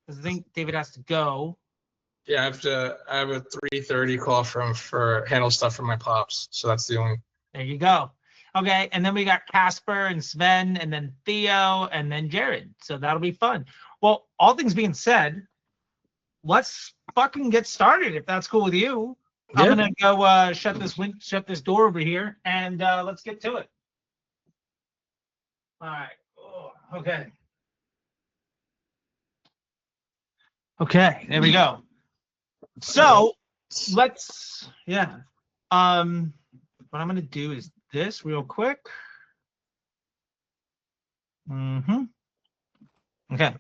because I think David has to go. Yeah, I have a 3:30 call for handle stuff for my pops. So that's the only. There you go. Okay, and then we got Casper and Sven, and then Theo, and then Jared. So that'll be fun. Well, all things being said, let's fucking get started if that's cool with you. Yeah. I'm gonna go shut this door over here, and let's get to it. All right. Oh, okay. Okay, there we go. So let's, yeah. What I'm gonna do is this real quick. Okay.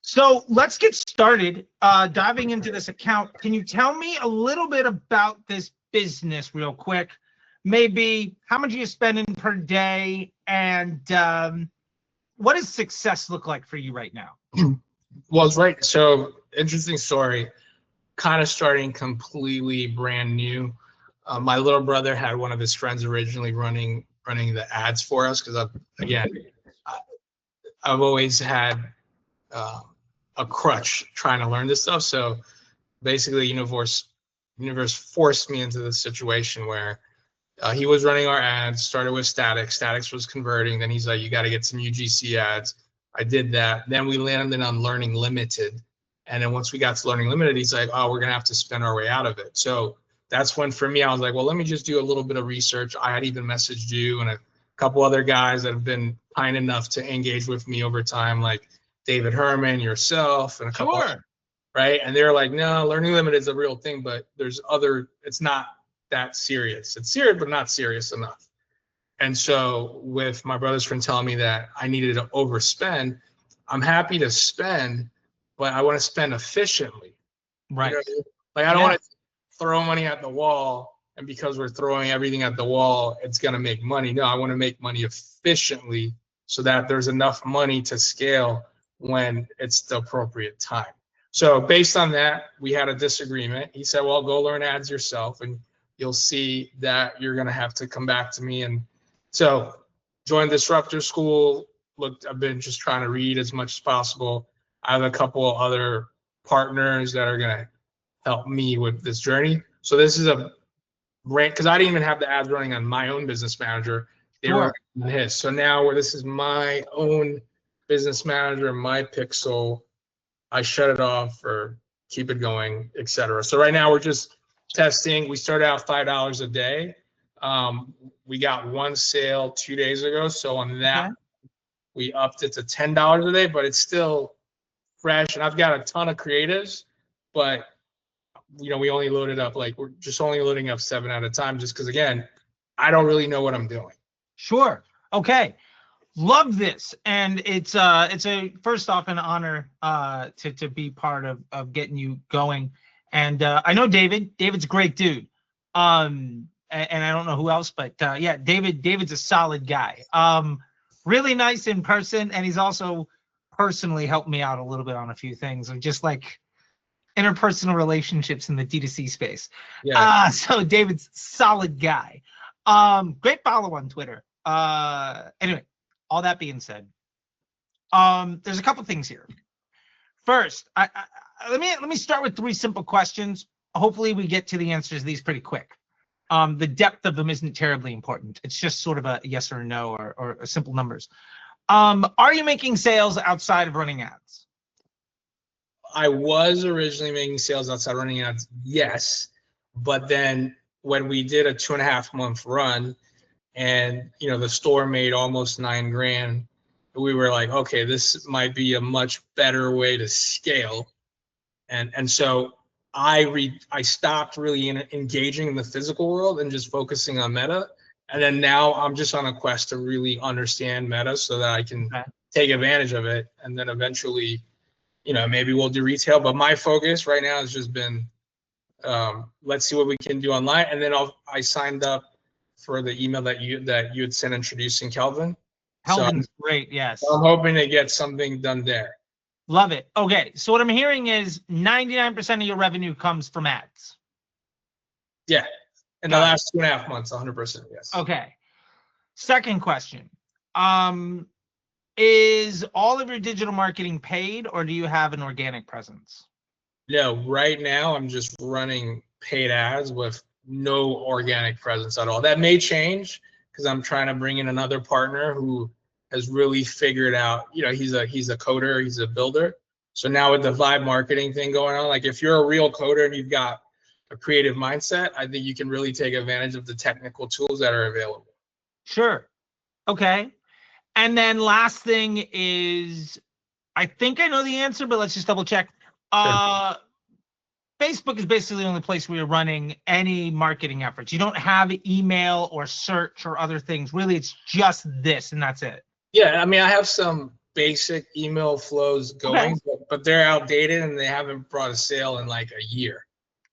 So let's get started diving into this account. Can you tell me a little bit about this business real quick? Maybe how much are you spending per day, and what does success look like for you right now? Well, it's right. So interesting story. Kind of starting completely brand new. My little brother had one of his friends originally running the ads for us because I've always had a crutch trying to learn this stuff. So basically, universe forced me into this situation where he was running our ads. Started with Statics. Statics was converting. Then he's like, "You got to get some UGC ads." I did that. Then we landed on Learning Limited. And then once we got to Learning Limited, he's like, "Oh, we're gonna have to spend our way out of it." So that's when, for me, I was like, "Well, let me just do a little bit of research." I had even messaged you and a couple other guys that have been kind enough to engage with me over time, like David Herman, yourself, and a couple. Sure. Right? And they're like, "No, Learning Limited is a real thing, but there's other. It's not that serious. It's serious, but not serious enough." And so, with my brother's friend telling me that I needed to overspend, I'm happy to spend, but I want to spend efficiently. Right. You know, like I don't want to throw money at the wall, and because we're throwing everything at the wall, it's gonna make money. No, I want to make money efficiently so that there's enough money to scale when it's the appropriate time. So based on that, we had a disagreement. He said, "Well, go learn ads yourself, and you'll see that you're gonna have to come back to me." And so joined Disruptor School. I've been just trying to read as much as possible. I have a couple of other partners that are gonna help me with this journey. So this is a rant because I didn't even have the ads running on my own business manager. They were on his. So now this is my own business manager, my pixel. I shut it off or keep it going, etc. So right now we're just testing. We started out $5 a day. We got one sale 2 days ago. So on that, we upped it to $10 a day, but it's still fresh. And I've got a ton of creatives, but we only loaded up, like, we're just only loading up 7 at a time, just because, again, I don't really know what I'm doing. Sure. Okay. Love this. And it's a first off an honor to be part of getting you going. And I know David's a great dude. And I don't know who else, but yeah, David's a solid guy. Really nice in person, and he's also personally helped me out a little bit on a few things of just like interpersonal relationships in the D2C space. Yeah. So David's solid guy. Great follow on Twitter. Anyway, all that being said, there's a couple things here. First, let me start with 3 simple questions. Hopefully we get to the answers to these pretty quick. The depth of them isn't terribly important. It's just sort of a yes or no or simple numbers. Are you making sales outside of running ads? I was originally making sales outside running ads, yes. But then when we did a 2.5 month run and, the store made almost $9,000, we were like, okay, this might be a much better way to scale. And so I stopped really engaging in the physical world and just focusing on Meta. And then now I'm just on a quest to really understand Meta so that I can take advantage of it. And then eventually, maybe we'll do retail. But my focus right now has just been, let's see what we can do online. And then I signed up for the email that you had sent introducing Kelvin. Kelvin's great, yes. I'm hoping to get something done there. Love it. Okay, so what I'm hearing is 99% of your revenue comes from ads. Yeah, in the last 2.5 months, 100%, yes. Okay. Second question. Is all of your digital marketing paid, or do you have an organic presence? No, right now I'm just running paid ads with no organic presence at all. That may change because I'm trying to bring in another partner who has really figured out, he's a coder, he's a builder. So now with the vibe marketing thing going on, like if you're a real coder and you've got a creative mindset, I think you can really take advantage of the technical tools that are available. Sure. Okay. And then last thing is, I think I know the answer, but let's just double check. Sure. Facebook is basically the only place where you're running any marketing efforts. You don't have email or search or other things. Really, it's just this, and that's it. Yeah, I mean, I have some basic email flows going, Okay. but they're outdated and they haven't brought a sale in like a year.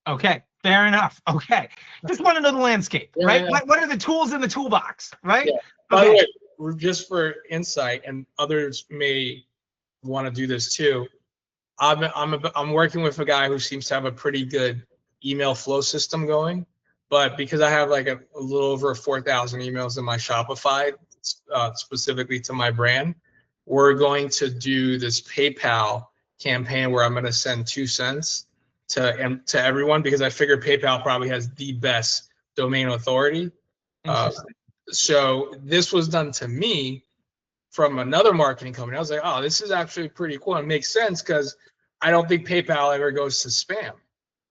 Okay, fair enough. Okay, just want to know the landscape, Yeah, right? yeah. What are the tools in the toolbox, right? Yeah. By Okay. the way, just for insight, and others may want to do this too. I'm working with a guy who seems to have a pretty good email flow system going, but because I have like a little over 4,000 emails in my Shopify, specifically to my brand, we're going to do this PayPal campaign where I'm going to send 2 cents to everyone because I figure PayPal probably has the best domain authority. Interesting. So this was done to me from another marketing company. I was like, oh, this is actually pretty cool. It makes sense because I don't think PayPal ever goes to spam.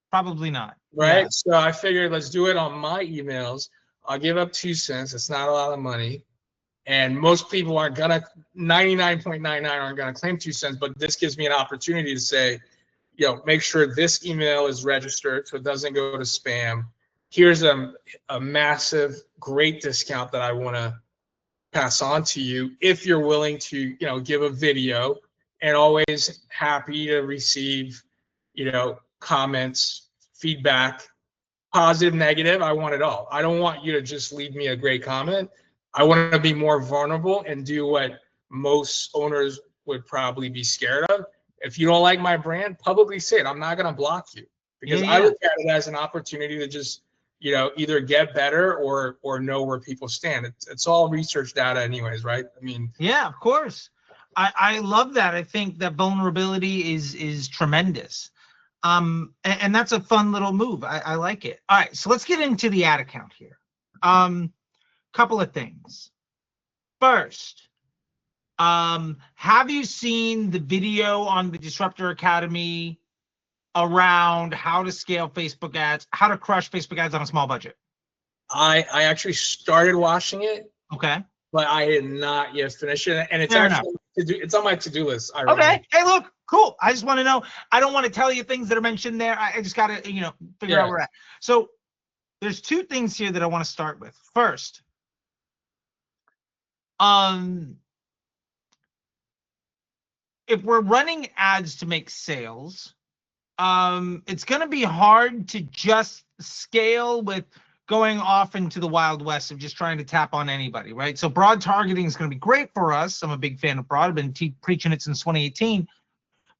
Probably not. Right. Yeah. So I figured let's do it on my emails. I'll give up 2 cents. It's not a lot of money. And most people aren't gonna 99.99 aren't gonna claim 2 cents, but this gives me an opportunity to say, make sure this email is registered so it doesn't go to spam. Here's a massive, great discount that I want to pass on to you if you're willing to, give a video, and always happy to receive, comments, feedback, positive, negative. I want it all. I don't want you to just leave me a great comment. I want to be more vulnerable and do what most owners would probably be scared of. If you don't like my brand, publicly say it. I'm not going to block you because I look at it as an opportunity to just, either get better or know where people stand. It's all research data anyways, right? I mean, yeah, of course. I love that. I think that vulnerability is tremendous. And that's a fun little move. I like it. All right, so let's get into the ad account here. Couple of things. First, have you seen the video on the Disruptor Academy around how to scale Facebook ads, how to crush Facebook ads on a small budget? I actually started watching it. Okay. But I had not yet finished it, and it's Fair actually it's on my to-do list. Okay. Hey, look, cool. I just want to know. I don't want to tell you things that are mentioned there. I just got to, figure out where we're at. So there's 2 things here that I want to start with. First, if we're running ads to make sales, it's going to be hard to just scale with going off into the Wild West of just trying to tap on anybody, right? So broad targeting is going to be great for us. I'm a big fan of broad. I've been preaching it since 2018,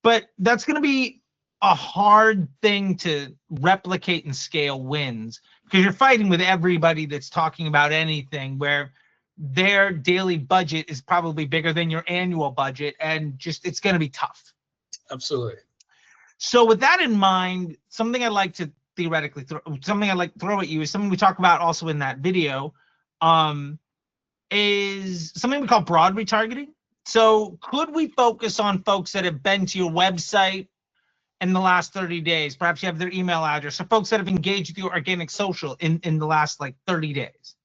but that's going to be a hard thing to replicate and scale wins because you're fighting with everybody that's talking about anything where their daily budget is probably bigger than your annual budget, and just it's going to be tough. Absolutely. So with that in mind, something I'd like to theoretically throw at you is something we talk about also in that video, is something we call broad retargeting. So could we focus on folks that have been to your website in the last 30 days? Perhaps you have their email address, or folks that have engaged with your organic social in the last 30 days.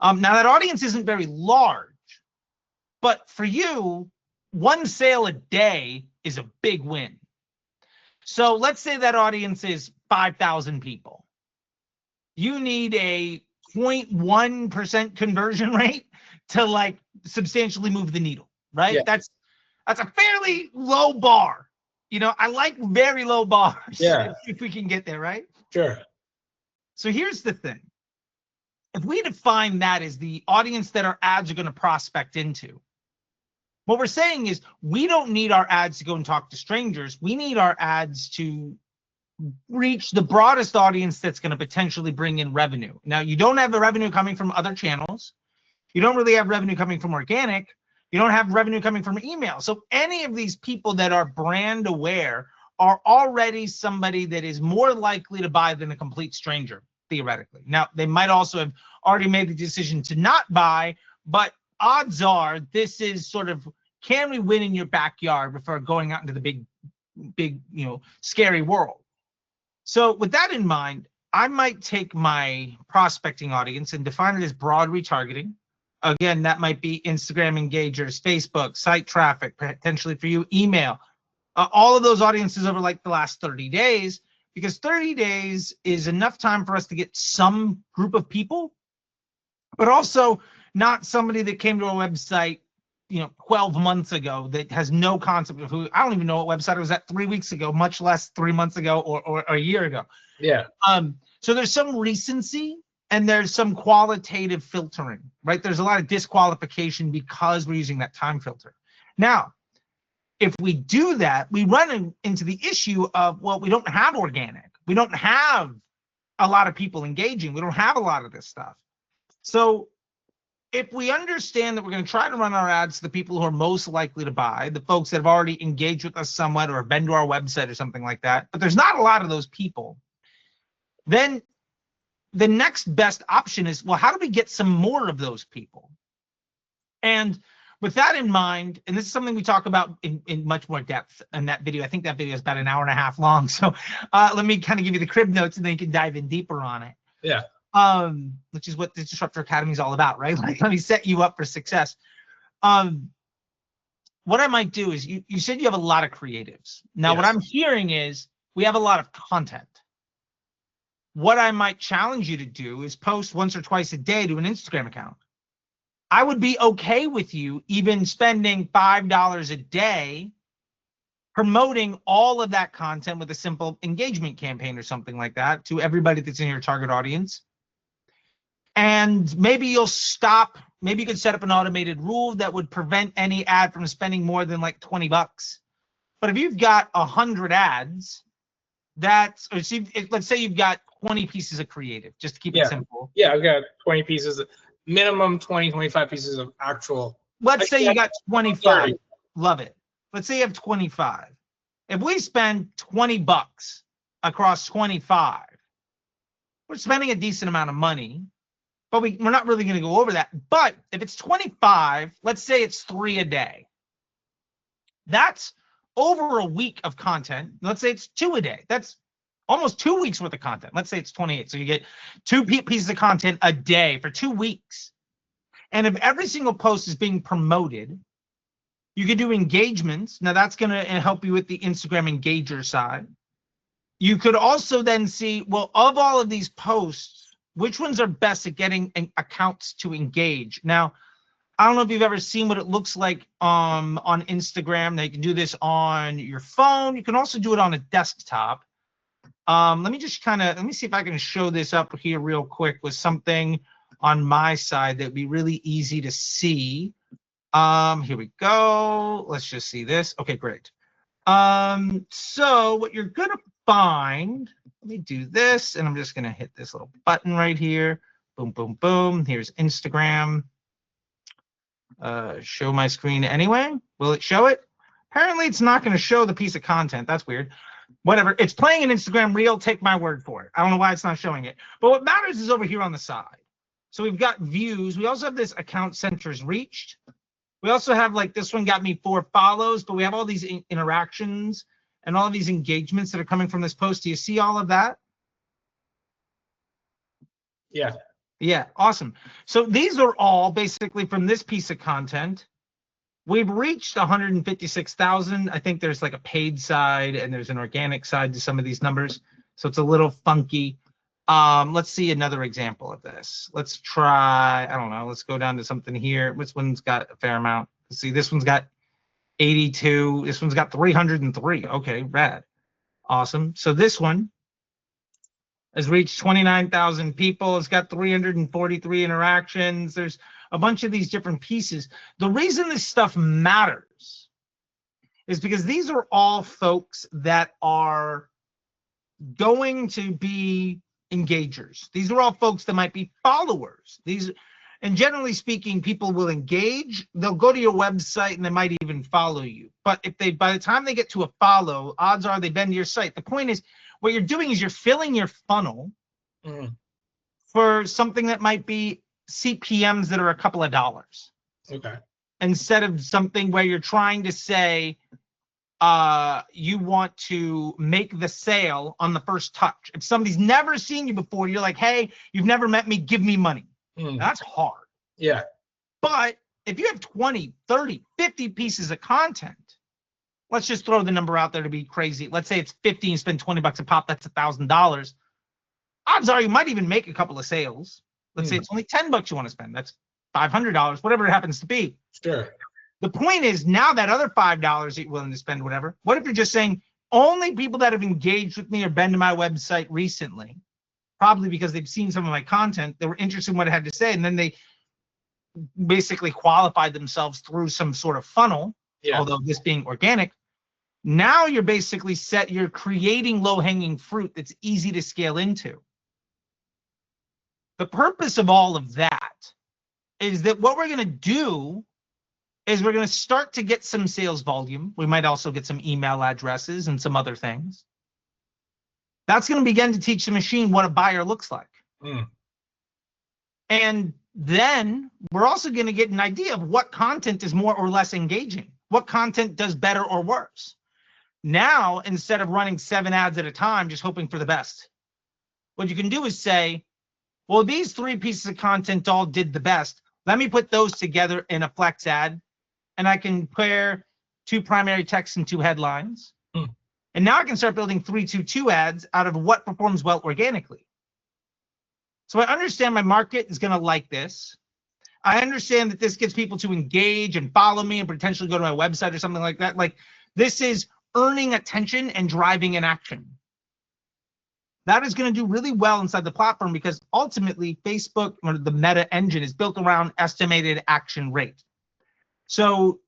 Now that audience isn't very large, but for you, 1 sale a day is a big win. So let's say that audience is 5,000 people. You need a 0.1% conversion rate to substantially move the needle, right? Yeah. That's a fairly low bar. I like very low bars. Yeah. If we can get there, right? Sure. So here's the thing. If we define that as the audience that our ads are going to prospect into, what we're saying is we don't need our ads to go and talk to strangers. We need our ads to reach the broadest audience that's going to potentially bring in revenue. Now, you don't have the revenue coming from other channels. You don't really have revenue coming from organic. You don't have revenue coming from email. So any of these people that are brand aware are already somebody that is more likely to buy than a complete stranger, theoretically. Now, they might also have already made the decision to not buy, but odds are this is sort of, can we win in your backyard before going out into the big, scary world? So with that in mind, I might take my prospecting audience and define it as broad retargeting. Again, that might be Instagram engagers, Facebook, site traffic, potentially for you, email, all of those audiences over like the last 30 days, because 30 days is enough time for us to get some group of people, but also not somebody that came to a website 12 months ago that has no concept of who. I don't even know what website it was at 3 weeks ago, much less 3 months ago or a year ago. Yeah. So there's some recency and there's some qualitative filtering, right? There's a lot of disqualification because we're using that time filter. Now, if we do that, we run into the issue of, well, we don't have organic. We don't have a lot of people engaging. We don't have a lot of this stuff. So if we understand that we're going to try to run our ads to the people who are most likely to buy, the folks that have already engaged with us somewhat or have been to our website or something like that, but there's not a lot of those people, then the next best option is, well, how do we get some more of those people? And with that in mind, and this is something we talk about in much more depth in that video. I think that video is about an hour and a half long. So let me kind of give you the crib notes and then you can dive in deeper on it. Yeah. Which is what the Disruptor Academy is all about, right? Like, let me set you up for success. What I might do is, you said you have a lot of creatives. Now, Yes. What I'm hearing is we have a lot of content. What I might challenge you to do is post once or twice a day to an Instagram account. I would be okay with you even spending $5 a day promoting all of that content with a simple engagement campaign or something like that to everybody that's in your target audience. And maybe you'll stop, maybe you could set up an automated rule that would prevent any ad from spending more than like $20. But if you've got 100 ads, let's say you've got 20 pieces of creative, just to keep it simple. Yeah, I've got 20 pieces, minimum 20, 25 pieces of actual. Let's say you got 25. 30. Love it. Let's say you have 25. If we spend $20 across 25, we're spending a decent amount of money, but we're not really going to go over that. But if it's 25, let's say it's 3 a day. That's over a week of content. Let's say it's 2 a day. That's almost 2 weeks worth of content. Let's say it's 28. So you get 2 pieces of content a day for 2 weeks. And if every single post is being promoted, you can do engagements. Now that's going to help you with the Instagram engager side. You could also then see, well, of all of these posts, which ones are best at getting accounts to engage? Now, I don't know if you've ever seen what it looks like on Instagram. Now you can do this on your phone. You can also do it on a desktop. Let me see if I can show this up here real quick with something on my side that would be really easy to see. Here we go. Let's just see this. Okay, great. So what you're gonna find, let me do this, and I'm just gonna hit this little button right here. Boom, boom, boom. Here's Instagram. Show my screen anyway. Will it show it? Apparently it's not gonna show the piece of content. That's weird. Whatever. It's playing an Instagram reel. Take my word for it. I don't know why it's not showing it. But what matters is over here on the side. So we've got views. We also have this account centers reached. We also have, like, this one got me 4 follows, but we have all these interactions and all these engagements that are coming from this post. Do you see all of that? Yeah. Yeah, awesome. So these are all basically from this piece of content. We've reached 156,000. I think there's like a paid side and there's an organic side to some of these numbers. So it's a little funky. Let's see another example of this. Let's try, I don't know, let's go down to something here. This one's got a fair amount. Let's see, this one's got 82. This one's got 303. Okay, rad. Awesome. So this one has reached 29,000 people. It's got 343 interactions. There's a bunch of these different pieces. The reason this stuff matters is because these are all folks that are going to be engagers. These are all folks that might be followers. And generally speaking, people will engage. They'll go to your website and they might even follow you. But if they, by the time they get to a follow, odds are they've been to your site. The point is, what you're doing is you're filling your funnel for something that might be CPMs that are a couple of dollars. Okay. Instead of something where you're trying to say, you want to make the sale on the first touch. If somebody's never seen you before, you're like, hey, you've never met me, give me money. That's hard. Yeah. But if you have 20, 30, 50 pieces of content, let's just throw the number out there to be crazy. Let's say it's 50 and spend $20 a pop, that's $1,000. Odds are you might even make a couple of sales. Let's say it's only $10 you want to spend. That's $500, whatever it happens to be. Sure. The point is, now that other $5 that you're willing to spend, whatever, what if you're just saying only people that have engaged with me or been to my website recently, probably because they've seen some of my content, they were interested in what I had to say, and then they basically qualified themselves through some sort of funnel, although this being organic. Now you're basically you're creating low-hanging fruit that's easy to scale into. The purpose of all of that is that what we're going to do is we're going to start to get some sales volume. We might also get some email addresses and some other things. That's going to begin to teach the machine what a buyer looks like. And then we're also going to get an idea of what content is more or less engaging, what content does better or worse. Now, instead of running 7 ads at a time, just hoping for the best, what you can do is say, well, these 3 pieces of content all did the best. Let me put those together in a flex ad, and I can pair 2 primary texts and 2 headlines. And now I can start building 3-2-2 ads out of what performs well organically. So I understand my market is going to like this. I understand that this gets people to engage and follow me and potentially go to my website or something like that. Like, this is earning attention and driving an action. That is going to do really well inside the platform, because ultimately Facebook, or the Meta engine, is built around estimated action rate. So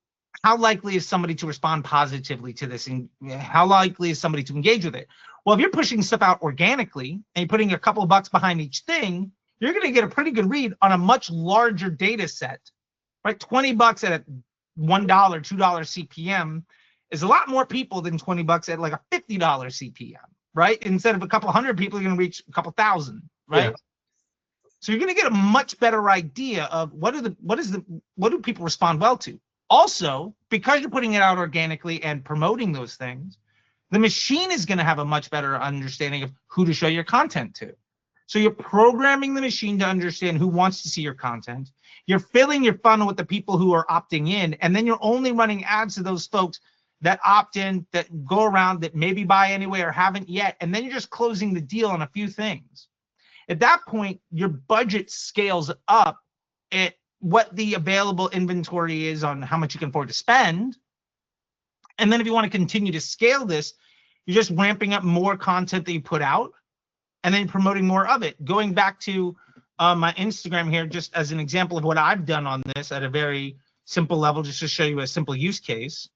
how likely is somebody to respond positively to this? And how likely is somebody to engage with it? Well, if you're pushing stuff out organically and you're putting a couple of bucks behind each thing, you're going to get a pretty good read on a much larger data set, right? $20 at a $1, $2 CPM is a lot more people than $20 at like a $50 CPM, right? Instead of a couple hundred people, you're going to reach a couple thousand, right? So you're going to get a much better idea of what do people respond well to. Also, because you're putting it out organically and promoting those things, the machine is going to have a much better understanding of who to show your content to. So you're programming the machine to understand who wants to see your content. You're filling your funnel with the people who are opting in, and then you're only running ads to those folks that opt in, that go around, that maybe buy anyway or haven't yet, and then you're just closing the deal on a few things. At that point, your budget scales up at what the available inventory is on how much you can afford to spend. And then if you want to continue to scale this, you're just ramping up more content that you put out and then promoting more of it. Going back to my Instagram here, just as an example of what I've done on this at a very simple level, just to show you a simple use case.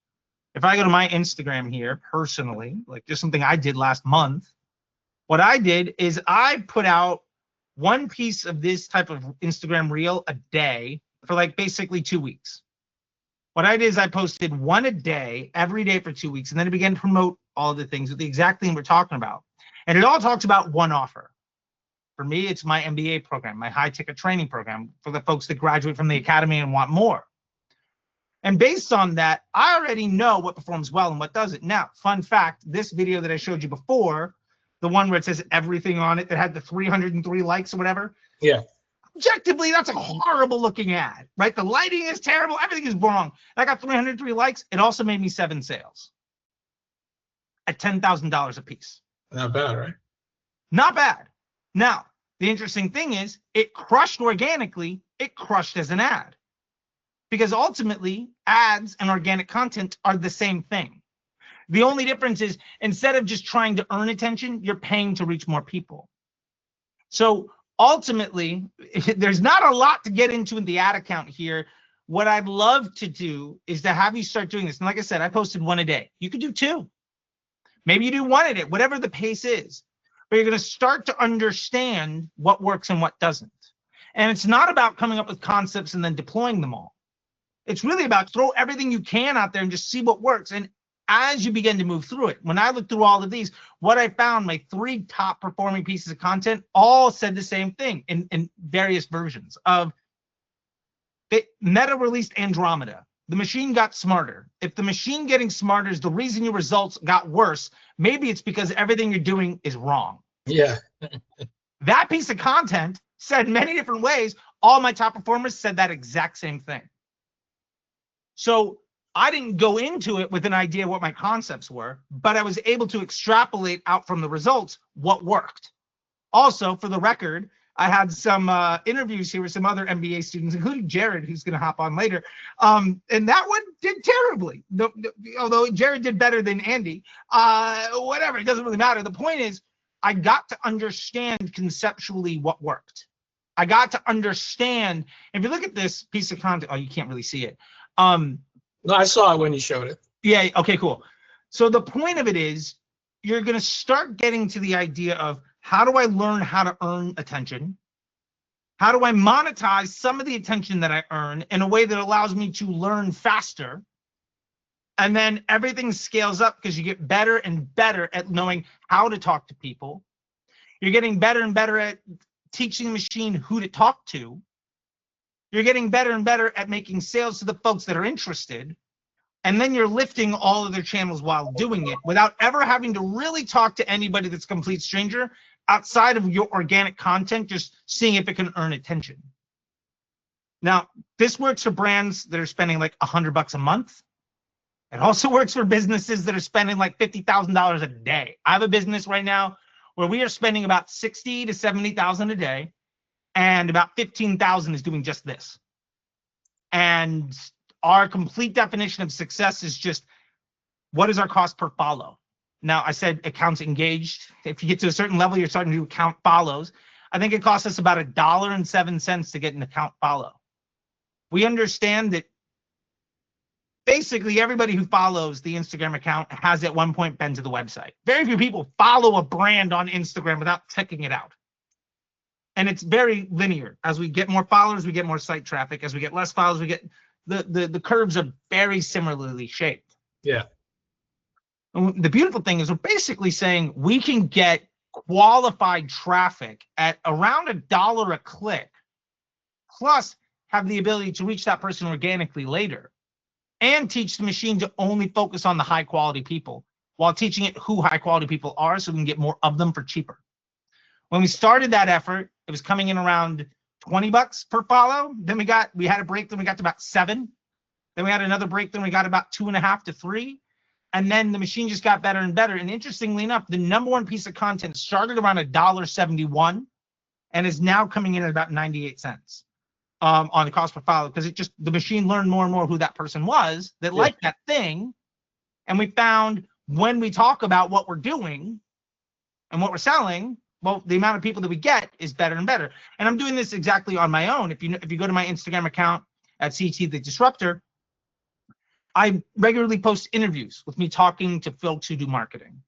If I go to my Instagram here personally, like just something I did last month, what I did is I put out 1 piece of this type of Instagram reel a day for like basically 2 weeks. What I did is I posted 1 a day, every day for 2 weeks, and then I began to promote all the things with the exact thing we're talking about. And it all talks about one offer. For me, it's my MBA program, my high ticket training program for the folks that graduate from the academy and want more. And based on that, I already know what performs well and what doesn't. Now, fun fact, this video that I showed you before, the one where it says everything on it that had the 303 likes or whatever. Yeah. Objectively, that's a horrible looking ad, right? The lighting is terrible. Everything is wrong. I got 303 likes. It also made me 7 sales at $10,000 a piece. Not bad, right? Not bad. Now, the interesting thing is it crushed organically. It crushed as an ad, because ultimately ads and organic content are the same thing. The only difference is, instead of just trying to earn attention, you're paying to reach more people. So ultimately, there's not a lot to get into in the ad account here. What I'd love to do is to have you start doing this. And like I said, I posted 1 a day. You could do 2. Maybe you do 1 a day, whatever the pace is. But you're going to start to understand what works and what doesn't. And it's not about coming up with concepts and then deploying them all. It's really about throw everything you can out there and just see what works. And as you begin to move through it, when I looked through all of these, what I found, my 3 top performing pieces of content all said the same thing in various versions of it. Meta released Andromeda. The machine got smarter. If the machine getting smarter is the reason your results got worse, maybe it's because everything you're doing is wrong. Yeah. That piece of content said many different ways. All my top performers said that exact same thing. So I didn't go into it with an idea what my concepts were, but I was able to extrapolate out from the results what worked. Also, for the record, I had some interviews here with some other MBA students, including Jared, who's going to hop on later. And that one did terribly, although Jared did better than Andy. Whatever, it doesn't really matter. The point is, I got to understand conceptually what worked. I got to understand. If you look at this piece of content, oh, you can't really see it. No, I saw it when you showed it. Yeah, okay, cool. So the point of it is, you're going to start getting to the idea of, how do I learn how to earn attention? How do I monetize some of the attention that I earn in a way that allows me to learn faster? And then everything scales up because you get better and better at knowing how to talk to people. You're getting better and better at teaching the machine who to talk to. You're getting better and better at making sales to the folks that are interested. And then you're lifting all of their channels while doing it without ever having to really talk to anybody that's a complete stranger outside of your organic content, just seeing if it can earn attention. Now, this works for brands that are spending like $100 a month. It also works for businesses that are spending like $50,000 a day. I have a business right now where we are spending about $60,000 to $70,000 a day, and about $15,000 is doing just this. And our complete definition of success is just, what is our cost per follow? Now, I said accounts engaged. If you get to a certain level, you're starting to count follows. I think it costs us about $1.07 to get an account follow. We understand that basically everybody who follows the Instagram account has at one point been to the website. Very few people follow a brand on Instagram without checking it out. And it's very linear. As we get more followers, we get more site traffic. As we get less followers, we get the curves are very similarly shaped. Yeah. And the beautiful thing is, we're basically saying we can get qualified traffic at around $1 a click, plus have the ability to reach that person organically later, and teach the machine to only focus on the high quality people while teaching it who high quality people are, so we can get more of them for cheaper. When we started that effort, it was coming in around $20 per follow. Then we had a break, then we got to about $7. Then we had another break, then we got about $2.50 to $3. And then the machine just got better and better. And interestingly enough, the #1 piece of content started around $1.71 and is now coming in at about 98 cents on the cost per follow, because the machine learned more and more who that person was that liked that thing. And we found, when we talk about what we're doing and what we're selling, well, the amount of people that we get is better and better. And I'm doing this exactly on my own. If you go to my Instagram account at CT The Disruptor, I regularly post interviews with me talking to folks who do marketing.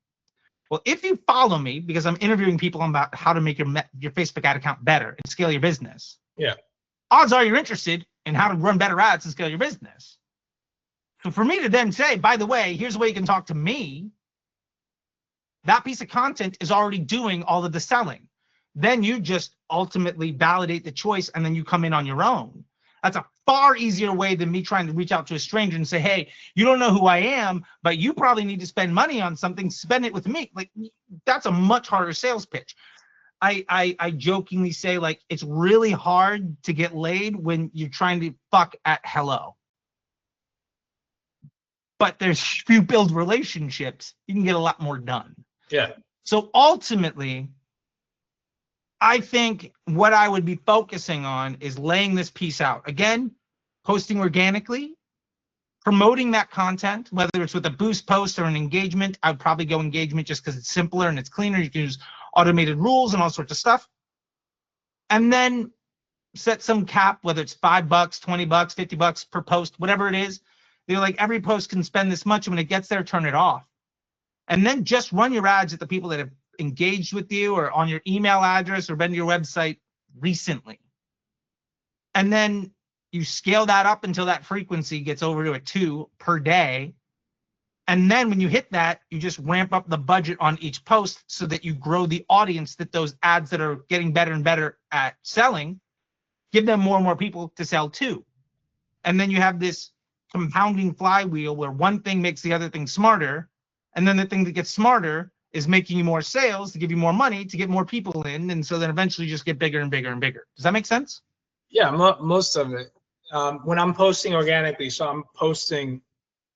Well, if you follow me, because I'm interviewing people about how to make your Facebook ad account better and scale your business, odds are you're interested in how to run better ads and scale your business. So for me to then say, by the way, here's the way you can talk to me, that piece of content is already doing all of the selling. Then you just ultimately validate the choice, and then you come in on your own. That's a far easier way than me trying to reach out to a stranger and say, hey, you don't know who I am, but you probably need to spend money on something, spend it with me. Like, that's a much harder sales pitch. I jokingly say, like, it's really hard to get laid when you're trying to fuck at hello. But if you build relationships, you can get a lot more done. Yeah. So ultimately, I think what I would be focusing on is laying this piece out. Again, posting organically, promoting that content, whether it's with a boost post or an engagement. I would probably go engagement just because it's simpler and it's cleaner. You can use automated rules and all sorts of stuff. And then set some cap, whether it's $5, $20, $50 per post, whatever it is. They're like, every post can spend this much, and when it gets there, turn it off. And then just run your ads at the people that have engaged with you or on your email address or been to your website recently. And then you scale that up until that frequency gets over to a 2 per day. And then when you hit that, you just ramp up the budget on each post so that you grow the audience, that those ads that are getting better and better at selling, give them more and more people to sell to. And then you have this compounding flywheel where one thing makes the other thing smarter. And then the thing that gets smarter is making you more sales to give you more money to get more people in. And so then eventually you just get bigger and bigger and bigger. Does that make sense? Yeah, most of it. When I'm posting organically, so I'm posting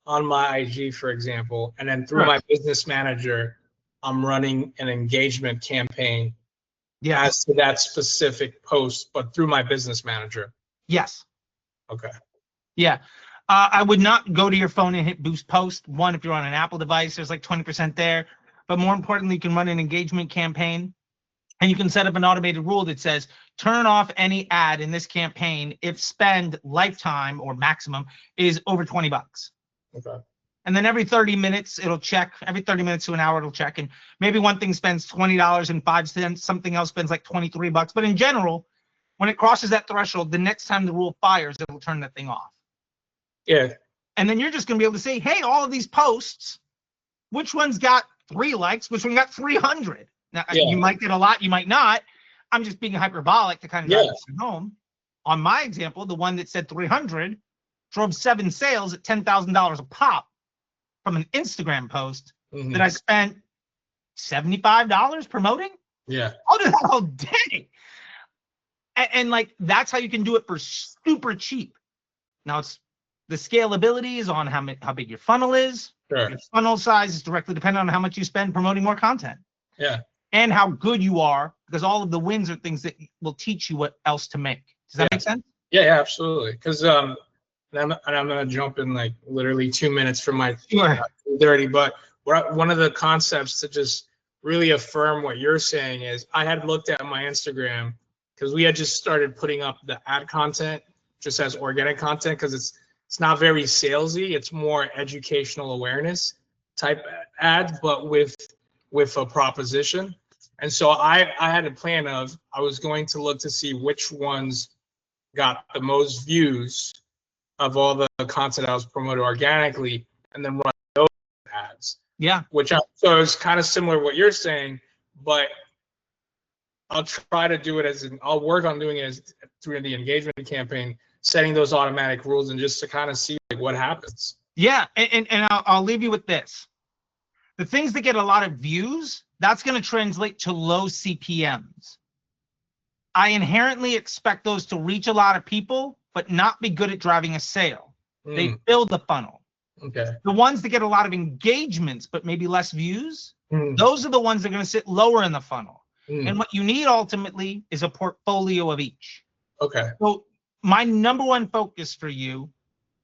on my IG, for example, and then through my business manager, I'm running an engagement campaign as to that specific post, but through my business manager. Yes. Okay. Yeah. I would not go to your phone and hit boost post. One, if you're on an Apple device, there's like 20% there. But more importantly, you can run an engagement campaign, and you can set up an automated rule that says, turn off any ad in this campaign if spend lifetime or maximum is over 20 bucks. Okay. And then every 30 minutes, it'll check. Every 30 minutes to an hour, it'll check. And maybe one thing spends $20.05, something else spends like 23 bucks. But in general, when it crosses that threshold, the next time the rule fires, it'll turn that thing off. Yeah. And then you're just going to be able to say, hey, all of these posts, which one's got 3 likes, which one got 300? Now, you might get a lot, you might not. I'm just being hyperbolic to kind of drive this home. On my example, the one that said 300 drove 7 sales at $10,000 a pop from an Instagram post that I spent $75 promoting. Yeah. I'll do that all day. And like, that's how you can do it for super cheap. Now, it's the scalability is on how big your funnel is. Sure. Your funnel size is directly dependent on how much you spend promoting more content. Yeah. And how good you are, because all of the wins are things that will teach you what else to make. Does that make sense? Yeah, absolutely. Because I'm gonna jump in like literally 2 minutes from my 30, but one of the concepts to just really affirm what you're saying is I had looked at my Instagram because we had just started putting up the ad content just as organic content because it's not very salesy. It's more educational awareness type ads, but with a proposition. And so I had a plan of I was going to look to see which ones got the most views of all the content I was promoting organically, and then run those ads. Yeah. So it's kind of similar to what you're saying, but I'll try to do it I'll work on doing it as through the engagement campaign, setting those automatic rules and just to kind of see like what happens. Yeah, and I'll leave you with this. The things that get a lot of views, that's going to translate to low CPMs. I inherently expect those to reach a lot of people, but not be good at driving a sale. They build the funnel. Okay. The ones that get a lot of engagements, but maybe less views, those are the ones that are going to sit lower in the funnel. And what you need ultimately is a portfolio of each. Okay. So my number one focus for you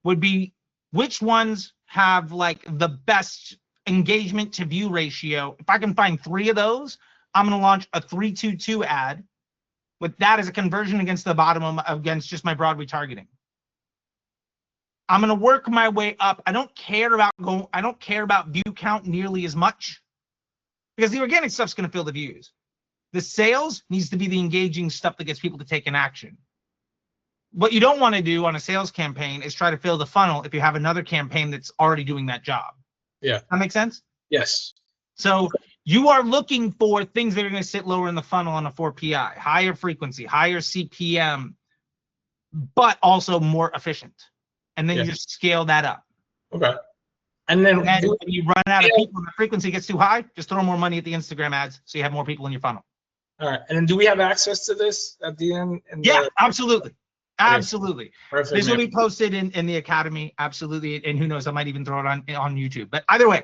would be which ones have like the best engagement to view ratio. If I can find 3 of those, I'm going to launch a 3-2-2 ad with that as a conversion against the bottom against just my broad retargeting. I'm going to work my way up. I don't care about view count nearly as much because the organic stuff's going to fill the views. The sales needs to be the engaging stuff that gets people to take an action. What you don't want to do on a sales campaign is try to fill the funnel if you have another campaign that's already doing that job. Yeah. That makes sense? Yes. So you are looking for things that are going to sit lower in the funnel on a 4PI, higher frequency, higher CPM, but also more efficient. And then you just scale that up. Okay. And then when you run out of people and the frequency gets too high, just throw more money at the Instagram ads so you have more people in your funnel. All right. And then do we have access to this at the end? Yeah, absolutely. Absolutely. Perfect, this will be posted in the academy. Absolutely. And who knows, I might even throw it on YouTube. But either way,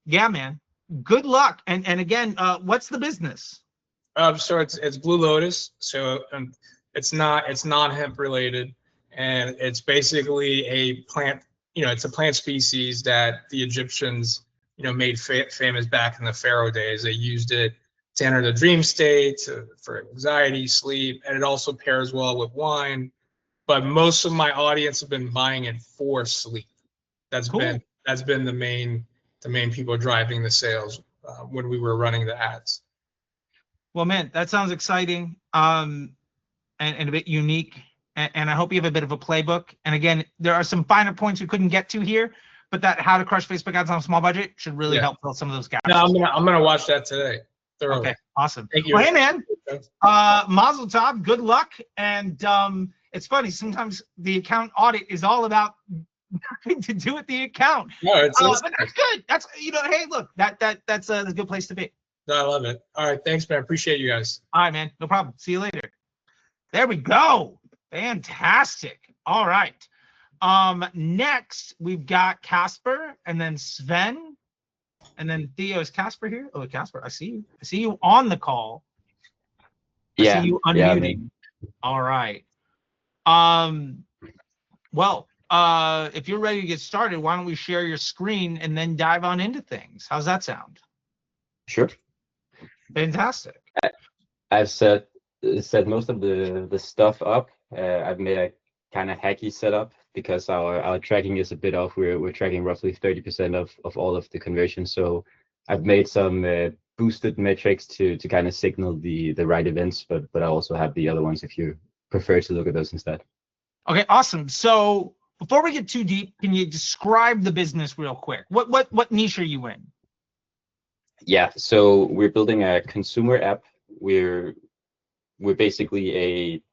yeah, man, good luck. And again, what's the business? So it's Blue Lotus. So it's not hemp related, and it's basically a plant. It's a plant species that the Egyptians, made famous back in the Pharaoh days. They used it to enter the dream state, for anxiety, sleep, and it also pairs well with wine. But most of my audience have been buying it for sleep. That's cool. That's been the main people driving the sales when we were running the ads. Well, man, that sounds exciting. and a bit unique. And I hope you have a bit of a playbook. And again, there are some finer points we couldn't get to here, but that how to crush Facebook ads on a small budget should really help fill some of those gaps. No, I'm gonna watch that today. Thoroughly. Okay, awesome. Thank you. Well, hey man, Mazel Tov, good luck. And it's funny, sometimes the account audit is all about nothing to do with the account. No, but that's good. That's, you know, hey, look, that's a good place to be. No, I love it. All right, thanks, man. Appreciate you guys. All right, man, no problem. See you later. There we go. Fantastic. All right. Next we've got Casper, and then Sven, and then Theo. Is Casper here? Oh, Casper, I see you. I see you on the call. I see you unmuting. All right. Well, if you're ready to get started, why don't we share your screen and then dive on into things? How's that sound? Sure. Fantastic. I've set most of the stuff up. I've made a kind of hacky setup because our tracking is a bit off. We're tracking roughly 30% of all of the conversions. So I've made some boosted metrics to kind of signal the right events, but I also have the other ones if you prefer to look at those instead. Okay, awesome. So before we get too deep, can you describe the business real quick? What niche are you in? Yeah, so we're building a consumer app. We're basically a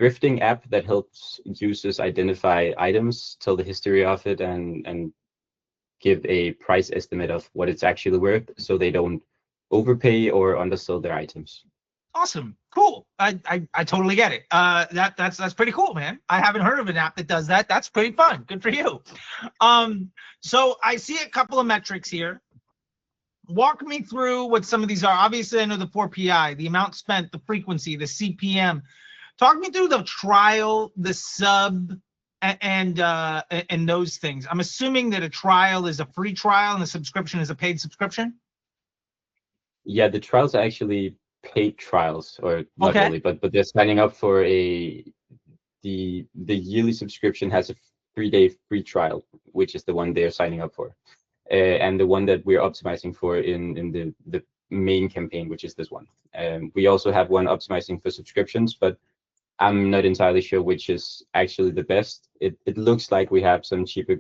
thrifting app that helps users identify items, tell the history of it, and give a price estimate of what it's actually worth, so they don't overpay or undersell their items. Awesome, cool. I totally get it. That's pretty cool, man. I haven't heard of an app that does that. That's pretty fun. Good for you. So I see a couple of metrics here. Walk me through what some of these are. Obviously, I know the 4PI, the amount spent, the frequency, the CPM. Talk me through the trial, the sub, and those things. I'm assuming that a trial is a free trial and a subscription is a paid subscription. Yeah, the trials are actually paid trials, or not really, but they're signing up for the yearly subscription has a 3-day free trial, which is the one they're signing up for. And the one that we're optimizing for in the main campaign, which is this one. We also have one optimizing for subscriptions, but I'm not entirely sure which is actually the best. It looks like we have some cheaper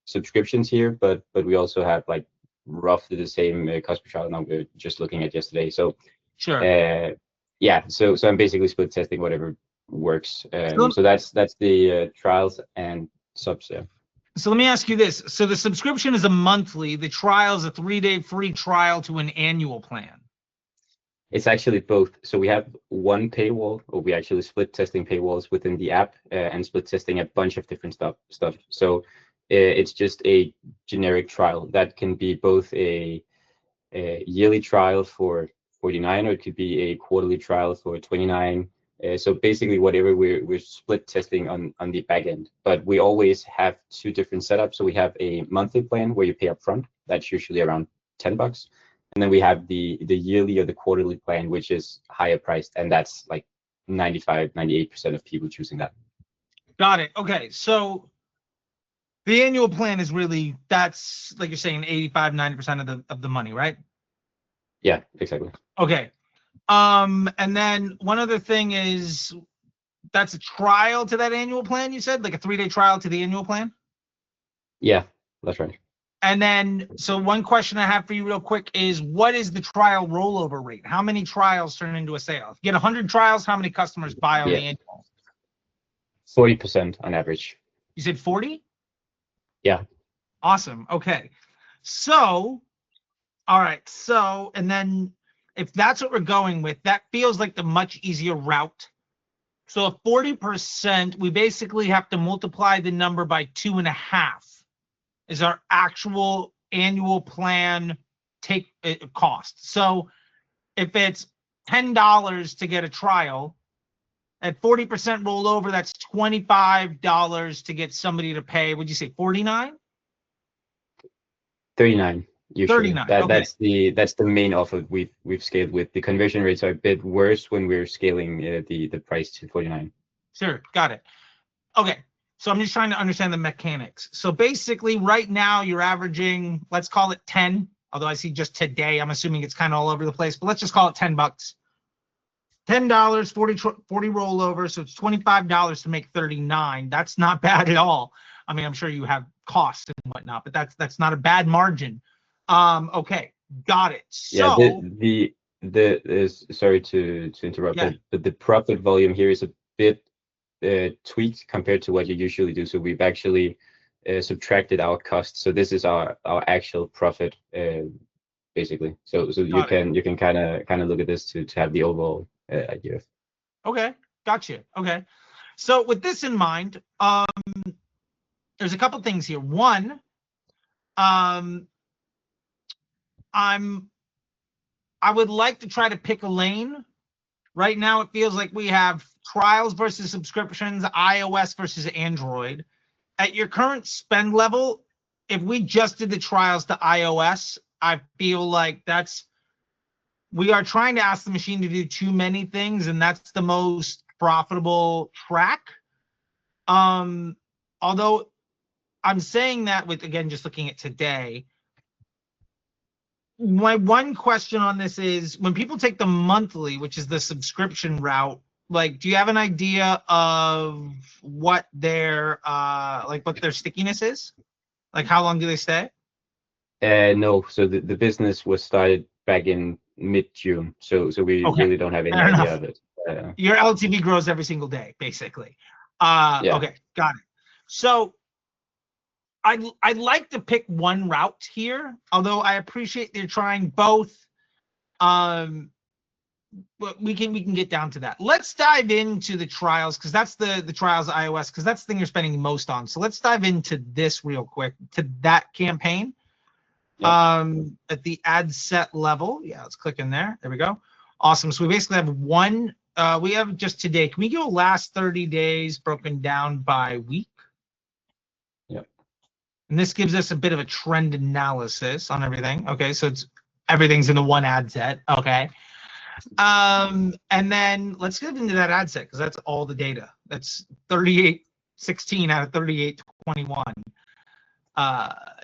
subscriptions here, but we also have like roughly the same cost per trial number just looking at yesterday. So sure. Yeah, so I'm basically split testing whatever works. So that's the trials and subs there. So let me ask you this. So the subscription is a monthly, the trial is a 3-day free trial to an annual plan. It's actually both. So we have one paywall, or we actually split testing paywalls within the app and split testing a bunch of different stuff. So it's just a generic trial that can be both a yearly trial for 49, or it could be a quarterly trial for 29. So basically whatever we're split testing on the back end, but we always have two different setups. So we have a monthly plan where you pay up front. That's usually around $10. And then we have the yearly or the quarterly plan, which is higher priced. And that's like 98% of people choosing that. Got it. Okay. So the annual plan is really, that's like you're saying 85-90% of the money, right? Yeah, exactly. Okay. And then one other thing is that's a trial to that annual plan, you said, like a 3-day trial to the annual plan? Yeah, that's right. And then, so one question I have for you real quick is, what is the trial rollover rate? How many trials turn into a sale? If you get 100 trials, how many customers buy on the annual? 40% on average. You said 40? Yeah. Awesome. Okay. So, all right. So, and then if that's what we're going with, that feels like the much easier route. So at 40%, we basically have to multiply the number by 2.5 is our actual annual plan cost. So if it's $10 to get a trial, at 40% rollover, that's $25 to get somebody to pay. Would you say 49? 39. Usually. 39. Okay. That's the main offer we've scaled with. The conversion rates are a bit worse when we're scaling the price to 49. Sure, got it. Okay, so I'm just trying to understand the mechanics. So basically, right now you're averaging, let's call it 10. Although I see just today, I'm assuming it's kind of all over the place, but let's just call it $10 $10, 40 rollover, so it's $25 to make 39. That's not bad at all. I mean, I'm sure you have costs and whatnot, but that's not a bad margin. Okay, got it. Yeah, So the is sorry to interrupt, yeah, but the profit volume here is a bit tweaked compared to what you usually do. So we've actually subtracted our costs. So this is our actual profit, basically. So you got it. can kind of look at this to have the overall idea. Okay, gotcha. Okay, so with this in mind, there's a couple things here. One, I would like to try to pick a lane. Right now, it feels like we have trials versus subscriptions, iOS versus Android. At your current spend level, if we just did the trials to iOS, I feel like we are trying to ask the machine to do too many things, and that's the most profitable track. Although I'm saying that with, again, just looking at today, my one question on this is when people take the monthly, which is the subscription route, like, do you have an idea of what their what their stickiness is? Like, how long do they stay? No, so the business was started back in mid-June, so we Okay, really don't have any fair idea enough. of it. Your LTV grows every single day, basically. Yeah. Okay, got it. So I'd like to pick one route here, although I appreciate they're trying both. But we can get down to that. Let's dive into the trials, because that's the trials of iOS, because that's the thing you're spending most on. So let's dive into this real quick, to that campaign. At the ad set level. Yeah, let's click in there. There we go. Awesome. So we basically have one, we have just today. Can we go last 30 days broken down by week? Yep. And this gives us a bit of a trend analysis on everything. Okay, so everything's in the one ad set. Okay. And then let's get into that ad set, because that's all the data. That's 3816 out of 3821.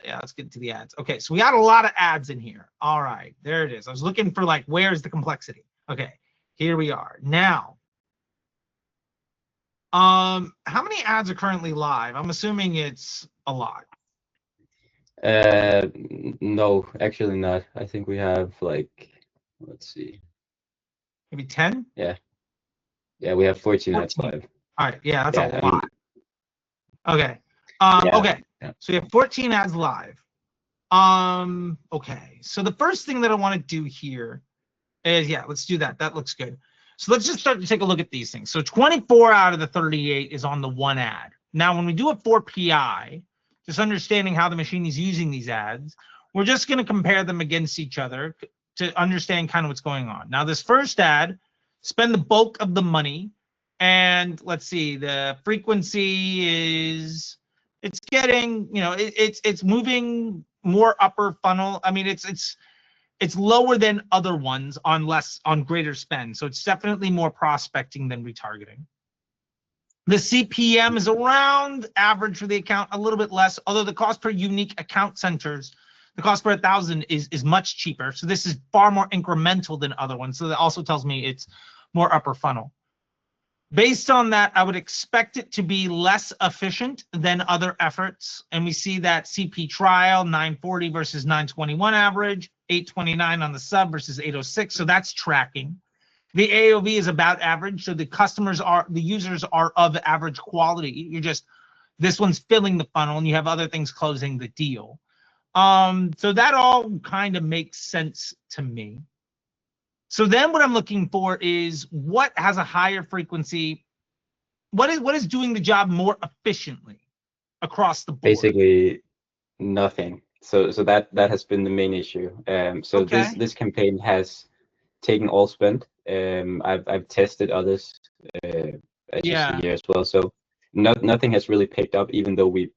Yeah, let's get to the ads. Okay, so we got a lot of ads in here. All right, there it is. I was looking for, like, where's the complexity? Okay, here we are. Now, how many ads are currently live? I'm assuming it's a lot. No, actually not. I think we have, like, let's see. Maybe 10? Yeah, we have 14 ads 14. live. All right, yeah, that's Yeah, a lot. Okay. Yeah. Okay, so we have 14 ads live. Okay, so the first thing that I want to do here is, yeah, let's do that. That looks good. So let's just start to take a look at these things. So 24 out of the 38 is on the one ad. Now, when we do it for PI, just understanding how the machine is using these ads, we're just going to compare them against each other to understand kind of what's going on. Now, this first ad, spend the bulk of the money, and let's see, the frequency is, it's getting, it's moving more upper funnel. I mean, it's lower than other ones on greater spend. So it's definitely more prospecting than retargeting. The CPM is around average for the account, a little bit less, although the cost per unique account centers, the cost per 1,000 is much cheaper. So this is far more incremental than other ones. So that also tells me it's more upper funnel. Based on that, I would expect it to be less efficient than other efforts. And we see that CP trial, 940 versus 921 average, 829 on the sub versus 806. So that's tracking. The AOV is about average. So the users are of average quality. This one's filling the funnel, and you have other things closing the deal. So that all kind of makes sense to me. So then what I'm looking for is what has a higher frequency, what is doing the job more efficiently across the board. Basically nothing. So that has been the main issue. So Okay. this campaign has taken all spend. I've tested others Yeah. here as well. So nothing has really picked up, even though we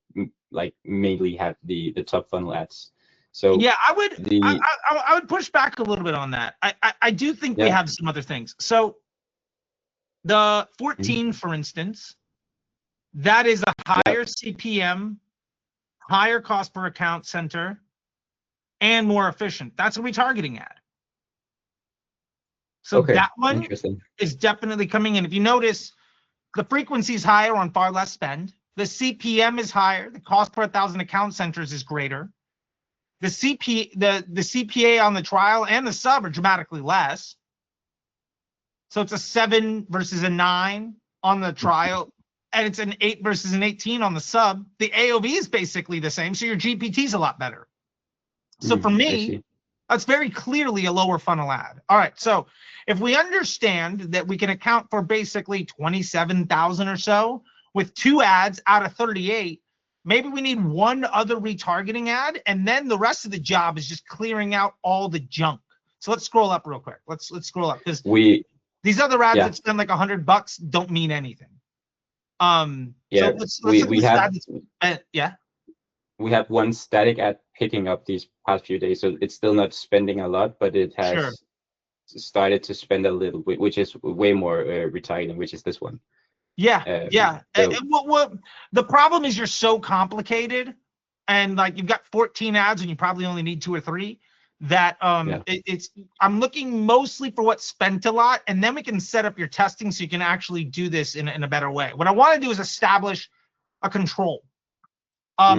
mainly have the top funnel ads. So yeah, I would push back a little bit on that. I do think we have some other things. So the 14, for instance, that is a higher CPM, higher cost per account center, and more efficient. That's a retargeting ad. So Okay, that one interesting. is definitely coming in. If you notice, the frequency is higher on far less spend. The CPM is higher. The cost per 1,000 account centers is greater. The CPA on the trial and the sub are dramatically less. So it's a 7 versus a 9 on the trial, and it's an 8 versus an 18 on the sub. The AOV is basically the same, so your GPT is a lot better. So for I me, see. that's very clearly a lower funnel ad. All right, so if we understand that we can account for basically 27,000 or so with 2 ads out of 38, maybe we need one other retargeting ad, and then the rest of the job is just clearing out all the junk. So let's scroll up real quick. Let's scroll up, because these other ads that spend like $100 don't mean anything. Yeah, so let's look at we this have ad. Yeah. we have one static ad picking up these past few days, so it's still not spending a lot, but it has Sure. started to spend a little, which is way more retargeting, which is this one. Yeah. So, Well, the problem is you're so complicated, and like you've got 14 ads and you probably only need 2 or 3. That I'm looking mostly for what's spent a lot, and then we can set up your testing so you can actually do this in a better way. What I want to do is establish a control.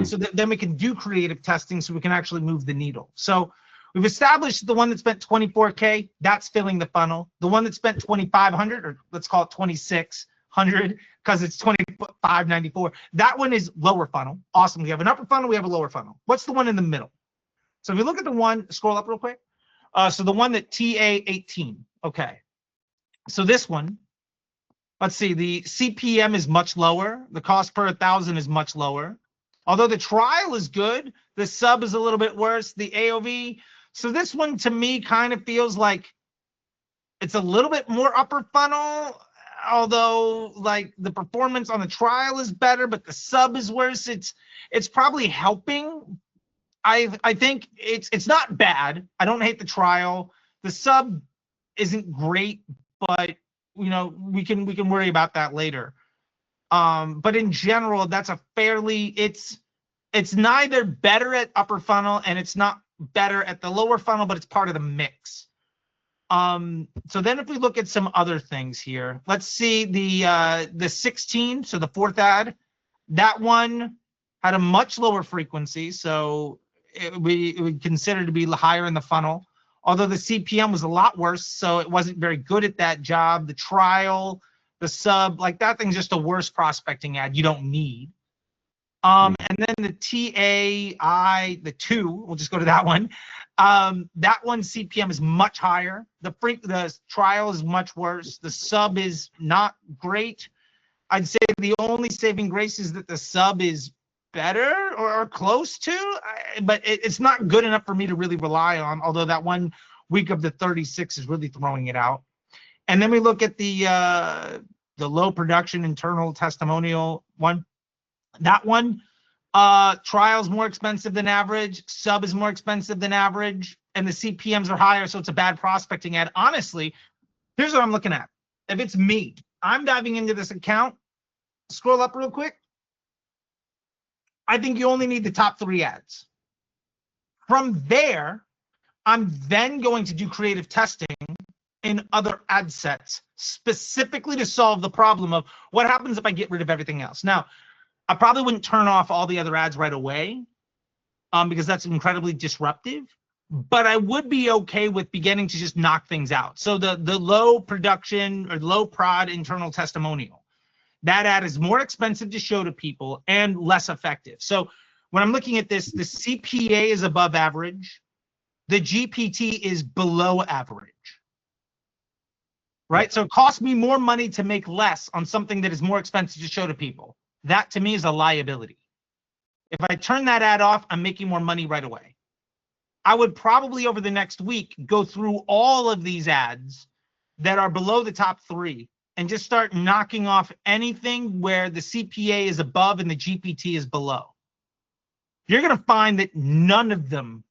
So that then we can do creative testing so we can actually move the needle. So we've established the one that spent 24K, that's filling the funnel. The one that spent 2,500, or let's call it 2,600, because it's 2,594, that one is lower funnel. Awesome. We have an upper funnel, we have a lower funnel. What's the one in the middle? So if you look at the one, scroll up real quick. So the one that TA18, okay. So this one, let's see, the CPM is much lower. The cost per 1,000 is much lower. Although the trial is good, the sub is a little bit worse, the AOV. So this one to me kind of feels like it's a little bit more upper funnel, although like the performance on the trial is better, but the sub is worse. It's probably helping. I think it's not bad. I don't hate the trial. The sub isn't great, but you know, we can worry about that later. But in general, that's a fairly, it's neither better at upper funnel and it's not better at the lower funnel, but it's part of the mix. So then if we look at some other things here, let's see the 16, so the 4th ad, that one had a much lower frequency, so we would consider to be higher in the funnel, although the CPM was a lot worse, so it wasn't very good at that job. The trial, the sub, like that thing's just a worse prospecting ad you don't need. And then the TAI, the 2, we'll just go to that one. That one CPM is much higher. The trial is much worse. The sub is not great. I'd say the only saving grace is that the sub is better or close to, but it's not good enough for me to really rely on, although that 1 week of the 36 is really throwing it out. And then we look at the low production internal testimonial one. That one, trial's more expensive than average, sub is more expensive than average, and the CPMs are higher, so it's a bad prospecting ad. Honestly, here's what I'm looking at. If it's me, I'm diving into this account, scroll up real quick. I think you only need the top 3 ads. From there, I'm then going to do creative testing in other ad sets, specifically to solve the problem of what happens if I get rid of everything else. Now, I probably wouldn't turn off all the other ads right away, because that's incredibly disruptive, but I would be okay with beginning to just knock things out. So the low production or low prod internal testimonial, that ad is more expensive to show to people and less effective. So when I'm looking at this, the CPA is above average. The GPT is below average, right? So it costs me more money to make less on something that is more expensive to show to people. That to me is a liability. If I turn that ad off, I'm making more money right away. I would probably over the next week go through all of these ads that are below the top 3 and just start knocking off anything where the CPA is above and the GPT is below. You're going to find that none of them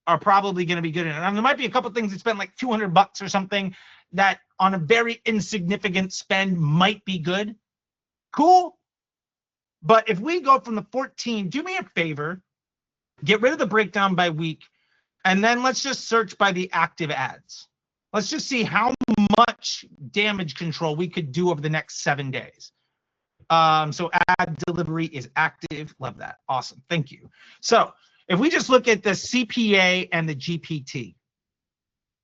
are probably going to be good enough. And there might be a couple things that spend like $200 or something that on a very insignificant spend might be good. Cool. But if we go from the 14, do me a favor, get rid of the breakdown by week, and then let's just search by the active ads. Let's just see how much damage control we could do over the next 7 days. So ad delivery is active. Love that. Awesome. Thank you. So if we just look at the CPA and the GPT,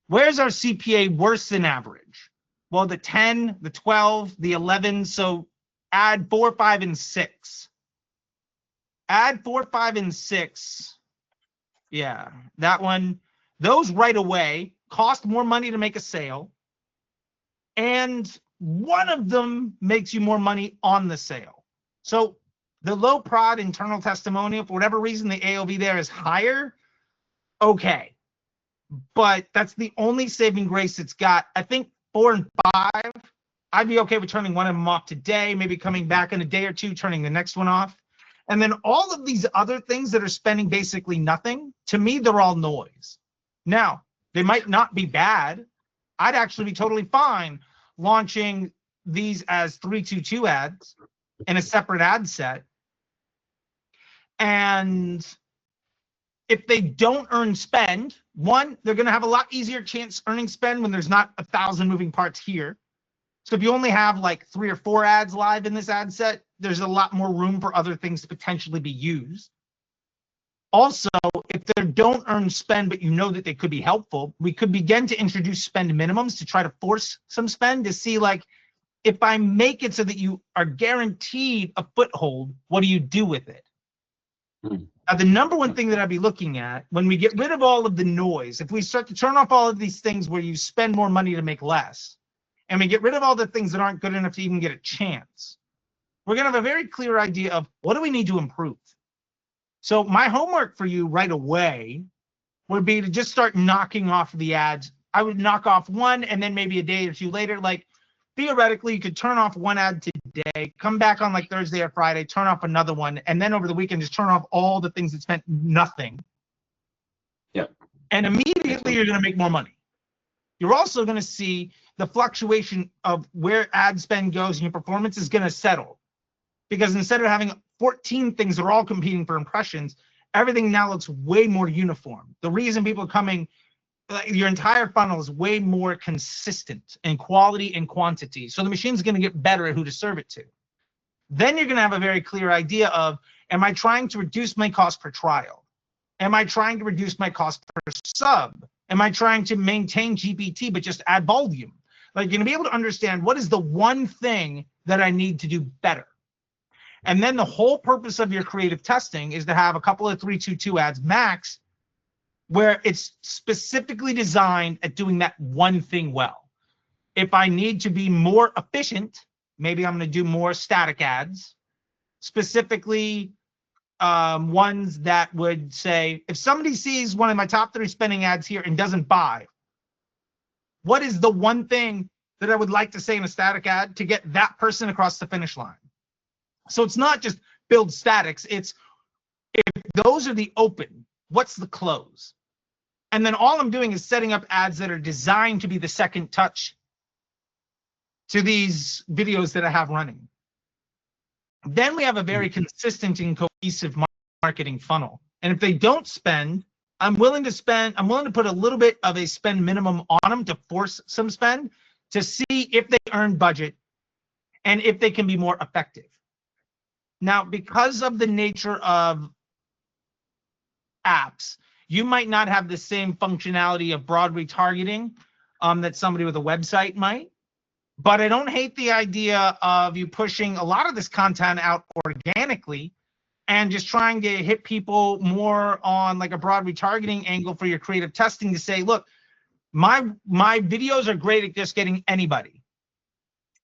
where's our CPA worse than average? Well, the 10, the 12, the 11. So add 4, 5, and 6. Add 4, 5, and 6. Yeah, that one. Those right away cost more money to make a sale. And one of them makes you more money on the sale. So the low prod internal testimonial, for whatever reason, the AOV there is higher. Okay. But that's the only saving grace it's got. I think 4 and 5, I'd be okay with turning one of them off today, maybe coming back in a day or two, turning the next one off. And then all of these other things that are spending basically nothing, to me, they're all noise. Now, they might not be bad. I'd actually be totally fine launching these as 322 ads in a separate ad set. And if they don't earn spend, one, they're going to have a lot easier chance earning spend when there's not 1,000 moving parts here. So if you only have like 3 or 4 ads live in this ad set, there's a lot more room for other things to potentially be used. Also, if they don't earn spend, but you know that they could be helpful, we could begin to introduce spend minimums to try to force some spend to see, like, if I make it so that you are guaranteed a foothold, what do you do with it? Now, the number one thing that I'd be looking at when we get rid of all of the noise, if we start to turn off all of these things where you spend more money to make less, and we get rid of all the things that aren't good enough to even get a chance, we're going to have a very clear idea of what do we need to improve. So my homework for you right away would be to just start knocking off the ads. I would knock off one, and then maybe a day or two later, like theoretically, you could turn off one ad today, come back on like Thursday or Friday, turn off another one, and then over the weekend, just turn off all the things that spent nothing. Yeah. And immediately you're going to make more money. You're also going to see the fluctuation of where ad spend goes, and your performance is going to settle. Because instead of having 14 things that are all competing for impressions, everything now looks way more uniform. The reason people are coming, your entire funnel is way more consistent in quality and quantity. So the machine's going to get better at who to serve it to. Then you're going to have a very clear idea of, am I trying to reduce my cost per trial? Am I trying to reduce my cost per sub? Am I trying to maintain GPT but just add volume? Like, you're going to be able to understand what is the one thing that I need to do better. And then the whole purpose of your creative testing is to have a couple of 322 ads max where it's specifically designed at doing that one thing well. If I need to be more efficient, maybe I'm going to do more static ads, specifically ones that would say, if somebody sees one of my top 3 spending ads here and doesn't buy, what is the one thing that I would like to say in a static ad to get that person across the finish line? So it's not just build statics. It's, if those are the open, what's the close? And then all I'm doing is setting up ads that are designed to be the second touch to these videos that I have running. Then we have a very consistent and cohesive marketing funnel. And if they don't spend, I'm willing to put a little bit of a spend minimum on them to force some spend to see if they earn budget and if they can be more effective. Now, because of the nature of apps, you might not have the same functionality of broad retargeting that somebody with a website might. But I don't hate the idea of you pushing a lot of this content out organically and just trying to hit people more on like a broad retargeting angle for your creative testing to say, look, my videos are great at just getting anybody.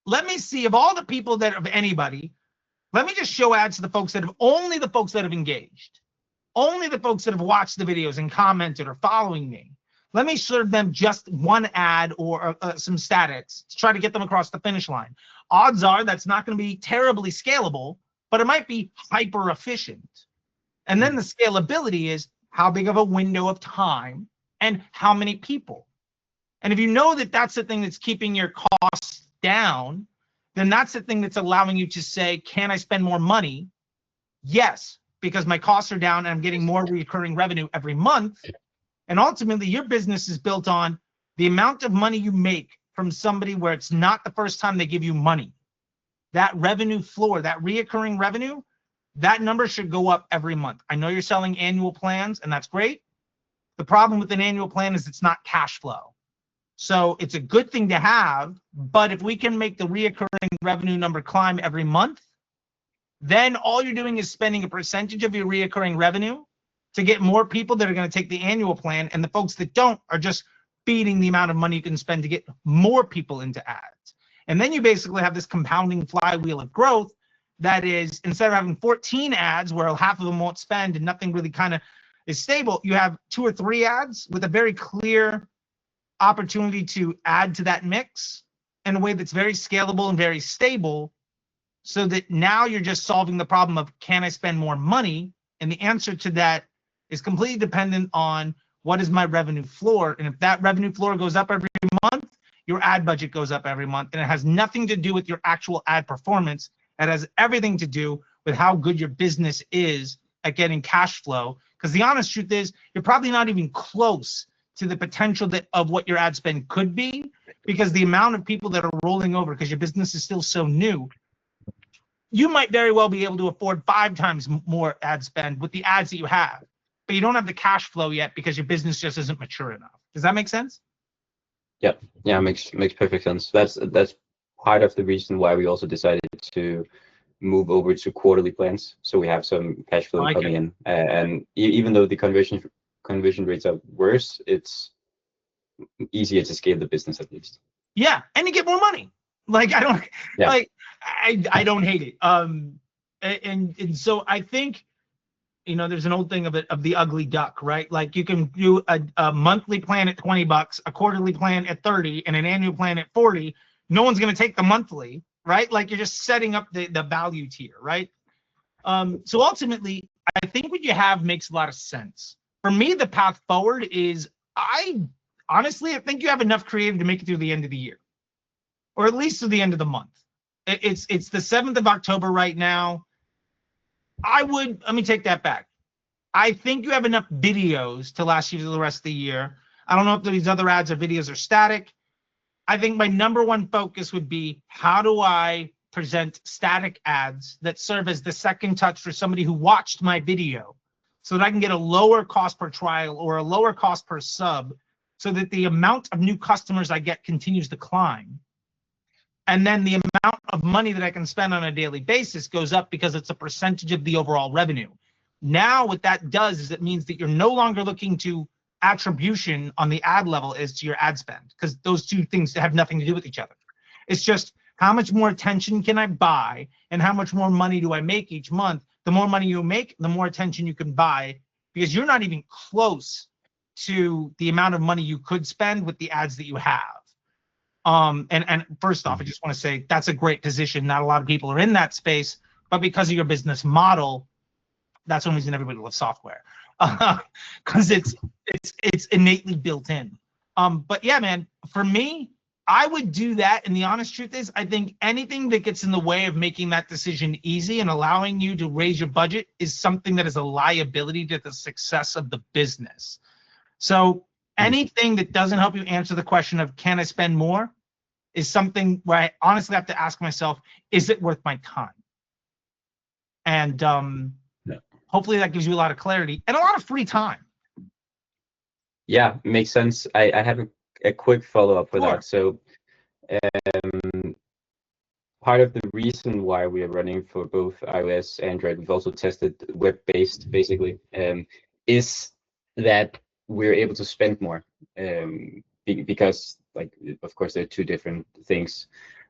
Let me see, of all the people that of anybody, let me just show ads to the folks that have, only the folks that have engaged, only the folks that have watched the videos and commented or following me. Let me serve them just one ad or some statics to try to get them across the finish line. Odds are that's not going to be terribly scalable, but it might be hyper efficient. And then the scalability is how big of a window of time and how many people. And if you know that that's the thing that's keeping your costs down, then that's the thing that's allowing you to say, can I spend more money? Yes, because my costs are down and I'm getting more recurring revenue every month. And ultimately, your business is built on the amount of money you make from somebody where it's not the first time they give you money, that revenue floor, that reoccurring revenue, that number should go up every month. I know you're selling annual plans, and that's great. The problem with an annual plan is it's not cash flow. So it's a good thing to have, but if we can make the reoccurring revenue number climb every month, then all you're doing is spending a percentage of your reoccurring revenue to get more people that are going to take the annual plan, and the folks that don't are just feeding the amount of money you can spend to get more people into ads. And then you basically have this compounding flywheel of growth that is, instead of having 14 ads where half of them won't spend and nothing really kind of is stable, you have 2 or 3 ads with a very clear opportunity to add to that mix in a way that's very scalable and very stable, so that now you're just solving the problem of, can I spend more money? And the answer to that is completely dependent on what is my revenue floor. And if that revenue floor goes up every month, your ad budget goes up every month. And it has nothing to do with your actual ad performance. It has everything to do with how good your business is at getting cash flow. Because the honest truth is, you're probably not even close to the potential of what your ad spend could be, because the amount of people that are rolling over, because your business is still so new, you might very well be able to afford 5 times more ad spend with the ads that you have, but you don't have the cash flow yet because your business just isn't mature enough. Does that make sense? Yeah, makes perfect sense. That's part of the reason why we also decided to move over to quarterly plans, so we have some cash flow coming in. And even though the conversion rates are worse, it's easier to scale the business at least. Yeah, and you get more money. Like I don't I don't hate it. And so I think, there's an old thing of the ugly duck, right? Like you can do a monthly plan at $20, a quarterly plan at 30, and an annual plan at 40. No one's going to take the monthly, right? Like you're just setting up the value tier, right? So ultimately, I think what you have makes a lot of sense. For me, the path forward is, I think you have enough creative to make it through the end of the year, or at least to the end of the month. It's the 7th of October right now. Let me take that back. I think you have enough videos to last you to the rest of the year. I don't know if these other ads or videos are static. I think my number one focus would be, how do I present static ads that serve as the second touch for somebody who watched my video, so that I can get a lower cost per trial or a lower cost per sub, so that the amount of new customers I get continues to climb. And then the amount of money that I can spend on a daily basis goes up, because it's a percentage of the overall revenue. Now what that does is it means that you're no longer looking to attribution on the ad level as to your ad spend, because those two things have nothing to do with each other. It's just, how much more attention can I buy, and how much more money do I make each month? The more money you make, the more attention you can buy, because you're not even close to the amount of money you could spend with the ads that you have. And first off, I just want to say that's a great position. Not a lot of people are in that space, but because of your business model, that's one reason everybody loves software, because it's innately built in. But yeah, man, for me, I would do that. And the honest truth is, I think anything that gets in the way of making that decision easy and allowing you to raise your budget is something that is a liability to the success of the business. So anything that doesn't help you answer the question of, can I spend more, is something where I honestly have to ask myself, is it worth my time? And hopefully that gives you a lot of clarity and a lot of free time. Yeah, makes sense. I have a quick follow-up for that. So part of the reason why we are running for both iOS, Android, we've also tested web-based basically, is that we're able to spend more, because, like, of course there are 2 different things,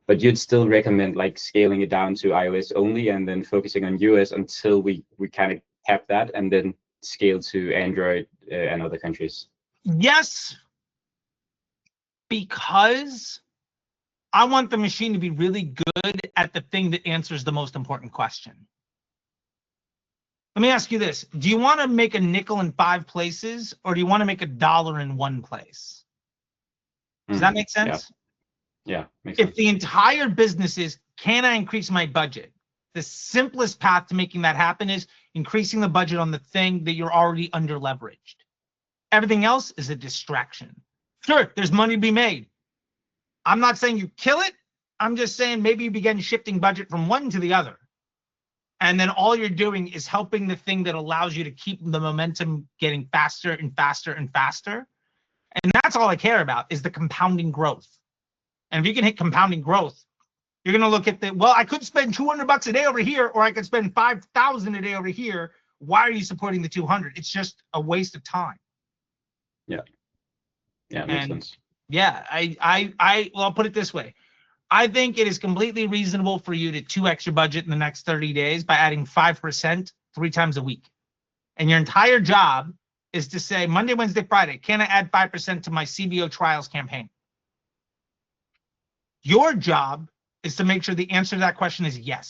but you'd still recommend like scaling it down to iOS only and then focusing on US until we kind of cap that, and then scale to Android and other countries. Yes, because I want the machine to be really good at the thing that answers the most important question. Let me ask you this. Do you want to make a nickel in 5 places, or do you want to make $1 in 1 place? Does that make sense? Yeah, makes sense. If the entire business is, can I increase my budget? The simplest path to making that happen is increasing the budget on the thing that you're already under leveraged. Everything else is a distraction. Sure, there's money to be made. I'm not saying you kill it. I'm just saying maybe you begin shifting budget from one to the other. And then all you're doing is helping the thing that allows you to keep the momentum getting faster and faster and faster. And that's all I care about is the compounding growth. And if you can hit compounding growth, you're going to look at well, I could spend $200 a day over here, or I could spend $5,000 a day over here. Why are you supporting the 200? It's just a waste of time. Yeah. Yeah, makes sense. Yeah, well, I'll put it this way. I think it is completely reasonable for you to 2x your budget in the next 30 days by adding 5% 3 times a week. And your entire job is to say Monday, Wednesday, Friday, can I add 5% to my CBO trials campaign? Your job is to make sure the answer to that question is yes.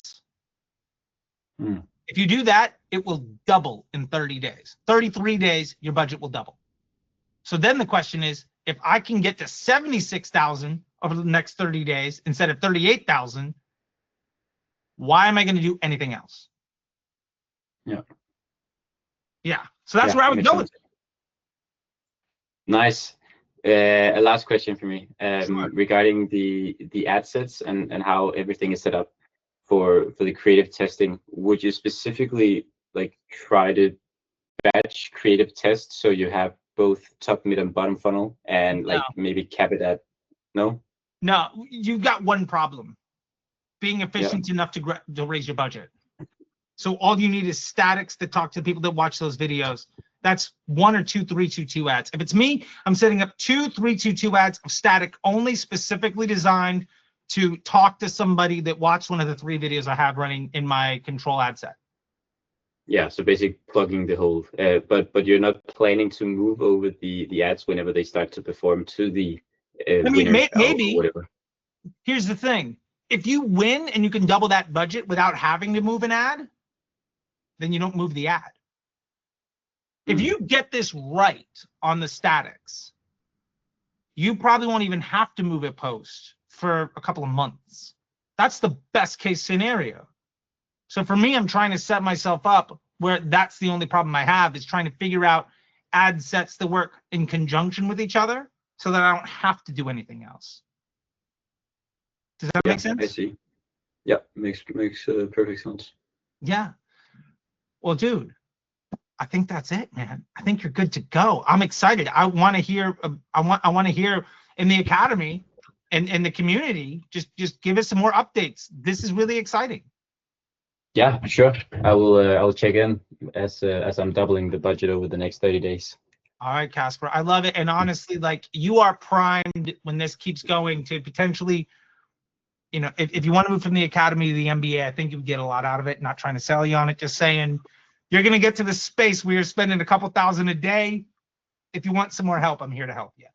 If you do that, it will double in 30 days. 33 days, your budget will double. So then the question is, if I can get to 76,000 over the next 30 days instead of 38,000, why am I going to do anything else? Yeah. Yeah. So that's where I would go with it. Nice. A last question for me Sure. regarding the ad sets and how everything is set up for the creative testing. Would you specifically like try to batch creative tests so you have both top, mid, and bottom funnel, and like maybe cap it at no? No, you've got one problem: being efficient enough to raise your budget. So all you need is statics to talk to the people that watch those videos. That's 1 or 2 3-2-2 ads. If it's me, I'm setting up 2 3-2-2 ads of static only, specifically designed to talk to somebody that watched one of the 3 videos I have running in my control ad set. Yeah, so basically plugging the hole. But you're not planning to move over the ads whenever they start to perform to the winner maybe. Or whatever. Here's the thing: if you win and you can double that budget without having to move an ad, then you don't move the ad. If you get this right on the statics, you probably won't even have to move a post for a couple of months. That's the best case scenario. So for me, I'm trying to set myself up where that's the only problem I have, is trying to figure out ad sets that work in conjunction with each other so that I don't have to do anything else. Does that make sense? I see. Yeah, makes perfect sense. Yeah. Well, dude, I think that's it, man. I think you're good to go. I'm excited. I want to hear. I want to hear in the academy and in the community. Just give us some more updates. This is really exciting. Yeah, sure. I'll check in as I'm doubling the budget over the next 30 days. All right, Casper. I love it. And honestly, like, you are primed when this keeps going to potentially, you know, if you want to move from the academy to the MBA, I think you would get a lot out of it. Not trying to sell you on it, just saying you're going to get to the space where you're spending a couple thousand a day. If you want some more help, I'm here to help you.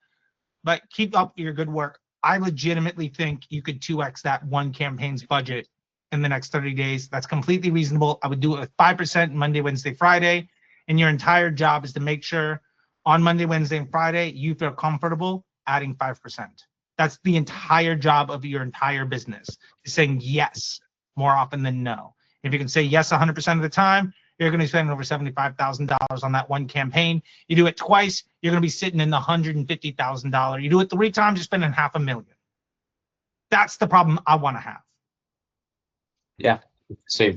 But keep up your good work. I legitimately think you could 2x that one campaign's budget in the next 30 days. That's completely reasonable. I would do it with 5% Monday, Wednesday, Friday. And your entire job is to make sure on Monday, Wednesday, and Friday, you feel comfortable adding 5%. That's the entire job of your entire business, is saying yes more often than no. If you can say yes 100% of the time, you're going to be spending over $75,000 on that one campaign. You do it twice, you're going to be sitting in the $150,000. You do it 3 times, you're spending $500,000. That's the problem I want to have. Yeah, same.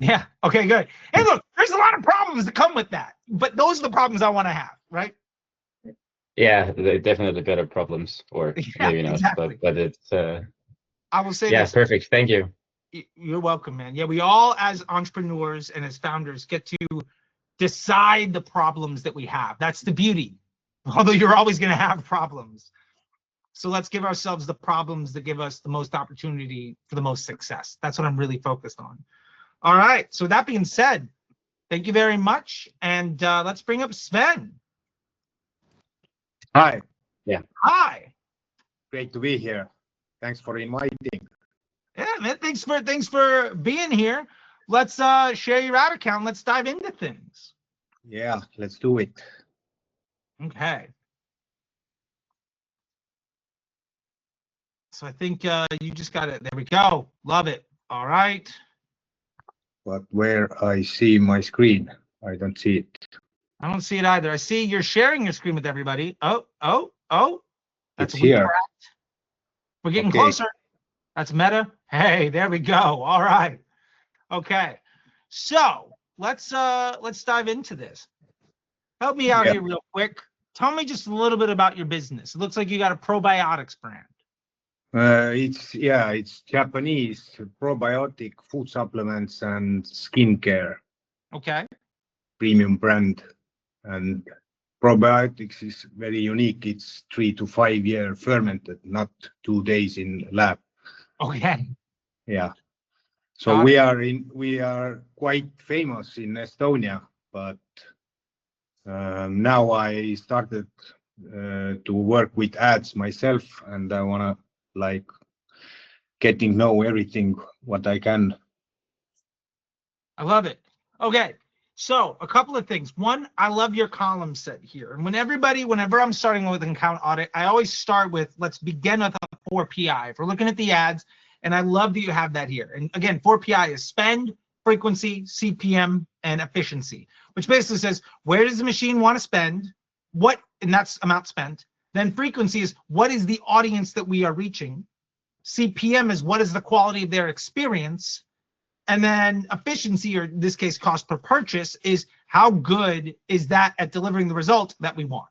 Yeah. Okay, good. Hey, look, there's a lot of problems that come with that, but those are the problems I want to have, right? Yeah, they're definitely better problems, or maybe not, exactly. but it's I will say yeah, this. perfect. Thank you. You're welcome, man. Yeah, we all as entrepreneurs and as founders get to decide the problems that we have. That's the beauty. Although you're always going to have problems. So let's give ourselves the problems that give us the most opportunity for the most success. That's what I'm really focused on. All right. So that being said, thank you very much. And let's bring up Sven. Hi. Yeah. Hi. Great to be here. Thanks for inviting. Yeah, man. Thanks for being here. Let's share your ad account. Let's dive into things. Yeah, let's do it. Okay. So I think you just got it. There we go. Love it. All right. But where I see my screen, I don't see it. I don't see it either. I see you're sharing your screen with everybody. Oh. That's It's here. We're getting Okay. closer. That's meta. Hey, there we go. All right. Okay. So let's dive into this. Help me out Yeah. here real quick. Tell me just a little bit about your business. It looks like you got a probiotics brand. It's Japanese probiotic food supplements and skincare Okay. premium brand. And probiotics is very unique. It's 3 to 5 year fermented, not 2 days in lab. Okay. Yeah. So Got we are quite famous in Estonia, but now I started to work with ads myself, and I wanna like getting know everything what I can. I love it. Okay. So a couple of things. One, I love your column set here. And whenever I'm starting with an account audit, I always start with, let's begin with a 4PI. If we're looking at the ads, and I love that you have that here. And again, 4PI is spend, frequency, CPM, and efficiency, which basically says, where does the machine want to spend? What, and that's amount spent. Then frequency is, what is the audience that we are reaching? CPM is, what is the quality of their experience? And then efficiency, or in this case, cost per purchase, is how good is that at delivering the result that we want.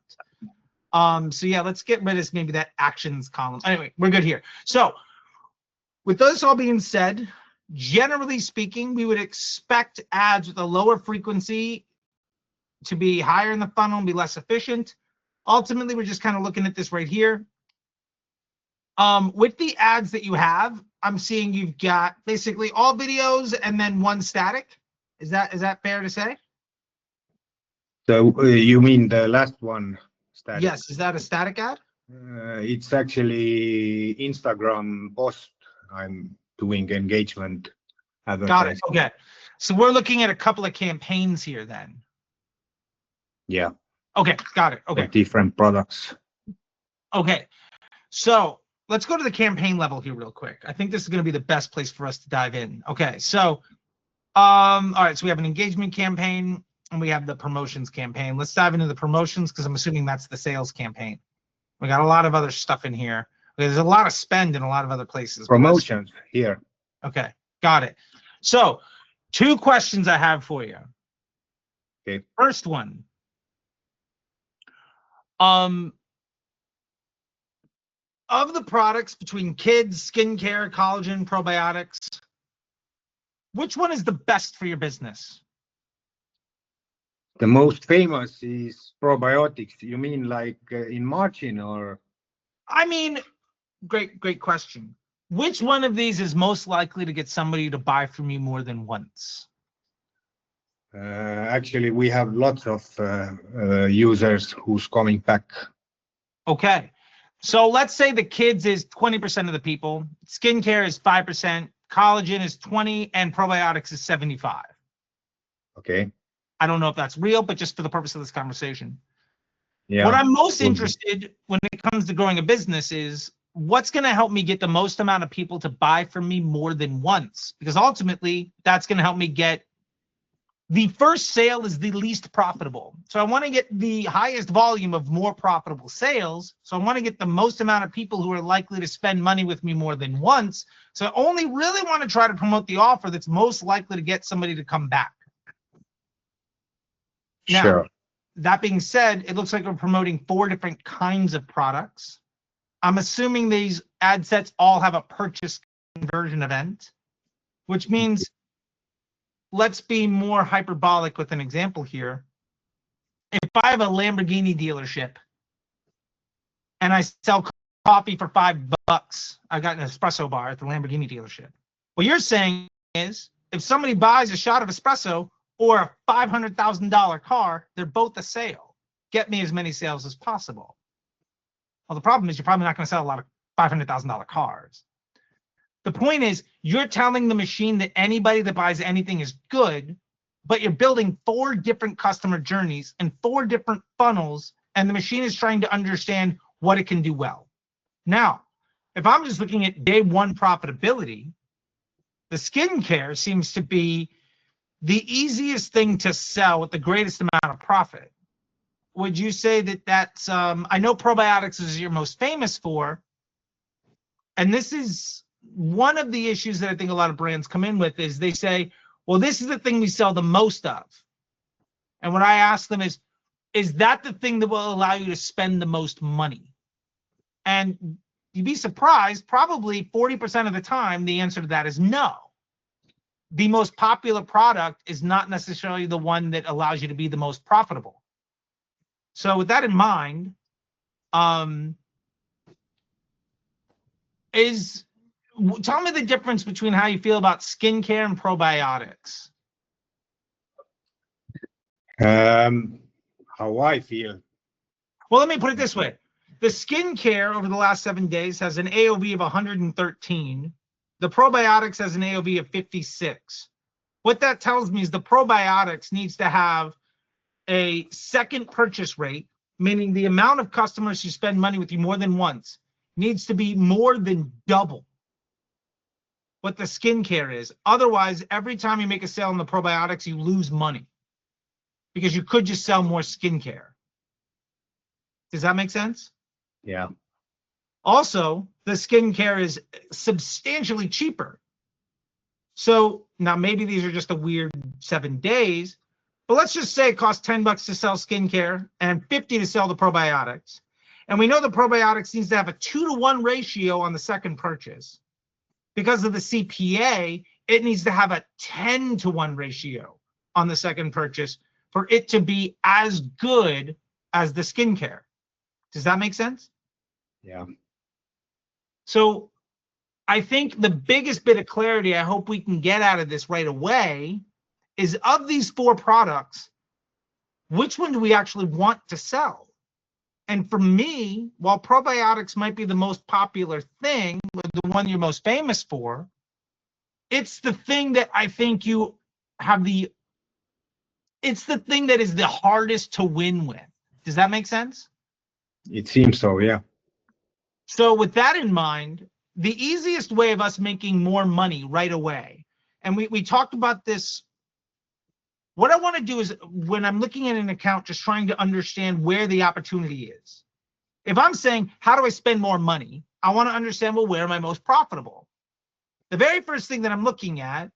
So yeah, let's get rid of maybe that actions column. Anyway, we're good here. So with this all being said, generally speaking, we would expect ads with a lower frequency to be higher in the funnel and be less efficient. Ultimately, we're just kind of looking at this right here. With the ads that you have, I'm seeing you've got basically all videos and then one static. Is that fair to say? So you mean the last one? Static? Yes. Is that a static ad? It's actually Instagram post. I'm doing engagement Got it. advertising. Okay. So we're looking at a couple of campaigns here then. Yeah. Okay. Got it. Okay. Of different products. Okay. So let's go to the campaign level here real quick. I think this is going to be the best place for us to dive in. Okay. So, all right. So we have an engagement campaign and we have the promotions campaign. Let's dive into the promotions because I'm assuming that's the sales campaign. We got a lot of other stuff in here. There's a lot of spend in a lot of other places. Promotions here. Okay. Got it. So 2 questions I have for you. Okay. First one. Of the products between kids, skincare, collagen, probiotics, which one is the best for your business? The most famous is probiotics. You mean like in margin or? I mean, great question. Which one of these is most likely to get somebody to buy from you more than once? Actually, we have lots of users who's coming back. Okay. So let's say the kids is 20% of the people, skincare is 5%, collagen is 20, and probiotics is 75. Okay. I don't know if that's real, but just for the purpose of this conversation. Yeah. What I'm most interested when it comes to growing a business is what's going to help me get the most amount of people to buy from me more than once, because ultimately that's going to help me get the first sale is the least profitable. So I want to get the highest volume of more profitable sales. So I want to get the most amount of people who are likely to spend money with me more than once. So I only really want to try to promote the offer that's most likely to get somebody to come back. Now, Sure. that being said, it looks like we're promoting 4 different kinds of products. I'm assuming these ad sets all have a purchase conversion event, which means let's be more hyperbolic with an example here. If I have a Lamborghini dealership and I sell coffee for $5, I got an espresso bar at the Lamborghini dealership. What you're saying is if somebody buys a shot of espresso or a $500,000 car, they're both a sale. Get me as many sales as possible. Well, the problem is you're probably not going to sell a lot of $500,000 cars. The point is, you're telling the machine that anybody that buys anything is good, but you're building 4 different customer journeys and 4 different funnels, and the machine is trying to understand what it can do well. Now, if I'm just looking at day 1 profitability, the skincare seems to be the easiest thing to sell with the greatest amount of profit. Would you say that that's, I know probiotics is your most famous for, And this is one of the issues that I think a lot of brands come in with is they say, well, this is the thing we sell the most of. And what I ask them is that the thing that will allow you to spend the most money? And you'd be surprised, probably 40% of the time, the answer to that is no. The most popular product is not necessarily the one that allows you to be the most profitable. So with that in mind, tell me the difference between how you feel about skincare and probiotics. How I feel. Well, let me put it this way. The skincare over the last 7 days has an AOV of 113. The probiotics has an AOV of 56. What that tells me is the probiotics needs to have a second purchase rate, meaning the amount of customers who spend money with you more than once needs to be more than double what the skincare is. Otherwise, every time you make a sale on the probiotics, you lose money because you could just sell more skincare. Does that make sense? Yeah. Also, the skincare is substantially cheaper. So now maybe these are just a weird 7 days, but let's just say it costs $10 to sell skincare and $50 to sell the probiotics. And we know the probiotics needs to have a 2-to-1 ratio on the second purchase. Because of the CPA, it needs to have a 10-to-1 ratio on the second purchase for it to be as good as the skincare. Does that make sense? Yeah. So I think the biggest bit of clarity I hope we can get out of this right away is, of these 4 products, which one do we actually want to sell? And for me, while probiotics might be the most popular thing, the one you're most famous for, it's the thing that I think you have it's the thing that is the hardest to win with. Does that make sense? It seems so, yeah. So with that in mind, the easiest way of us making more money right away, and we talked about this, what I want to do is when I'm looking at an account, just trying to understand where the opportunity is. If I'm saying, how do I spend more money? I want to understand, well, where am I most profitable? The very first thing that I'm looking at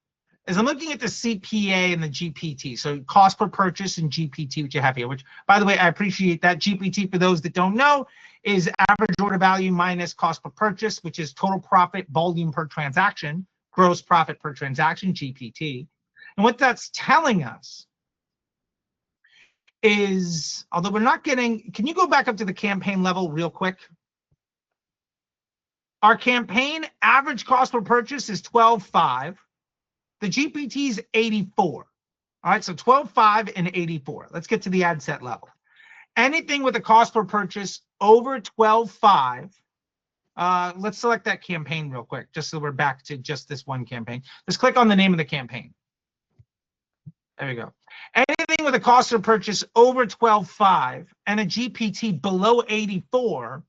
is I'm looking at the CPA and the GPT. So cost per purchase and GPT, which you have here, which, by the way, I appreciate that. GPT, for those that don't know, is average order value minus cost per purchase, which is total profit volume per transaction, gross profit per transaction, GPT. And what that's telling us is, although we're not getting, can you go back up to the campaign level real quick? Our campaign average cost per purchase is $12.5. The GPT is 84. All right, so 12.5 and 84. Let's get to the ad set level. Anything with a cost per purchase over 12.5. Let's select that campaign real quick, just so we're back to just this one campaign. Just click on the name of the campaign. There we go. Anything with a cost per purchase over 12.5 and a GPT below 84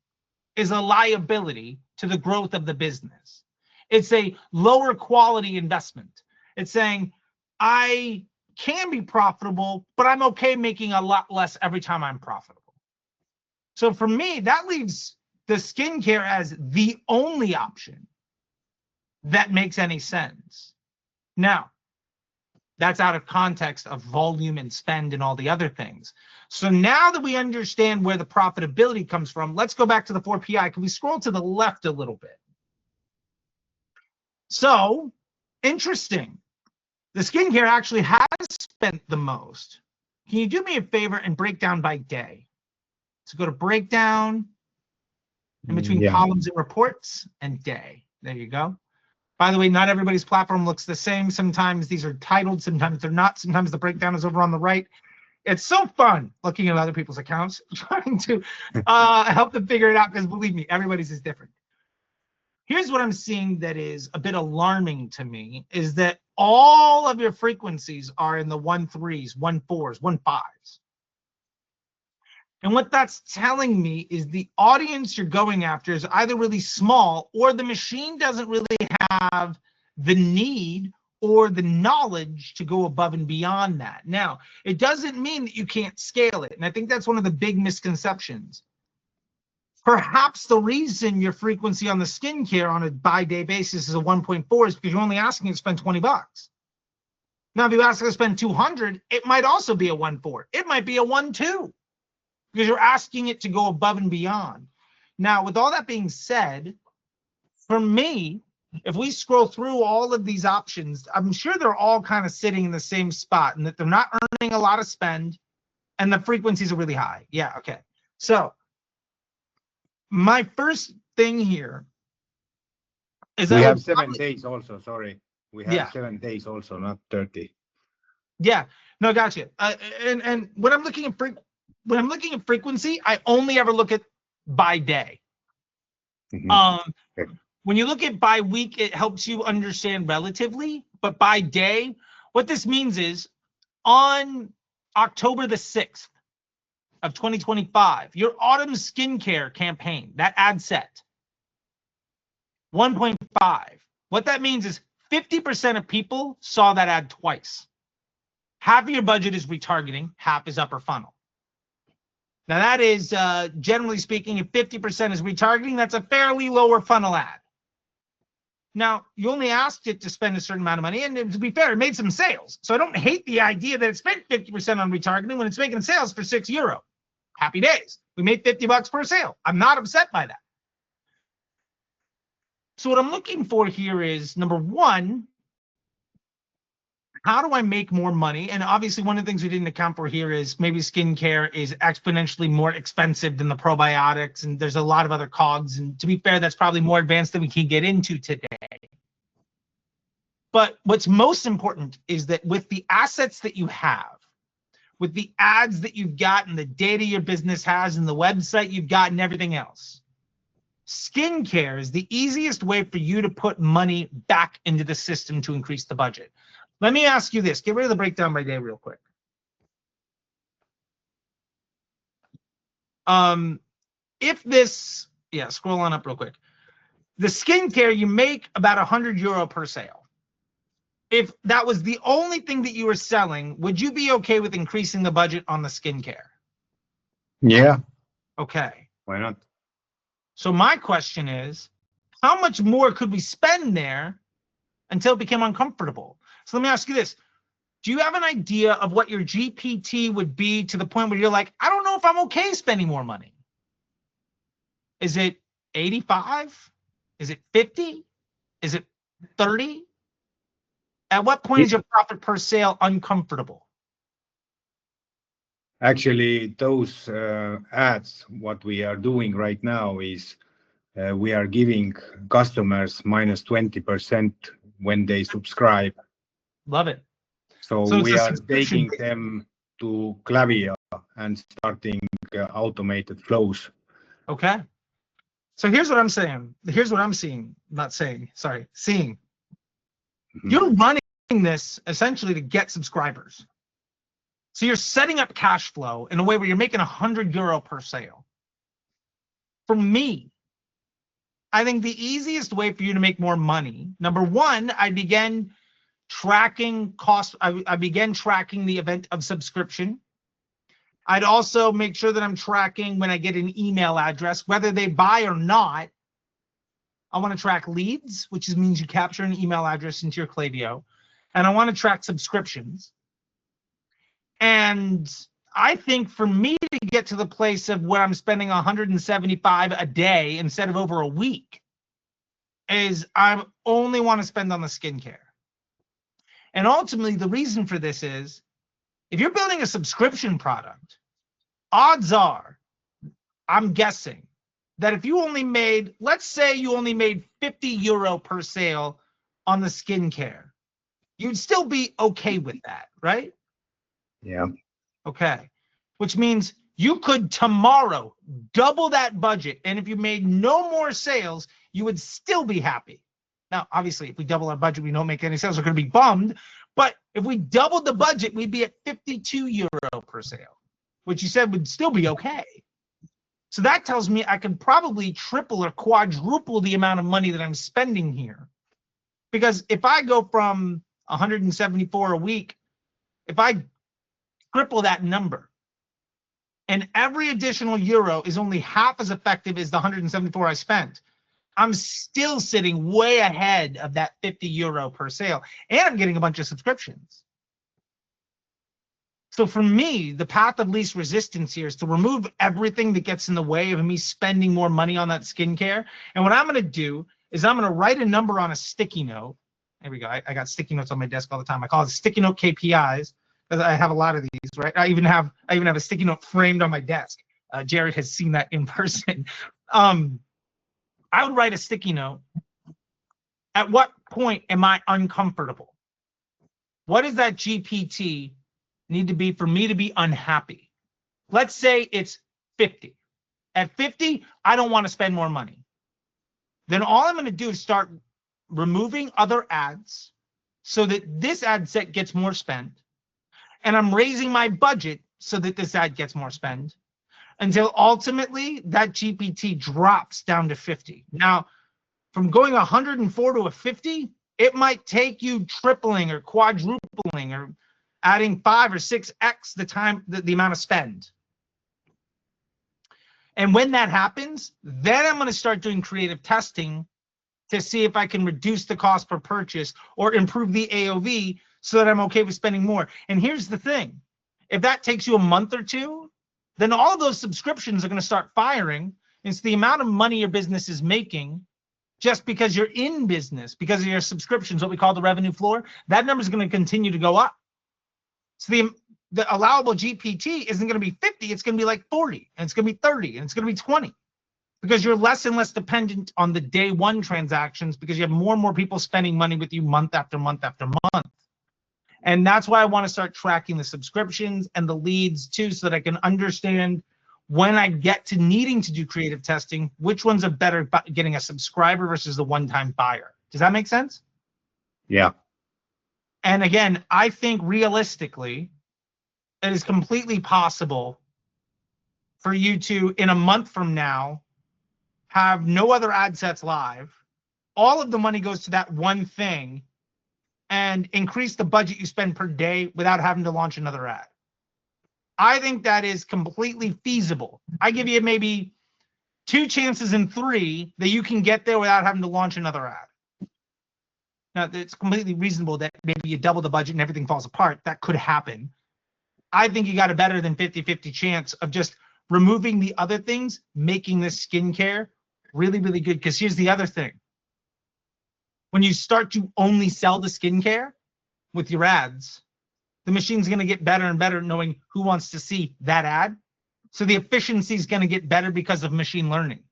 is a liability to the growth of the business. It's a lower quality investment. It's saying, I can be profitable, but I'm okay making a lot less every time I'm profitable. So for me, that leaves the skincare as the only option that makes any sense. Now, that's out of context of volume and spend and all the other things. So now that we understand where the profitability comes from, let's go back to the 4PI. Can we scroll to the left a little bit? So, interesting. The skincare actually has spent the most. Can you do me a favor and break down by day? So go to breakdown, in between columns and reports, and day. There you go. By the way, not everybody's platform looks the same. Sometimes these are titled, sometimes they're not. Sometimes the breakdown is over on the right. It's so fun looking at other people's accounts, trying to help them figure it out, because believe me, everybody's is different. Here's what I'm seeing that is a bit alarming to me, is that all of your frequencies are in the 1.3s, 1.4s, 1.5s. And what that's telling me is the audience you're going after is either really small, or the machine doesn't really have the need or the knowledge to go above and beyond that. Now, it doesn't mean that you can't scale it. And I think that's one of the big misconceptions. Perhaps the reason your frequency on the skincare on a by-day basis is a 1.4 is because you're only asking to spend $20. Now, if you ask to spend 200, it might also be a 1.4. It might be a 1.2 because you're asking it to go above and beyond. Now, with all that being said, for me, if we scroll through all of these options, I'm sure they're all kind of sitting in the same spot and that they're not earning a lot of spend and the frequencies are really high. Yeah, okay. So my first thing here is We I have would 7 probably, days also, sorry. We have yeah, 7 days also, not 30. yeah, no, gotcha. And when I'm looking at frequency, I only ever look at by day. Mhm. Okay. When you look at by week, it helps you understand relatively, but by day, what this means is on October the 6th of 2025, your autumn skincare campaign, that ad set, 1.5. What that means is 50% of people saw that ad twice. Half of your budget is retargeting, half is upper funnel. Now that is, generally speaking, if 50% is retargeting, that's a fairly lower funnel ad. Now, you only asked it to spend a certain amount of money, and to be fair, it made some sales. So I don't hate the idea that it spent 50% on retargeting when it's making sales for €6. Happy days. We made $50 per sale. I'm not upset by that. So what I'm looking for here is, number one, how do I make more money? And obviously, one of the things we didn't account for here is maybe skincare is exponentially more expensive than the probiotics, and there's a lot of other cogs. And to be fair, that's probably more advanced than we can get into today. But what's most important is that with the assets that you have, with the ads that you've got and the data your business has and the website you've got and everything else, skincare is the easiest way for you to put money back into the system to increase the budget. Let me ask you this. Get rid of the breakdown by day real quick. If this, yeah, scroll on up real quick. The skincare, you make about €100 per sale. If that was the only thing that you were selling, would you be okay with increasing the budget on the skincare? Yeah, Okay. why not? So my question is, how much more could we spend there until it became uncomfortable? So let me ask you this. Do you have an idea of what your GPT would be to the point where you're like, I don't know if I'm okay spending more money? Is it 85? Is it 50? Is it 30? At what point is your profit per sale uncomfortable? Actually, those ads, what we are doing right now is we are giving customers minus 20% when they subscribe. Love it. So So it's we a are subscription taking them to Klaviyo and starting automated flows. Okay. So here's what I'm saying. Here's what I'm seeing. Not saying, sorry, seeing. Mhm. You're running this essentially to get subscribers. So you're setting up cash flow in a way where you're making €100 per sale. For me, I think the easiest way for you to make more money, number one, I began tracking costs. I began tracking the event of subscription. I'd also make sure that I'm tracking when I get an email address, whether they buy or not. I want to track leads, which means you capture an email address into your Klaviyo. And I want to track subscriptions. And I think for me to get to the place of where I'm spending 175 a day instead of over a week is I only want to spend on the skincare. And ultimately, the reason for this is if you're building a subscription product, odds are, I'm guessing, that if you only made, let's say you only made €50 per sale on the skincare, you'd still be okay with that, right? Yeah. Okay. Which means you could tomorrow double that budget. And if you made no more sales, you would still be happy. Now, obviously, if we double our budget, we don't make any sales, we're going to be bummed. But if we doubled the budget, we'd be at €52 per sale, which you said would still be okay. So that tells me I could probably triple or quadruple the amount of money that I'm spending here. Because if I go from 174 a week, if I triple that number and every additional euro is only half as effective as the 174 I spent, I'm still sitting way ahead of that 50 euro per sale, and I'm getting a bunch of subscriptions. So for me, the path of least resistance here is to remove everything that gets in the way of me spending more money on that skincare. And what I'm going to do is I'm going to write a number on a sticky note. There we go. I got sticky notes on my desk all the time. I call it sticky note KPIs because I have a lot of these, right? I even have a sticky note framed on my desk. Jared has seen that in person. I would write a sticky note. At what point am I uncomfortable? What does that GPT need to be for me to be unhappy? Let's say it's 50. At 50, I don't want to spend more money. Then all I'm going to do is start removing other ads so that this ad set gets more spent. And I'm raising my budget so that this ad gets more spend until ultimately that GPT drops down to 50. Now, from going 104 to a 50, it might take you tripling or quadrupling or adding 5 or 6x the amount of spend. And when that happens, then I'm going to start doing creative testing to see if I can reduce the cost per purchase or improve the AOV so that I'm okay with spending more. And here's the thing. If that takes you a month or two, then all of those subscriptions are going to start firing. It's the amount of money your business is making just because you're in business, because of your subscriptions, what we call the revenue floor, that number is going to continue to go up. So the allowable GPT isn't going to be 50, it's going to be like 40, and it's going to be 30, and it's going to be 20, because you're less and less dependent on the day one transactions because you have more and more people spending money with you month after month after month. And that's why I want to start tracking the subscriptions and the leads too, so that I can understand when I get to needing to do creative testing, which ones are better getting a subscriber versus the one-time buyer. Does that make sense? Yeah. And again, I think realistically, it is completely possible for you to, in a month from now, have no other ad sets live. All of the money goes to that one thing and increase the budget you spend per day without having to launch another ad. I think that is completely feasible. I give you maybe 2 chances in 3 that you can get there without having to launch another ad. Now, it's completely reasonable that maybe you double the budget and everything falls apart. That could happen. I think you got a better than 50-50 chance of just removing the other things, making this skincare really, really good. Because here's the other thing. When you start to only sell the skincare with your ads, the machine's going to get better and better knowing who wants to see that ad. So the efficiency is going to get better because of machine learning.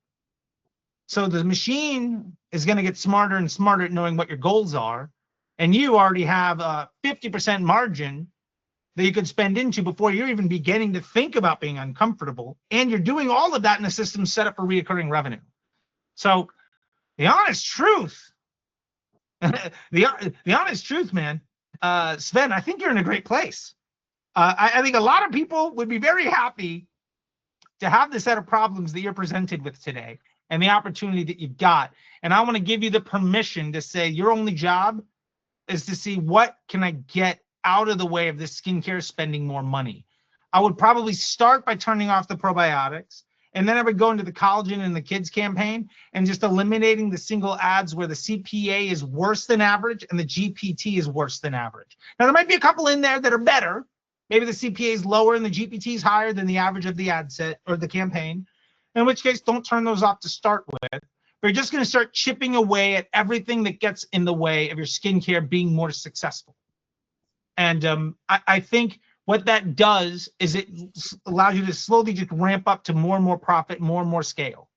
So the machine is going to get smarter and smarter at knowing what your goals are. And you already have a 50% margin that you could spend into before you're even beginning to think about being uncomfortable. And you're doing all of that in a system set up for recurring revenue. So the honest truth, the honest truth, man, Sven, I think you're in a great place. I think a lot of people would be very happy to have the set of problems that you're presented with today and the opportunity that you've got. And I want to give you the permission to say your only job is to see what can I get out of the way of this skincare spending more money. I would probably start by turning off the probiotics, and then I would go into the collagen and the kids campaign and just eliminating the single ads where the CPA is worse than average and the GPT is worse than average. Now, there might be a couple in there that are better. Maybe the CPA is lower and the GPT is higher than the average of the ad set or the campaign, in which case don't turn those off to start with. But you're just going to start chipping away at everything that gets in the way of your skincare being more successful. And I think what that does is it allows you to slowly just ramp up to more and more profit, more and more scale.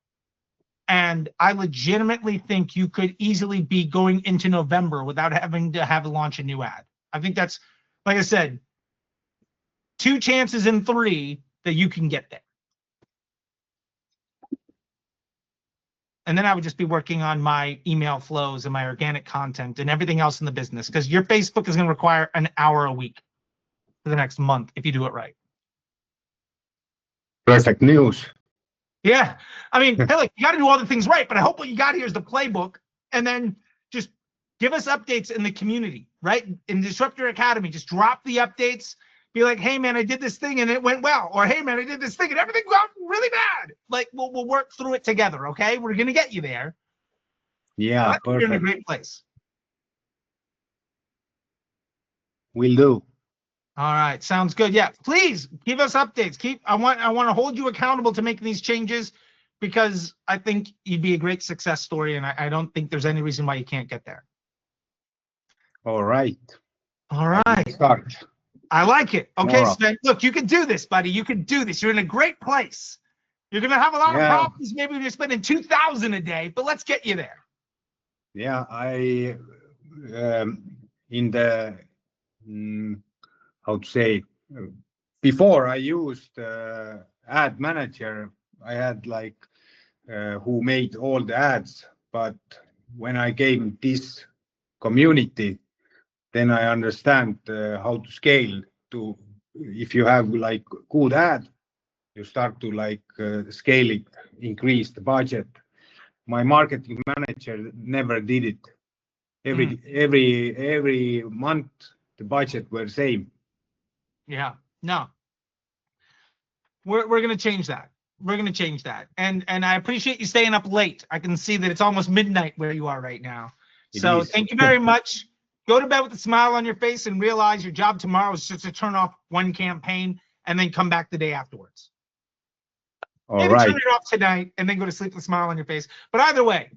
And I legitimately think you could easily be going into November without having to launch a new ad. I think that's, like I said, 2 chances in 3 that you can get there. And then I would just be working on my email flows and my organic content and everything else in the business, because your Facebook is going to require an hour a week for the next month if you do it right. Perfect news. Yeah. I mean, hey, look, you got to do all the things right, but I hope what you got here is the playbook, and then just give us updates in the community, right? In Disruptor Academy, just drop the updates. Be like, hey man, I did this thing and it went well, or hey man, I did this thing and everything went really bad. Like we'll work through it together, okay? We're gonna get you there. Yeah, You're in a perfect. great place. Will do. All right, sounds good. Yeah, please give us updates. I want to hold you accountable to making these changes, because I think you'd be a great success story, and I don't think there's any reason why you can't get there. All right. All I will right, start. I like it. Okay, Tomorrow. Sven, look, you can do this, buddy. You can do this. You're in a great place. You're gonna have a lot of Yeah. problems. Maybe when you're spending 2,000 a day, but let's get you there. Yeah, I in the how to say, before I used ad manager. I had like who made all the ads, but when I came this community, then I understand how to scale. To if you have like good ad, you start to like scale it, increase the budget. My marketing manager never did it. Every month the budget were same. Yeah, no, we're gonna change that. We're gonna change that. And I appreciate you staying up late. I can see that it's almost midnight where you are right now. It So is. thank you very much. Go to bed with a smile on your face and realize your job tomorrow is just to turn off one campaign and then come back the day afterwards. All Maybe right. turn it off tonight and then go to sleep with a smile on your face. But either way,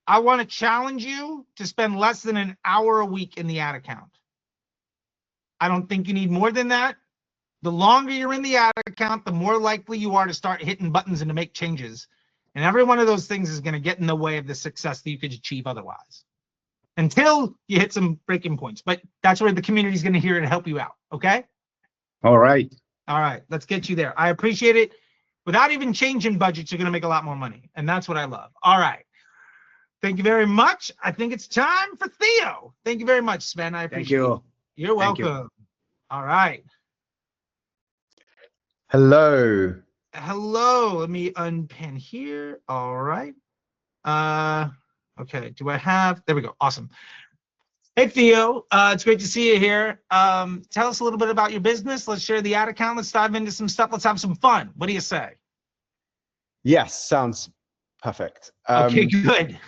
I want to challenge you to spend less than an hour a week in the ad account. I don't think you need more than that. The longer you're in the ad account, the more likely you are to start hitting buttons and to make changes. And every one of those things is going to get in the way of the success that you could achieve otherwise, until you hit some breaking points. But that's where the community is going to hear it and help you out. Okay? All right. All right, let's get you there. I appreciate it. Without even changing budgets, you're going to make a lot more money. And that's what I love. All right. Thank you very much. I think it's time for Theo. Thank you very much, Sven. I Thank appreciate it. you. You're Thank you. welcome. All right. Hello. Hello. Let me unpin here. All right. Okay. Do I have? There we go. Awesome. Hey, Theo. It's great to see you here. Tell us a little bit about your business. Let's share the ad account. Let's dive into some stuff. Let's have some fun. What do you say? Yes, sounds perfect. Okay, good.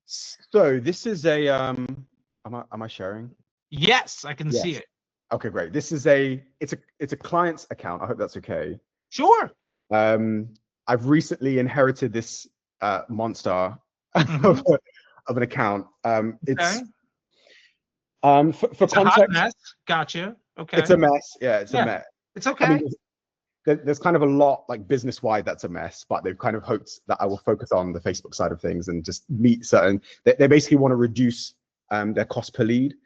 So this is a am I sharing? Yes, I can see Yes. it. Okay, great. This is it's a client's account. I hope that's okay. Sure. I've recently inherited this monster Mhm. of an account. It's Okay. for It's a hot context, mess. Gotcha. Okay. it's a mess. Yeah, it's Yeah. a mess. It's I okay. mean, there's kind of a lot like business-wide that's a mess, but they've kind of hoped that I will focus on the Facebook side of things and just meet certain. They basically want to reduce their cost per lead,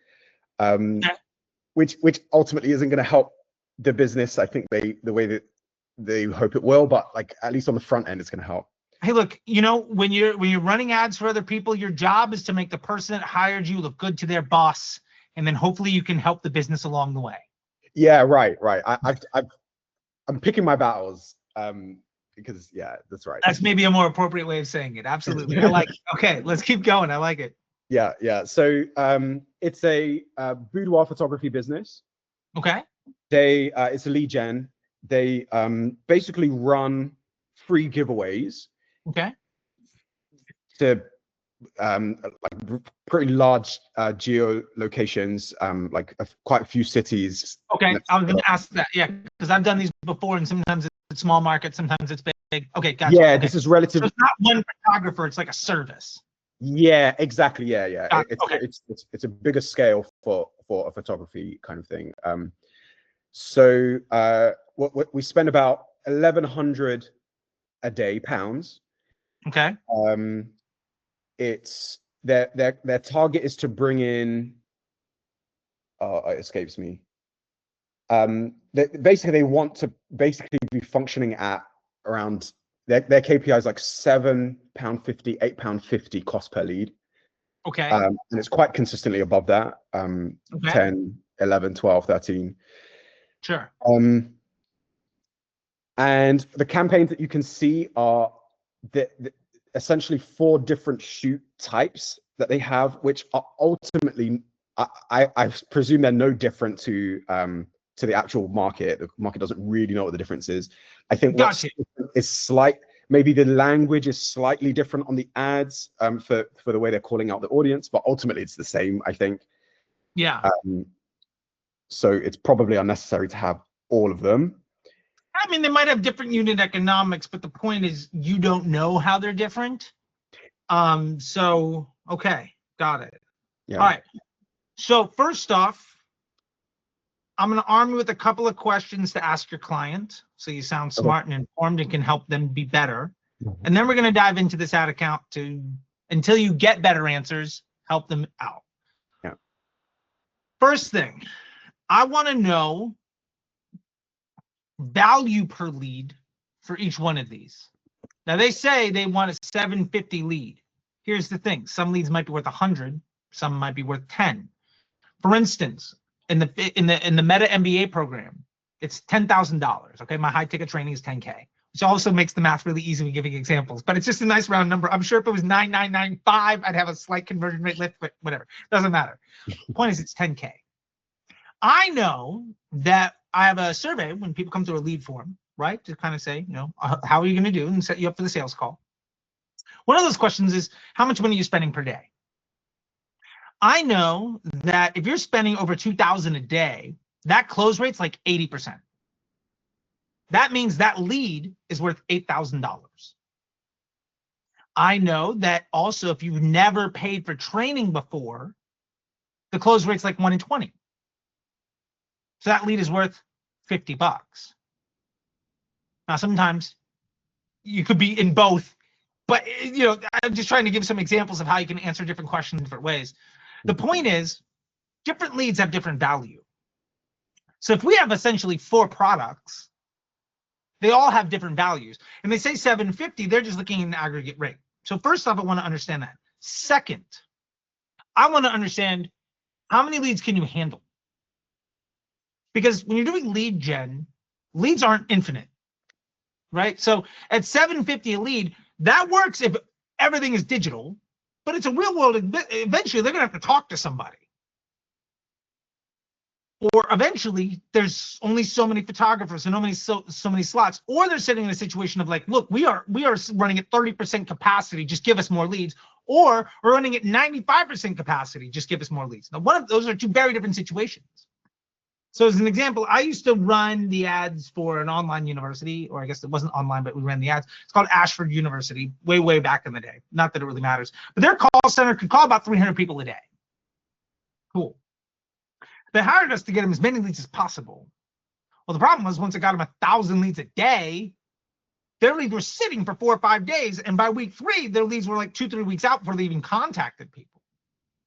which ultimately isn't going to help the business. I think the way that they hope it will, but like at least on the front end, it's going to help. Hey, look, when you're running ads for other people, your job is to make the person that hired you look good to their boss, and then hopefully you can help the business along the way. Yeah, right. I'm picking my battles because yeah, that's right. That's maybe a more appropriate way of saying it. Absolutely. I like it. Okay, let's keep going. I like it. Yeah. So it's a boudoir photography business. Okay. It's a lead gen. They basically run free giveaways Okay. to like pretty large geolocations, like quite a few cities. Okay. I was going to ask that. Yeah, because I've done these before, and sometimes it's small market, sometimes it's big. Okay, gotcha. Yeah, okay. this is relative. So it's not one photographer; it's like a service. Yeah, exactly. Yeah. Okay. It's a bigger scale for a photography kind of thing. So what we spend about 1,100 a day pounds. Okay. It's their target is to bring in. Oh, it escapes me. They want to basically be functioning at around their KPI is like £7.50, £8.50 cost per lead. Okay. And it's quite consistently above that. Okay. 10, 11, 12, 13. Sure. And the campaigns that you can see are essentially 4 different shoot types that they have, which are ultimately I presume they're no different to the actual market. The market doesn't really know what the difference is. I think Gotcha. is slight. Maybe the language is slightly different on the ads for the way they're calling out the audience, but ultimately it's the same, I think. Yeah. So it's probably unnecessary to have all of them. I mean, they might have different unit economics, but the point is you don't know how they're different. So, okay, got it. Yeah. All right. So first off, I'm going to arm you with a couple of questions to ask your client so you sound smart and informed and can help them be better. And then we're going to dive into this ad account to, until you get better answers, help them out. Yeah. First thing, I want to know value per lead for each one of these. Now they say they want a 750 lead. Here's the thing. Some leads might be worth 100, some might be worth 10. For instance, in the Meta MBA program, it's $10,000. Okay, my high ticket training is 10K, which also makes the math really easy when giving examples. But it's just a nice round number. I'm sure if it was 9,995, I'd have a slight conversion rate lift, but whatever, doesn't matter. The point is, it's 10K. I know that I have a survey when people come to a lead form, right, to kind of say, you know, how are you going to do and set you up for the sales call. One of those questions is, how much money are you spending per day? I know that if you're spending over $2,000 a day, that close rate's like 80%. That means that lead is worth $8,000. I know that also if you've never paid for training before, the close rate's like 1 in 20. So that lead is worth $50. Now, sometimes you could be in both, but you know, I'm just trying to give some examples of how you can answer different questions in different ways. The point is, different leads have different value. So if we have essentially 4 products, they all have different values. And they say 750, they're just looking at an aggregate rate. So first off, I want to understand that. Second, I want to understand how many leads can you handle? Because when you're doing lead gen, leads aren't infinite, right? So at 750 a lead, that works if everything is digital, but it's a real world. Eventually, they're going to have to talk to somebody. Or eventually, there's only so many photographers and only so many slots. Or they're sitting in a situation of like, look, we are running at 30% capacity, just give us more leads. Or we're running at 95% capacity, just give us more leads. Now, one of those are 2 very different situations. So as an example, I used to run the ads for an online university, or I guess it wasn't online, but we ran the ads. It's called Ashford University, way back in the day. Not that it really matters. But their call center could call about 300 people a day. Cool. They hired us to get them as many leads as possible. Well, the problem was once I got them 1,000 leads a day, their leads were sitting for 4 or 5 days. And by week 3, their leads were like 2-3 weeks out before they even contacted people.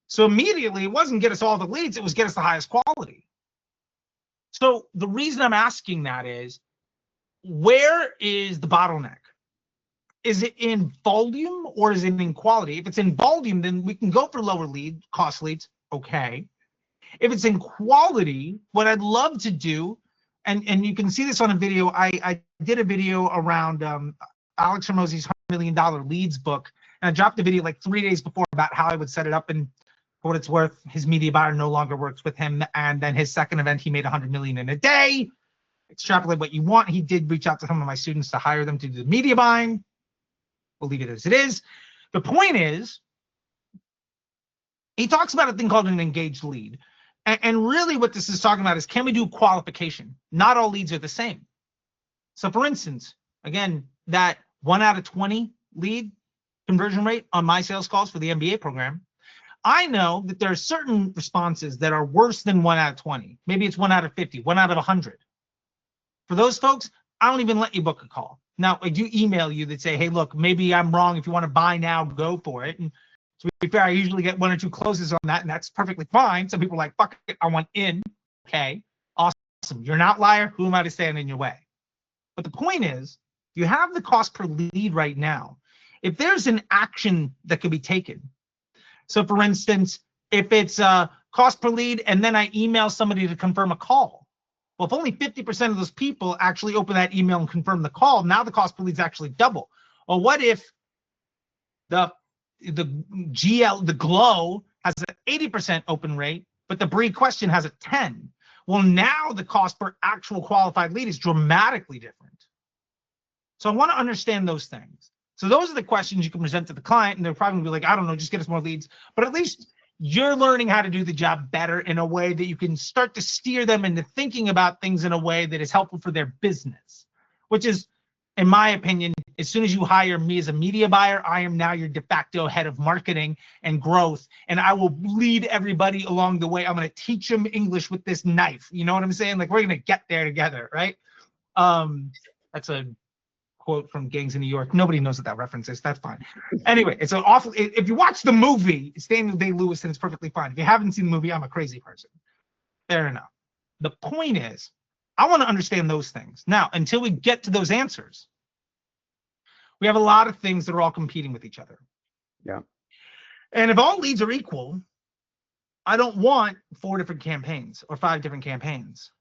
So immediately, it wasn't get us all the leads, it was get us the highest quality. So the reason I'm asking that is, where is the bottleneck? Is it in volume or is it in quality? If it's in volume, then we can go for lower lead cost leads. Okay. If it's in quality, what I'd love to do, and you can see this on a video, I did a video around Alex Hormozi's $100 million leads book, and I dropped the video like 3 days before about how I would set it up, and for what it's worth, his media buyer no longer works with him, and then his second event, he made $100 million in a day. Extrapolate what you want. He did reach out to some of my students to hire them to do the media buying. We'll leave it as it is. The point is, he talks about a thing called an engaged lead. And really what this is talking about is, can we do qualification? Not all leads are the same. So for instance, again, that 1 out of 20 lead conversion rate on my sales calls for the MBA program, I know that there are certain responses that are worse than 1 out of 20. Maybe it's 1 out of 50, 1 out of 100. For those folks, I don't even let you book a call. Now, I do email you that say, hey, look, maybe I'm wrong. If you want to buy now, go for it. And to be fair, I usually get 1 or 2 closes on that, and that's perfectly fine. Some people are like, fuck it, I want in. Okay, awesome. You're an outlier. Who am I to stand in your way? But the point is, you have the cost per lead right now. If there's an action that could be taken, so for instance, if it's cost per lead and then I email somebody to confirm a call, well, if only 50% of those people actually open that email and confirm the call, now the cost per lead is actually double. Or what if the GL, the Glow, has an 80% open rate but the Bree question has a 10. Well, now the cost per actual qualified lead is dramatically different. So I want to understand those things. So those are the questions you can present to the client, and they're probably gonna be like, I don't know, just get us more leads. But at least you're learning how to do the job better in a way that you can start to steer them into thinking about things in a way that is helpful for their business, which is, in my opinion, as soon as you hire me as a media buyer, I am now your de facto head of marketing and growth, and I will lead everybody along the way. I'm going to teach them English with this knife. You know what I'm saying? Like, we're going to get there together, right? That's a quote from Gangs in New York. Nobody knows what that reference is. That's fine. Anyway, it's an awful. If you watch the movie, it's Daniel Day-Lewis, and it's perfectly fine. If you haven't seen the movie, I'm a crazy person. Fair enough. The point is, I want to understand those things. Now, until we get to those answers, we have a lot of things that are all competing with each other. Yeah. And if all leads are equal, I don't want 4 different campaigns or 5 different campaigns.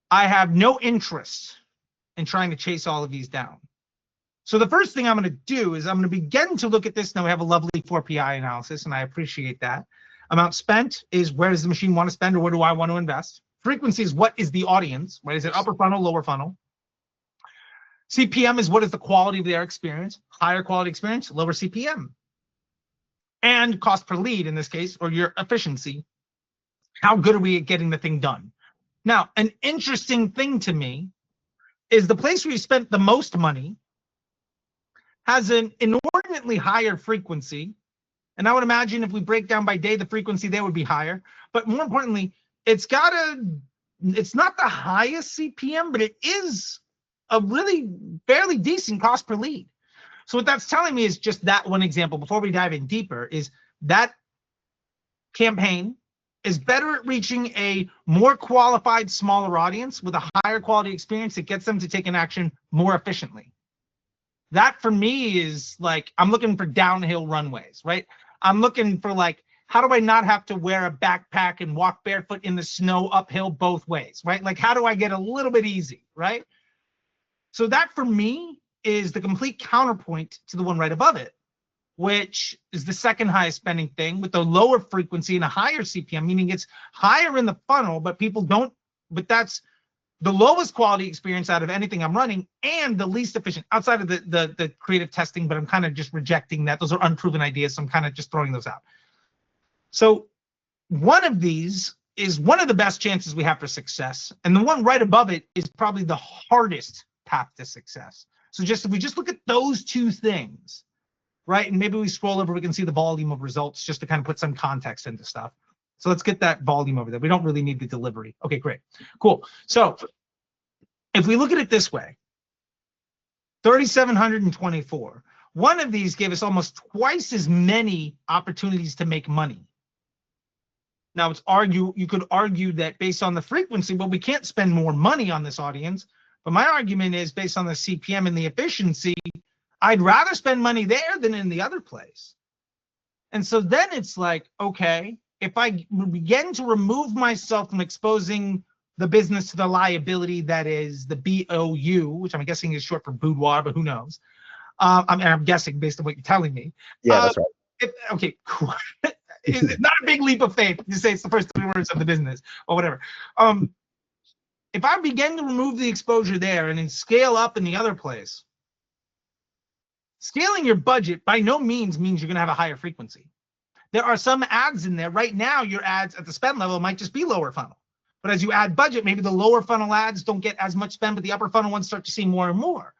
I have no interest in trying to chase all of these down. So the first thing I'm going to do is I'm going to begin to look at this. Now we have a lovely 4PI analysis, and I appreciate that. Amount spent is where does the machine want to spend, or where do I want to invest? Frequency is what is the audience, right? Is it upper funnel, lower funnel? CPM is what is the quality of their experience, higher quality experience, lower CPM. And cost per lead in this case, or your efficiency. How good are we at getting the thing done? Now, an interesting thing to me is the place where you spent the most money has an inordinately higher frequency. And I would imagine if we break down by day, the frequency there would be higher. But more importantly, it's not the highest CPM, but it is a really fairly decent cost per lead. So what that's telling me is just that one example, before we dive in deeper, is that campaign is better at reaching a more qualified, smaller audience with a higher quality experience that gets them to take an action more efficiently. That for me is like, I'm looking for downhill runways, right? I'm looking for like, how do I not have to wear a backpack and walk barefoot in the snow uphill both ways, right? Like, how do I get a little bit easy, right? So that for me is the complete counterpoint to the one right above it, which is the second highest spending thing with the lower frequency and a higher CPM, meaning it's higher in the funnel, but people don't, but that's the lowest quality experience out of anything I'm running and the least efficient outside of the creative testing, but I'm kind of just rejecting that. Those are unproven ideas, so I'm kind of just throwing those out. So one of these is one of the best chances we have for success, and the one right above it is probably the hardest path to success. So just if we just look at those two things, right, and maybe we scroll over, we can see the volume of results just to kind of put some context into stuff. So let's get that volume over there. We don't really need the delivery. Okay, great, cool. So if we look at it this way, 3,724, one of these gave us almost twice as many opportunities to make money. Now you could argue that based on the frequency, well, we can't spend more money on this audience. But my argument is based on the CPM and the efficiency, I'd rather spend money there than in the other place. And so then it's like, okay, if I begin to remove myself from exposing the business to the liability that is the BOU, which I'm guessing is short for boudoir, but who knows? I'm guessing based on what you're telling me. Yeah, that's right. Okay, cool. It's not a big leap of faith to say it's the first 3 words of the business or whatever. If I begin to remove the exposure there and then scale up in the other place, scaling your budget by no means you're going to have a higher frequency. There are some ads in there. Right now, your ads at the spend level might just be lower funnel. But as you add budget, maybe the lower funnel ads don't get as much spend, but the upper funnel ones start to see more and more.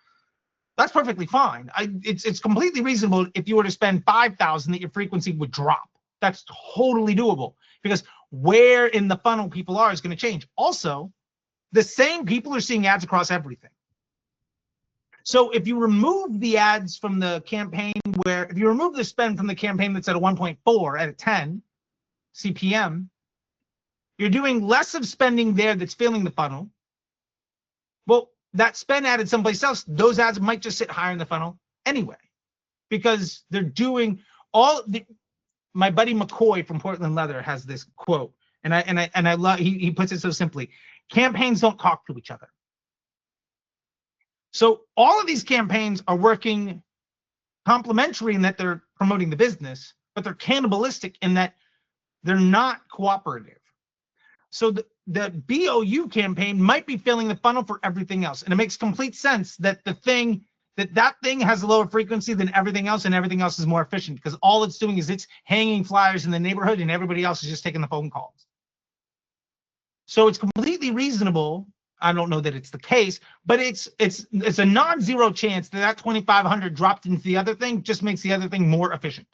That's perfectly fine. It's completely reasonable if you were to spend 5,000 that your frequency would drop. That's totally doable because where in the funnel people are is going to change. Also, the same people are seeing ads across everything. So if you remove the ads from the campaign if you remove the spend from the campaign that's at a 1.4 at a 10 CPM, you're doing less of spending there that's filling the funnel. Well, that spend added someplace else, those ads might just sit higher in the funnel anyway, because they're doing my buddy McCoy from Portland Leather has this quote, and I love, he puts it so simply: campaigns don't talk to each other. So all of these campaigns are working complementary in that they're promoting the business, but they're cannibalistic in that they're not cooperative. So the BOU campaign might be filling the funnel for everything else. And it makes complete sense that that thing has a lower frequency than everything else, and everything else is more efficient because all it's doing is it's hanging flyers in the neighborhood and everybody else is just taking the phone calls. So it's completely reasonable. I don't know that it's the case, but it's a non-zero chance that 2,500 dropped into the other thing just makes the other thing more efficient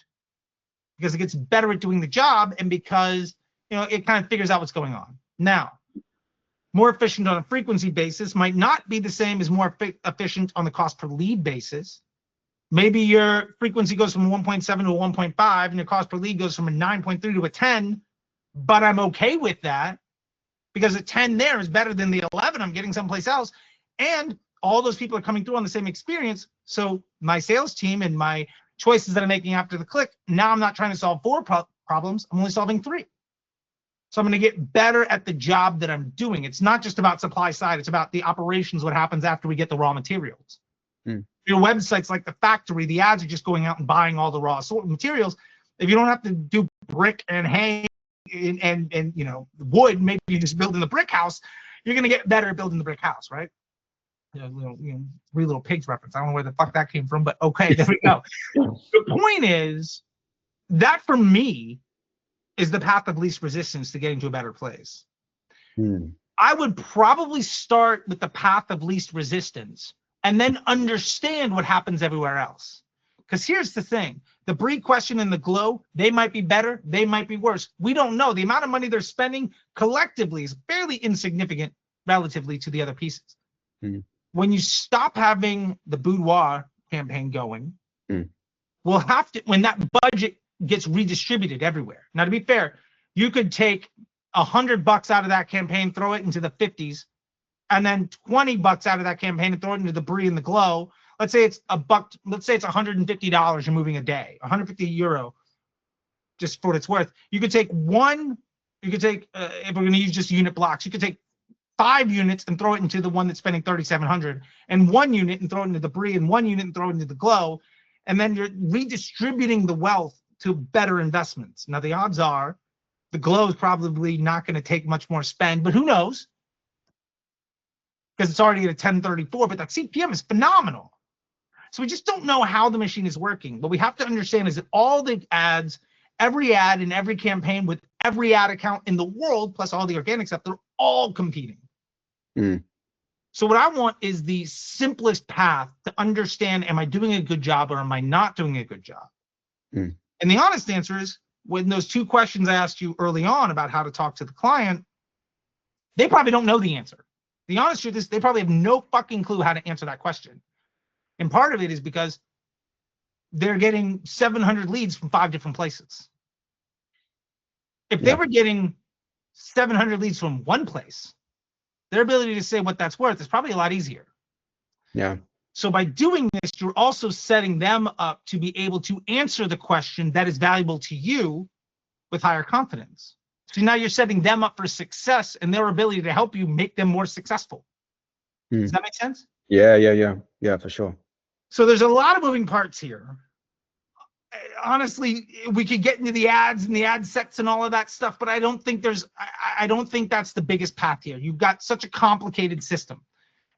because it gets better at doing the job and because it kind of figures out what's going on. Now, more efficient on a frequency basis might not be the same as more efficient on the cost per lead basis. Maybe your frequency goes from 1.7 to a 1.5 and your cost per lead goes from a 9.3 to a 10, but I'm okay with that because a 10 there is better than the 11 I'm getting someplace else. And all those people are coming through on the same experience. So my sales team and my choices that I'm making after the click, now I'm not trying to solve 4 problems, I'm only solving 3. So I'm going to get better at the job that I'm doing. It's not just about supply side, it's about the operations, what happens after we get the raw materials. Your website's like the factory, the ads are just going out and buying all the raw materials. If you don't have to do brick and hay and wood, maybe you just building the brick house, you're going to get better at building the brick house, right? Three Little Pigs reference. I don't know where the fuck that came from, but okay, there we go. The point is that for me is the path of least resistance to getting to a better place. I would probably start with the path of least resistance and then understand what happens everywhere else. Because here's the thing, the Brie question and the Glow, they might be better, they might be worse. We don't know. The amount of money they're spending collectively is fairly insignificant relatively to the other pieces. When you stop having the Boudoir campaign going, we'll have to, when that budget gets redistributed everywhere. Now, to be fair, you could take $100 out of that campaign, throw it into the 50s, and then $20 out of that campaign and throw it into the Brie and the Glow. Let's say it's $100. Let's say it's $150 you're moving a day, 150 euro, just for what it's worth. You could take if we're going to use just unit blocks, you could take 5 units and throw it into the one that's spending 3,700, and 1 unit and throw it into the Brie, and 1 unit and throw it into the Glow, and then you're redistributing the wealth to better investments. Now, the odds are the Glow is probably not going to take much more spend, but who knows? Because it's already at a 1034, but that CPM is phenomenal. So we just don't know how the machine is working. What we have to understand is that all the ads, every ad in every campaign with every ad account in the world, plus all the organic stuff, they're all competing. So what I want is the simplest path to understand, am I doing a good job or am I not doing a good job? And the honest answer is, when those 2 questions I asked you early on about how to talk to the client, they probably don't know the answer. The honest truth is they probably have no fucking clue how to answer that question. And part of it is because they're getting 700 leads from 5 different places. If they were getting 700 leads from one place, their ability to say what that's worth is probably a lot easier. So by doing this, you're also setting them up to be able to answer the question that is valuable to you with higher confidence. So now you're setting them up for success and their ability to help you make them more successful. Does that make sense? Yeah, for sure. So there's a lot of moving parts here. Honestly, we could get into the ads and the ad sets and all of that stuff, but I don't think that's the biggest path here. You've got such a complicated system.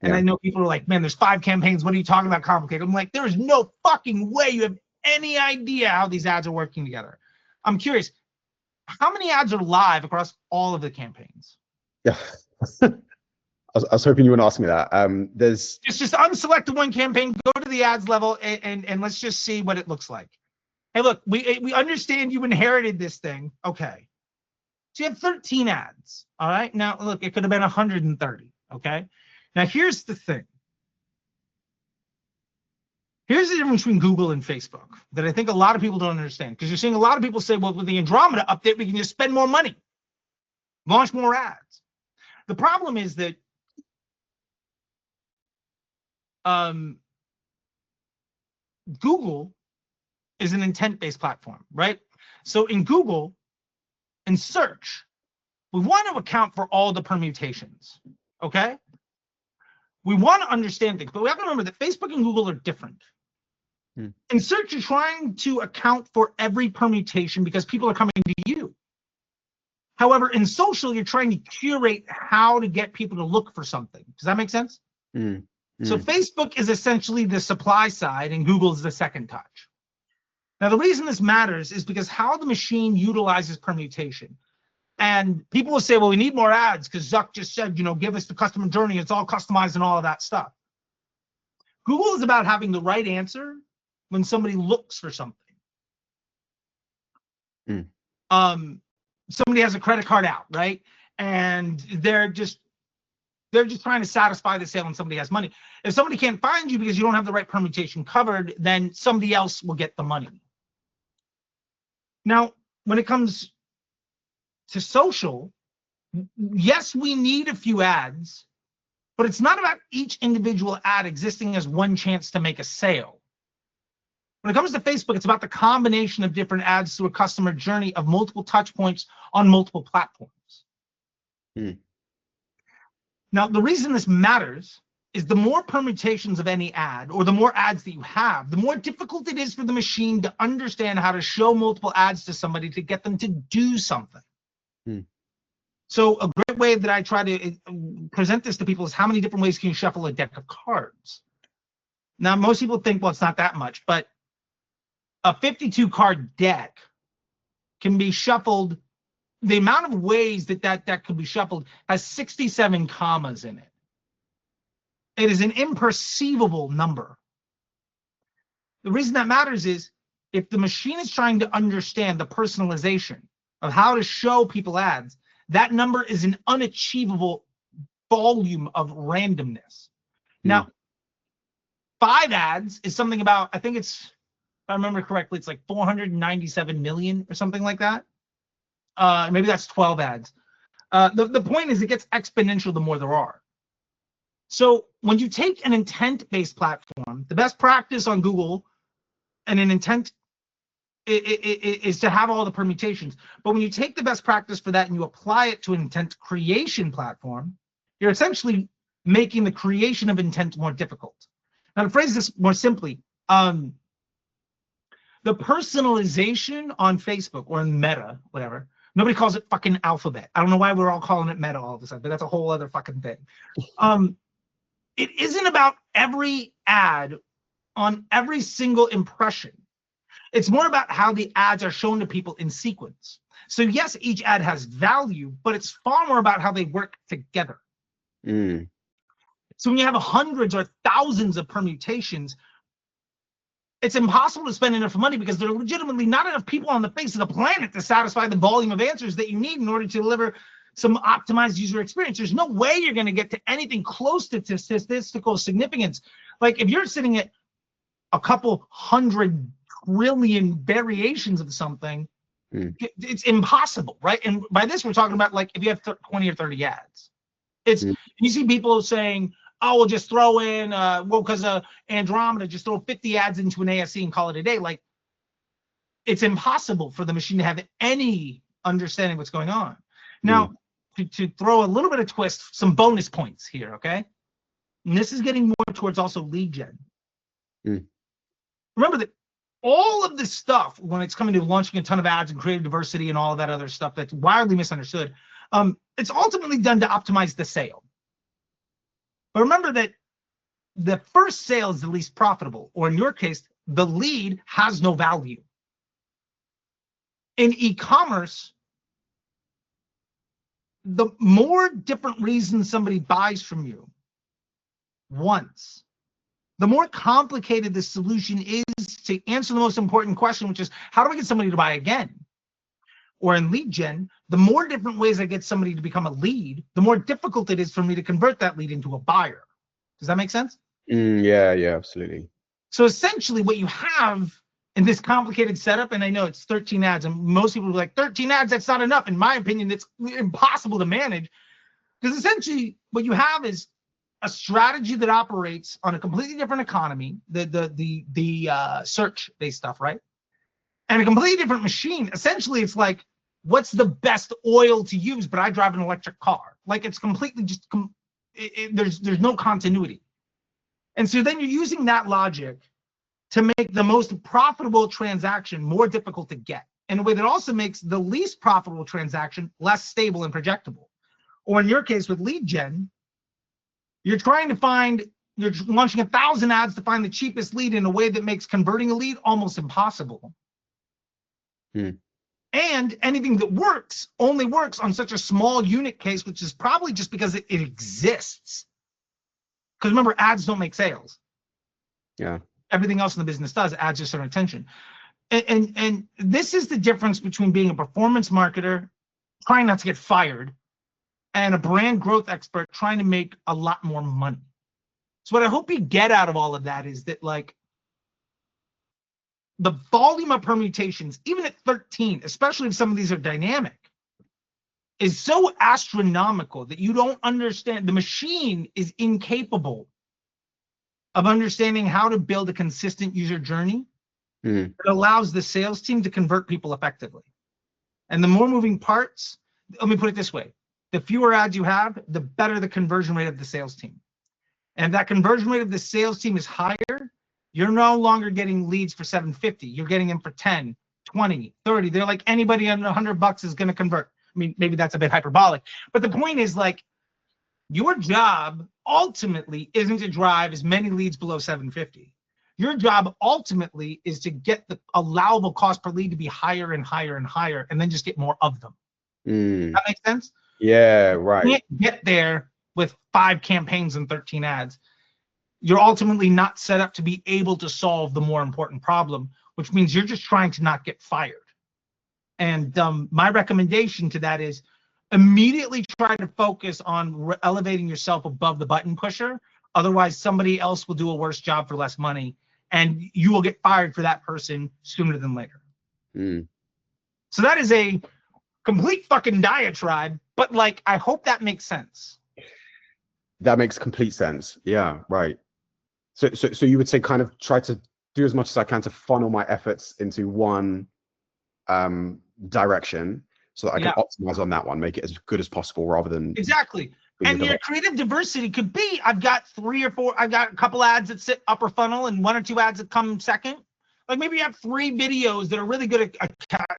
And I know people are like, man, there's 5 campaigns. What are you talking about complicated? I'm like, there is no fucking way you have any idea how these ads are working together. I'm curious, how many ads are live across all of the campaigns? Yeah. I was hoping you wouldn't ask me that. There's just unselect one campaign, go to the ads level, and let's just see what it looks like. Hey, look, we understand you inherited this thing. Okay. So you have 13 ads. All right. Now, look, it could have been 130. Okay. Now, here's the thing. Here's the difference between Google and Facebook that I think a lot of people don't understand, because you're seeing a lot of people say, well, with the Andromeda update, we can just spend more money, launch more ads. The problem is that Google is an intent-based platform, right? So in Google, in search, we want to account for all the permutations, okay? We want to understand things, but we have to remember that Facebook and Google are different. In search, you're trying to account for every permutation because people are coming to you. However, in social, you're trying to curate how to get people to look for something. Does that make sense? So Facebook is essentially the supply side and Google is the second touch. Now, the reason this matters is because how the machine utilizes permutation. And people will say, well, we need more ads because Zuck just said, you know, give us the customer journey. It's all customized and all of that stuff. Google is about having the right answer when somebody looks for something. Somebody has a credit card out, right? And they're just trying to satisfy the sale and somebody has money. If somebody can't find you because you don't have the right permutation covered, then somebody else will get the money. Now, when it comes to social, yes, we need a few ads, but it's not about each individual ad existing as one chance to make a sale. When it comes to Facebook, it's about the combination of different ads through a customer journey of multiple touch points on multiple platforms. Now, the reason this matters is the more permutations of any ad or the more ads that you have, the more difficult it is for the machine to understand how to show multiple ads to somebody to get them to do something. So a great way that I try to present this to people is how many different ways can you shuffle a deck of cards? Now, most people think, well, it's not that much, but a 52 card deck can be shuffled. The amount of ways that deck could be shuffled has 67 commas in it. It is an imperceivable number. The reason that matters is if the machine is trying to understand the personalization of how to show people ads, that number is an unachievable volume of randomness. Now, 5 ads is something about, I think it's, if I remember correctly, it's like 497 million or something like that. Maybe that's 12 ads. The point is it gets exponential the more there are. So when you take an intent-based platform, the best practice on Google and an intent is to have all the permutations. But when you take the best practice for that and you apply it to an intent creation platform, you're essentially making the creation of intent more difficult. Now, to phrase this more simply, the personalization on Facebook or in Meta, whatever, nobody calls it fucking Alphabet. I don't know why we're all calling it Meta all of a sudden, but that's a whole other fucking thing. It isn't about every ad on every single impression. It's more about how the ads are shown to people in sequence. So yes, each ad has value, but it's far more about how they work together. So when you have hundreds or thousands of permutations, it's impossible to spend enough money because there are legitimately not enough people on the face of the planet to satisfy the volume of answers that you need in order to deliver some optimized user experience. There's no way you're going to get to anything close to statistical significance. Like if you're sitting at a couple 100 trillion variations of something, it's impossible, right? And by this, we're talking about like if you have 20 or 30 ads. It's you see people saying, oh, we'll just throw in, well, because Andromeda, just throw 50 ads into an ASC and call it a day. Like, it's impossible for the machine to have any understanding what's going on. Now, to throw a little bit of twist, some bonus points here, okay? And this is getting more towards also lead gen. Remember that all of this stuff, when it's coming to launching a ton of ads and creative diversity and all of that other stuff that's wildly misunderstood, it's ultimately done to optimize the sale. But remember that the first sale is the least profitable, or in your case, the lead has no value. In e-commerce, the more different reasons somebody buys from you once, the more complicated the solution is to answer the most important question, which is, how do I get somebody to buy again? Or in lead gen, the more different ways I get somebody to become a lead, the more difficult it is for me to convert that lead into a buyer. Does that make sense? Yeah, absolutely. So essentially what you have in this complicated setup, and I know it's 13 ads, and most people are like, 13 ads, that's not enough. In my opinion, it's impossible to manage, because essentially what you have is a strategy that operates on a completely different economy, the search-based stuff, right? And a completely different machine. Essentially, it's like, what's the best oil to use? But I drive an electric car. Like, it's completely just, there's no continuity. And so then you're using that logic to make the most profitable transaction more difficult to get. in a way that also makes the least profitable transaction less stable and projectable. Or in your case with lead gen, you're launching 1,000 ads to find the cheapest lead in a way that makes converting a lead almost impossible. And anything that works only works on such a small unit case, which is probably just because it exists. Because remember, ads don't make sales. Yeah. Everything else in the business does. Ads just earn attention. And this is the difference between being a performance marketer, trying not to get fired, and a brand growth expert trying to make a lot more money. So what I hope you get out of all of that is that, like, the volume of permutations, even at 13, especially if some of these are dynamic, is so astronomical that you don't understand. The machine is incapable of understanding how to build a consistent user journey that allows the sales team to convert people effectively. And the more moving parts, let me put it this way, the fewer ads you have, the better the conversion rate of the sales team. And if that conversion rate of the sales team is higher, you're no longer getting leads for $750. You're getting them for 10, 20, 30. They're like, anybody under $100 is going to convert. I mean, maybe that's a bit hyperbolic, but the point is, like, your job ultimately isn't to drive as many leads below 750. Your job ultimately is to get the allowable cost per lead to be higher and higher and higher, and then just get more of them. That makes sense? Yeah, right. You can't get there with 5 campaigns and 13 ads. You're ultimately not set up to be able to solve the more important problem, which means you're just trying to not get fired. And my recommendation to that is immediately try to focus on elevating yourself above the button pusher. Otherwise, somebody else will do a worse job for less money, and you will get fired for that person sooner than later. So that is a complete fucking diatribe, but, like, I hope that makes sense. That makes complete sense. Yeah, right. So you would say kind of try to do as much as I can to funnel my efforts into one direction so that I can optimize on that one, make it as good as possible rather than exactly. And your creative diversity could be, I've got 3 or 4, I've got a couple ads that sit upper funnel and 1 or 2 ads that come second. Like, maybe you have 3 videos that are really good at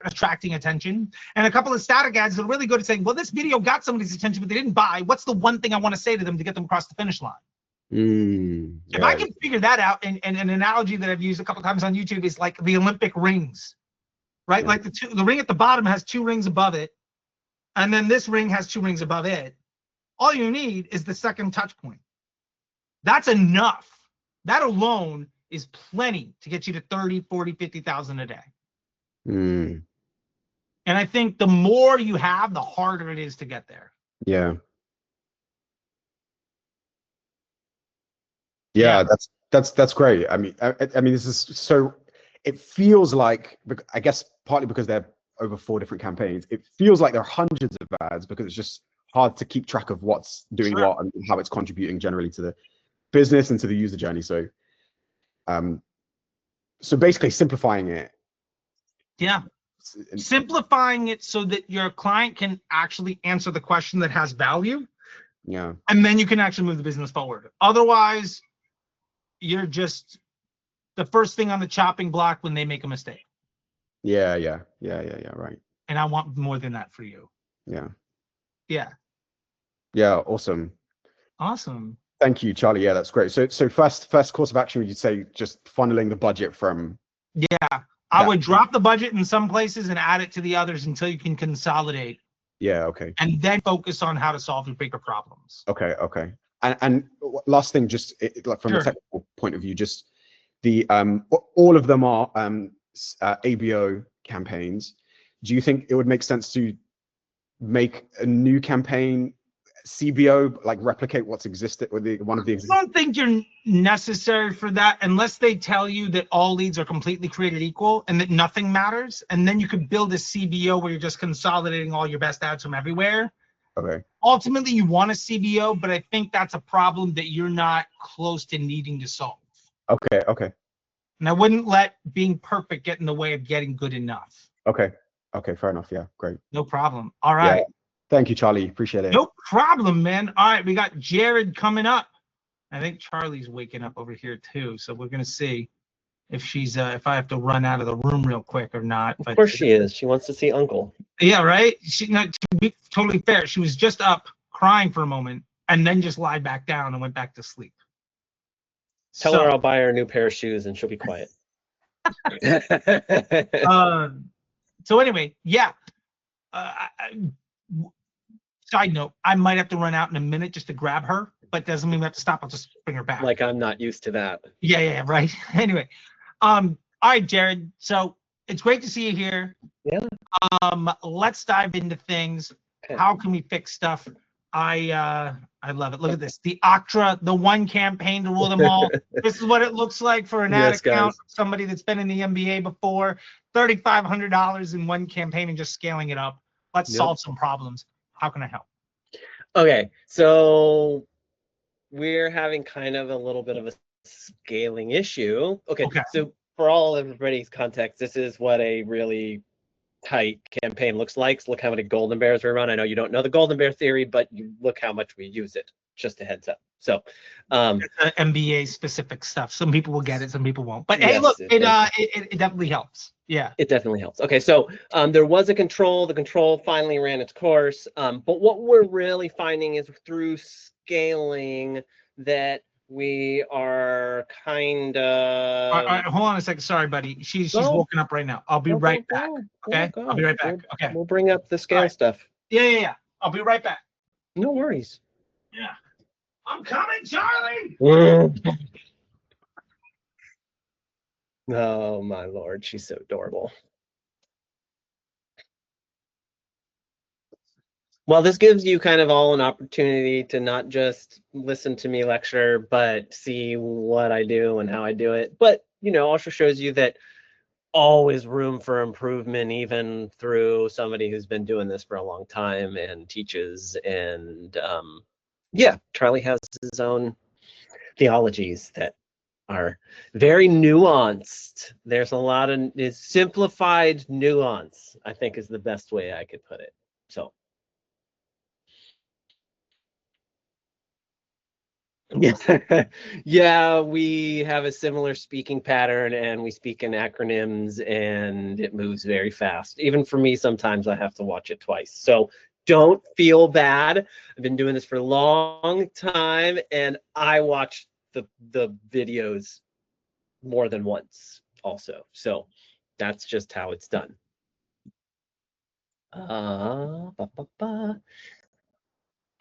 attracting attention, and a couple of static ads that are really good at saying, well, this video got somebody's attention, but they didn't buy. What's the one thing I want to say to them to get them across the finish line? If I can figure that out, and an analogy that I've used a couple times on YouTube is like the Olympic rings, right? Like the ring at the bottom has 2 rings above it, and then this ring has 2 rings above it. All you need is the second touch point. That's enough. That alone is plenty to get you to 30, 40, 50,000 a day. And I think the more you have, the harder it is to get there. Yeah, that's great. I mean, this is so, it feels like, I guess partly because they're over 4 different campaigns, it feels like there are hundreds of ads because it's just hard to keep track of what's doing what and how it's contributing generally to the business and to the user journey. So so basically simplifying it. Yeah. Simplifying it so that your client can actually answer the question that has value. Yeah. And then you can actually move the business forward. Otherwise, you're just the first thing on the chopping block when they make a mistake. Yeah, right. And I want more than that for you. Yeah, awesome. Thank you, Charlie. Yeah, that's great. So first course of action, would you say just funneling the budget from? Yeah, I would drop the budget in some places and add it to the others until you can consolidate. Yeah, okay. And then focus on how to solve your bigger problems. Okay. And last thing, just like from a technical point of view, just the all of them are ABO campaigns. Do you think it would make sense to make a new campaign CBO, like replicate what's existed with one of the existing? I don't think you're necessary for that unless they tell you that all leads are completely created equal and that nothing matters. And then you could build a CBO where you're just consolidating all your best ads from everywhere. Okay. Ultimately, you want a CBO, but I think that's a problem that you're not close to needing to solve. Okay. And I wouldn't let being perfect get in the way of getting good enough. Okay, fair enough. Yeah, great. No problem. All right. Yeah. Thank you, Charlie. Appreciate it. No problem, man. All right, we got Jared coming up. I think Charlie's waking up over here too, so we're gonna see if she's if I have to run out of the room real quick or not. Of course she is. She wants to see Uncle. Yeah, right. She, no, to be totally fair, she was just up crying for a moment and then just lied back down and went back to sleep. Tell her I'll buy her a new pair of shoes and she'll be quiet. So anyway, yeah. Side note, I might have to run out in a minute just to grab her, but doesn't mean we have to stop. I'll just bring her back. Like I'm not used to that. Yeah, right. Anyway, all right, Jared. So it's great to see you here. Yeah. Let's dive into things. Okay. How can we fix stuff? I love it. Look at this. The Octra, the one campaign to rule them all. This is what it looks like for an ad account, somebody that's been in the NBA before. $3,500 in one campaign and just scaling it up. Let's solve some problems. How can I help? Okay, so we're having kind of a little bit of a scaling issue. Okay. So for everybody's context, this is what a really tight campaign looks like. So look how many golden bears we run. I know you don't know the golden bear theory, but you look how much we use it. Just a heads up. So NBA specific stuff. Some people will get it, some people won't. But hey, yes, look, it definitely helps. Yeah. It definitely helps. Okay, so there was a control. The control finally ran its course. But what we're really finding is through scaling that we are kind of. All right, hold on a second. Sorry, buddy. She's woken up right now. I'll be right back. Okay. I'll be right back. Okay. We'll bring up the scale stuff. Yeah. I'll be right back. No worries. Yeah. I'm coming, Charlie. Oh my Lord, she's so adorable. Well, this gives you kind of all an opportunity to not just listen to me lecture, but see what I do and how I do it. But, also shows you that always room for improvement, even through somebody who's been doing this for a long time and teaches. And yeah, Charlie has his own theologies that are very nuanced. There's a lot of simplified nuance, I think is the best way I could put it. So yeah, we have a similar speaking pattern and we speak in acronyms and it moves very fast. Even for me, sometimes I have to watch it twice. So don't feel bad. I've been doing this for a long time and I watch the videos more than once also. So that's just how it's done.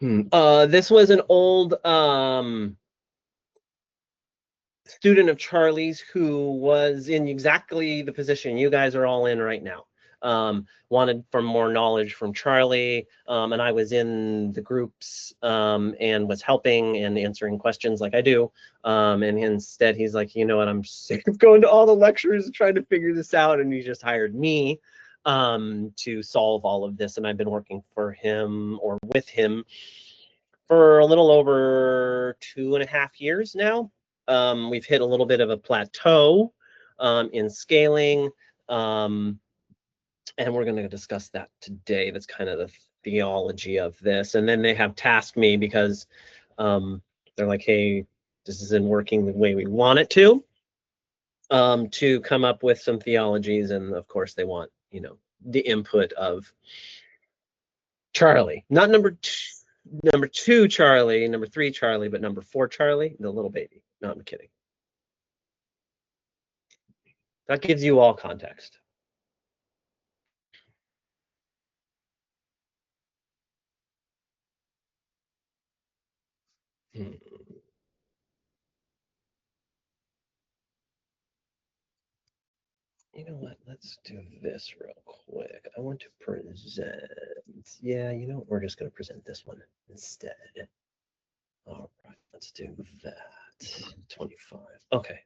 This was an old student of Charlie's who was in exactly the position you guys are all in right now. Wanted for more knowledge from Charlie, and I was in the groups and was helping and answering questions like I do. And instead he's like, you know what, I'm sick of going to all the lectures and trying to figure this out, and he just hired me to solve all of this. And I've been working for him or with him for a little over 2.5 years now. We've hit a little bit of a plateau in scaling, and we're going to discuss that today. That's kind of the theology of this. And then they have tasked me because they're like, hey, this isn't working the way we want it to come up with some theologies. And of course they want, the input of Charlie, not number two Charlie, number 3 Charlie, but number 4 Charlie, the little baby. No, I'm kidding. That gives you all context. You know what? Let's do this real quick. I want to present. Yeah, we're just going to present this one instead. All right, let's do that. 25. Okay.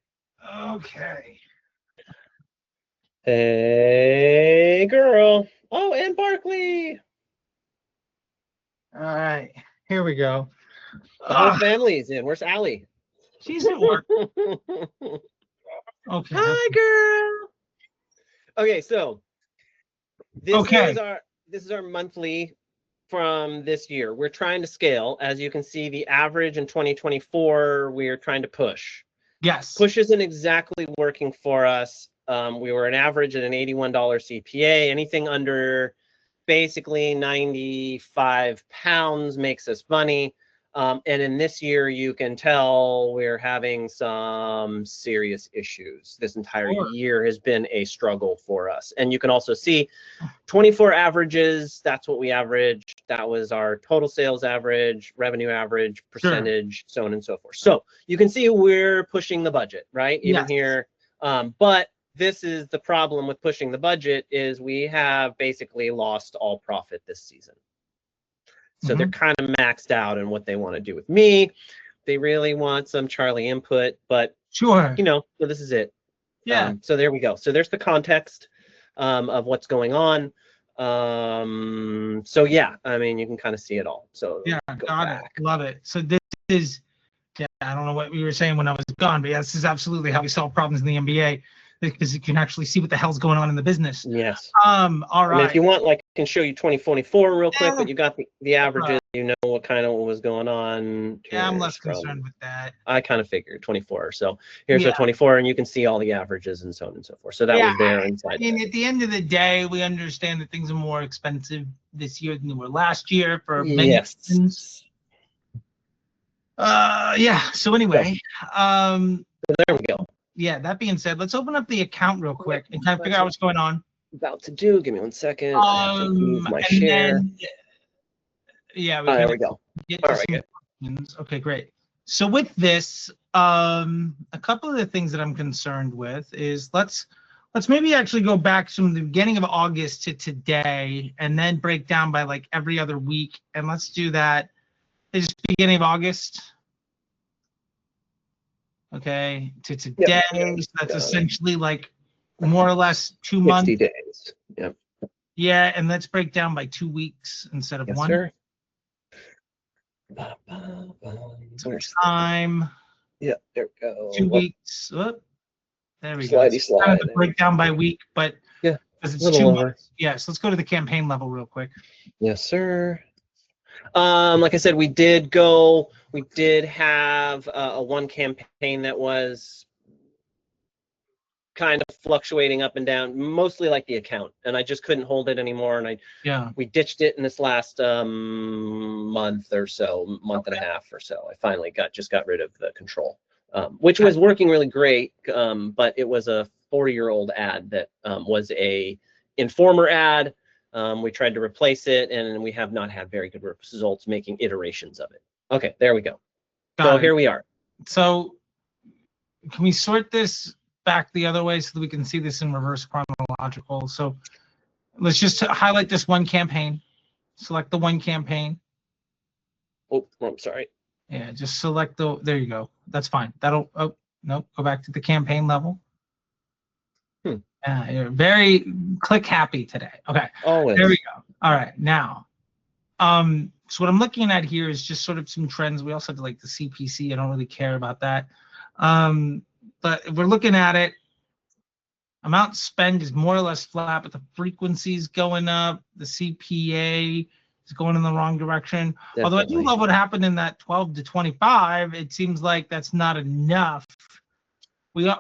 Hey, girl. Oh, and Barkley. All right, here we go. The whole family's in. Where's Allie? She's at work. Okay. Hi, girl. Okay, so this is our monthly from this year. We're trying to scale. As you can see, the average in 2024, we're trying to push. Yes. Push isn't exactly working for us. We were an average at an $81 CPA. Anything under basically 95 pounds makes us money. And in this year, you can tell we're having some serious issues. This entire year has been a struggle for us. And you can also see 24 averages, that's what we averaged. That was our total sales average, revenue average, percentage, so on and so forth. So you can see we're pushing the budget, right? Even here. But this is the problem with pushing the budget is we have basically lost all profit this season. So they're kind of maxed out in what they want to do with me. They really want some Charlie input, but sure, you know, so this is it. Yeah. So there we go. So there's the context of what's going on. So yeah, I mean, you can kind of see it all. So yeah, got it. Love it. So this is, yeah, I don't know what we were saying when I was gone, but yeah, this is absolutely how we solve problems in the NBA, because you can actually see what the hell's going on in the business. Yes. All right. I mean, if you want, like, I can show you 2024 real quick, but you got the averages, you know what kind of was going on. Yeah, I'm less concerned with that. I kind of figured 24. So here's the 24, and you can see all the averages and so on and so forth. So that was there inside. I mean, at the end of the day, we understand that things are more expensive this year than they were last year for many reasons. Yeah. So anyway, there we go. Yeah. That being said, let's open up the account real quick and kind of figure out what's going on. About to do. Give me 1 second. I have to move my share. Then, yeah. There we go. All right. Good. Okay. Great. So with this, a couple of the things that I'm concerned with is let's maybe actually go back from the beginning of August to today, and then break down by like every other week, and let's do that. It's beginning of August. Okay, to today. So that's essentially like more or less 2 months. 60 days. Yep. Yeah, and let's break down by 2 weeks instead of one. Sir. Time. Yeah, there we go. 2 weeks. Oh, there we Slidey go. slide. Kind of the breakdown by week, but yeah, because it's 2 months. Yeah, so let's go to the campaign level real quick. Yes, sir. Like I said, we did have a one campaign that was kind of fluctuating up and down, mostly like the account, and I just couldn't hold it anymore, and we ditched it in this last month or so, month and a half or so. I finally just got rid of the control, which was working really great, but it was a 40-year-old ad that was a informer ad. We tried to replace it, and we have not had very good results making iterations of it. Okay, there we go. So here we are. So can we sort this back the other way so that we can see this in reverse chronological? So let's just highlight this one campaign. Select the one campaign. Oh, I'm sorry. Yeah, just select there you go. That's fine. That'll, oh, no, go back to the campaign level. You're very click happy today. Okay. Always. There we go. All right. Now, so what I'm looking at here is just sort of some trends. We also have like the CPC. I don't really care about that. But if we're looking at it, amount spent is more or less flat, but the frequency is going up. The CPA is going in the wrong direction. Definitely. Although I do love what happened in that 12 to 25. It seems like that's not enough. We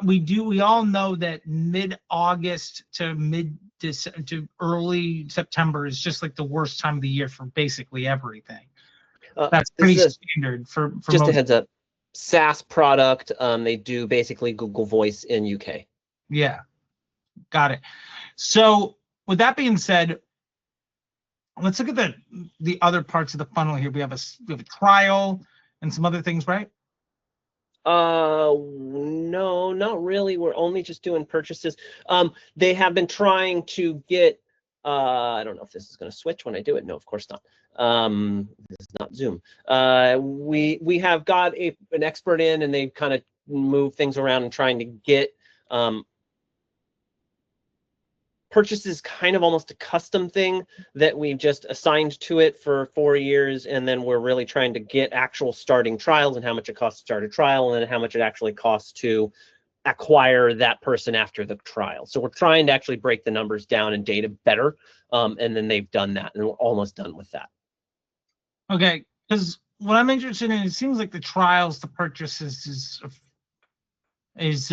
all know that mid-August to early September is just like the worst time of the year for basically everything. That's pretty standard for just most. A heads up. SaaS product. They do basically Google Voice in UK. Yeah, got it. So with that being said, let's look at the other parts of the funnel here. We have a trial and some other things, right? No, not really. We're only just doing purchases. They have been trying to get, I don't know if this is going to switch when I do it. No, of course not. This is not Zoom. We have got an expert in, and they've kind of moved things around and trying to get, purchases kind of almost a custom thing that we've just assigned to it for 4 years, and then we're really trying to get actual starting trials and how much it costs to start a trial, and then how much it actually costs to acquire that person after the trial. So we're trying to actually break the numbers down in data better, and then they've done that, and we're almost done with that. Okay, because what I'm interested in, it seems like the trials, the purchases is is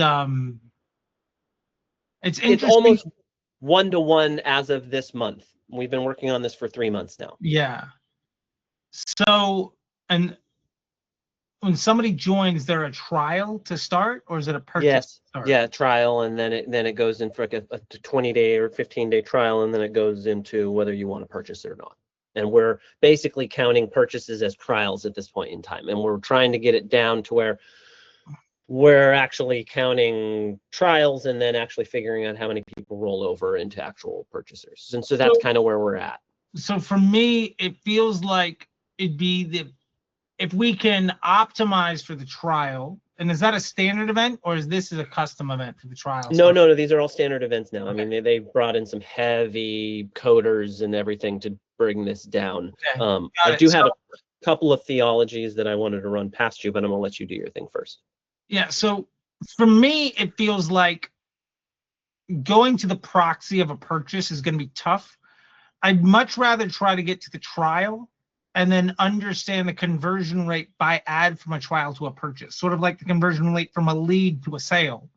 it's It's interesting. almost 1-to-1 as of this month. We've been working on this for 3 months now. Yeah. So, and when somebody joins, is there a trial to start, or is it a purchase? Yes. To start? Yeah, trial, and then it goes in for like a 20-day or 15-day trial, and then it goes into whether you want to purchase it or not. And we're basically counting purchases as trials at this point in time, and we're trying to get it down to where we're actually counting trials and then actually figuring out how many people roll over into actual purchasers. And so that's kind of where we're at. So for me, it feels like it'd be if we can optimize for the trial. And is that a standard event, or is this a custom event for the trial? No, these are all standard events now. Okay. I mean, they brought in some heavy coders and everything to bring this down. Okay. I do have a couple of theologies that I wanted to run past you, but I'm gonna let you do your thing first. Yeah, so for me, it feels like going to the proxy of a purchase is going to be tough. I'd much rather try to get to the trial and then understand the conversion rate by ad from a trial to a purchase, sort of like the conversion rate from a lead to a sale.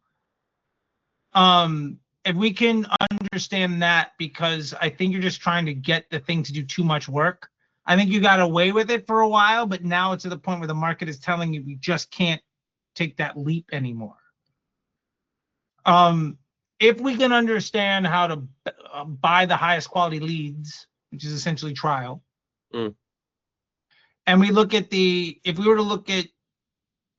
If we can understand that, because I think you're just trying to get the thing to do too much work. I think you got away with it for a while, but now it's to the point where the market is telling you we just can't take that leap anymore. If we can understand how to buy the highest quality leads, which is essentially trial, and we look at if we were to look at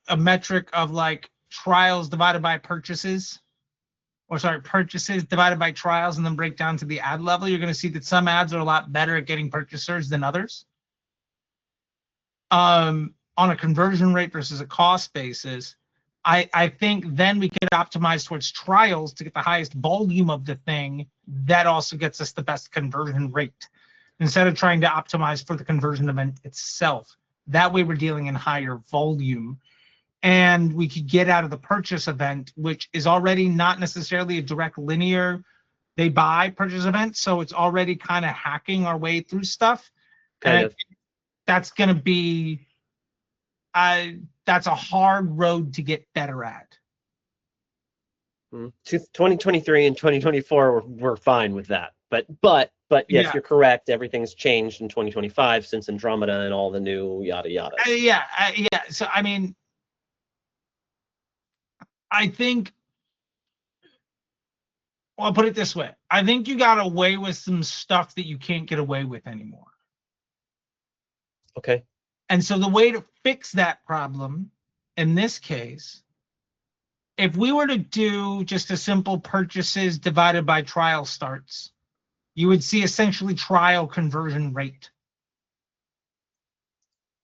a metric of like trials divided by purchases, or sorry, purchases divided by trials, and then break down to the ad level, you're going to see that some ads are a lot better at getting purchasers than others. On a conversion rate versus a cost basis, I think then we could optimize towards trials to get the highest volume of the thing. That also gets us the best conversion rate, instead of trying to optimize for the conversion event itself. That way we're dealing in higher volume, and we could get out of the purchase event, which is already not necessarily a direct linear they buy purchase event. So it's already kind of hacking our way through stuff. Kind of. That's going to be, that's a hard road to get better at. 2023 and 2024, we're fine with that. But yes, Yeah. You're correct. Everything's changed in 2025 since Andromeda and all the new yada yada. Yeah. So, I mean, I think, well, I'll put it this way. I think you got away with some stuff that you can't get away with anymore. Okay. And so the way to fix that problem in this case, if we were to do just a simple purchases divided by trial starts, you would see essentially trial conversion rate.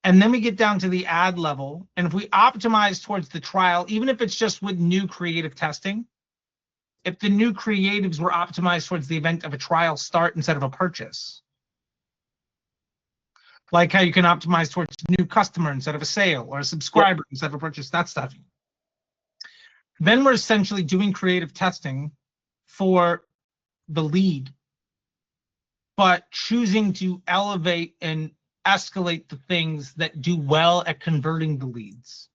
And then we get down to the ad level. And if we optimize towards the trial, even if it's just with new creative testing, if the new creatives were optimized towards the event of a trial start instead of a purchase, like how you can optimize towards a new customer instead of a sale, or a subscriber instead of a purchase, that stuff. Then we're essentially doing creative testing for the lead, but choosing to elevate and escalate the things that do well at converting the leads.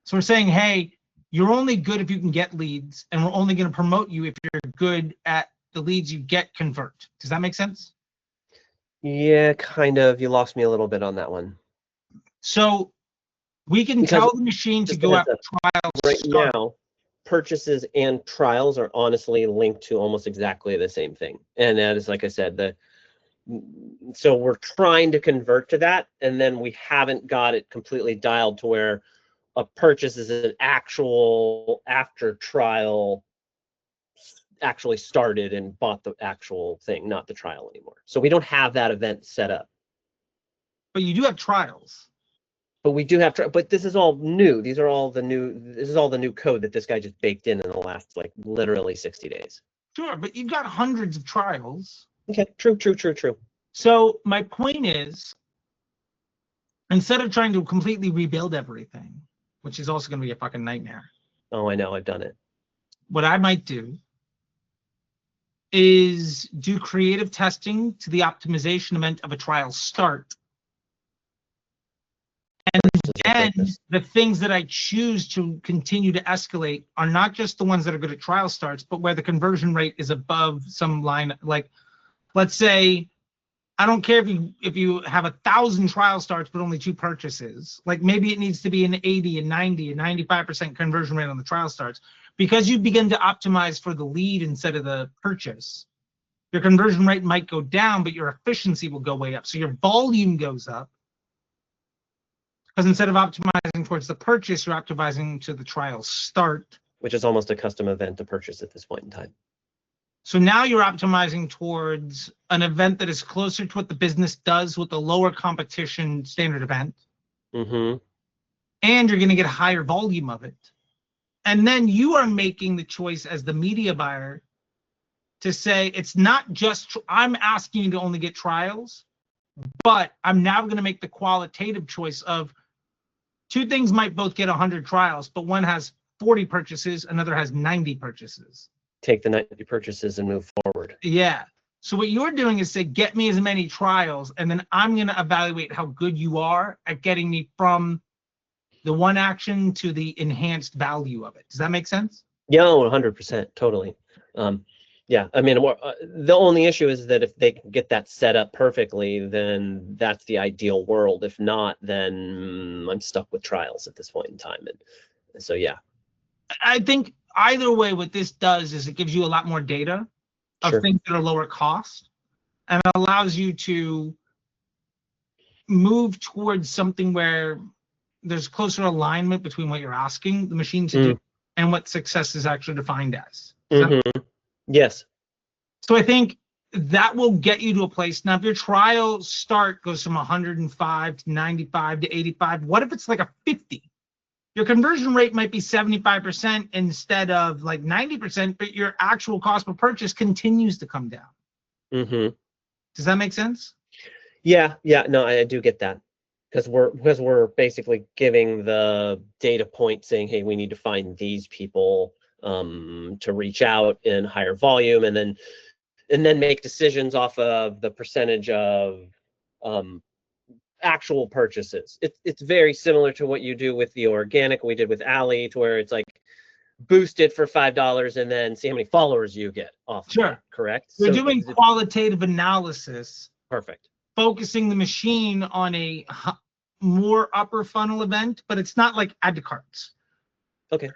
So we're saying, hey, you're only good if you can get leads, and we're only going to promote you if you're good at the leads you get convert. Does that make sense? Yeah, kind of. You lost me a little bit on that one. So we can tell the machine to go after trials. Right now, purchases and trials are honestly linked to almost exactly the same thing. And that is, like I said, so we're trying to convert to that, and then we haven't got it completely dialed to where a purchase is an actual after trial actually started and bought the actual thing, not the trial anymore. So we don't have that event set up. But you do have trials. But we do have, but this is all new. This is all the new code that this guy just baked in the last, like, literally 60 days. Sure, but you've got hundreds of trials. Okay, true. So my point is, instead of trying to completely rebuild everything, which is also going to be a fucking nightmare. Oh, I know, I've done it. What I might do is do creative testing to the optimization event of a trial start. And then then focus. the things that I choose to continue to escalate are not just the ones that are good at trial starts, but where the conversion rate is above some line. Like, let's say, I don't care if you have 1,000 trial starts but only 2 purchases. Like, maybe it needs to be an 80, and 90, and 95% conversion rate on the trial starts, because you begin to optimize for the lead instead of the purchase. Your conversion rate might go down, but your efficiency will go way up. So your volume goes up, because instead of optimizing towards the purchase, you're optimizing to the trial start. Which is almost a custom event to purchase at this point in time. So now you're optimizing towards an event that is closer to what the business does with a lower competition standard event. Mm-hmm. And you're going to get a higher volume of it. And then you are making the choice as the media buyer to say, it's not just, I'm asking you to only get trials, but I'm now going to make the qualitative choice of 2 things might both get 100 trials, but one has 40 purchases, another has 90 purchases. Take the 90 purchases and move forward. Yeah. So what you're doing is say, get me as many trials, and then I'm going to evaluate how good you are at getting me from the one action to the enhanced value of it. Does that make sense? Yeah, 100%, totally. Yeah, I mean, the only issue is that if they can get that set up perfectly, then that's the ideal world. If not, then I'm stuck with trials at this point in time. And so, yeah. I think either way, what this does is it gives you a lot more data of Sure. things that are lower cost, and it allows you to move towards something where there's closer alignment between what you're asking the machine to do and what success is actually defined as. Yes. So I think that will get you to a place. Now, if your trial start goes from 105 to 95 to 85, what if it's like a 50? Your conversion rate might be 75% instead of like 90%, but your actual cost per purchase continues to come down. Does that make sense? Yeah, no, I do get that. Because we're basically giving the data point saying, hey, we need to find these people to reach out in higher volume, and then make decisions off of the percentage of actual purchases. It's very similar to what you do with the organic we did with Ali, to where it's like boost it for $5 and then see how many followers you get off of it, correct? You're doing qualitative analysis. Perfect. Focusing the machine on a more upper funnel event, but it's not like add to carts. Okay.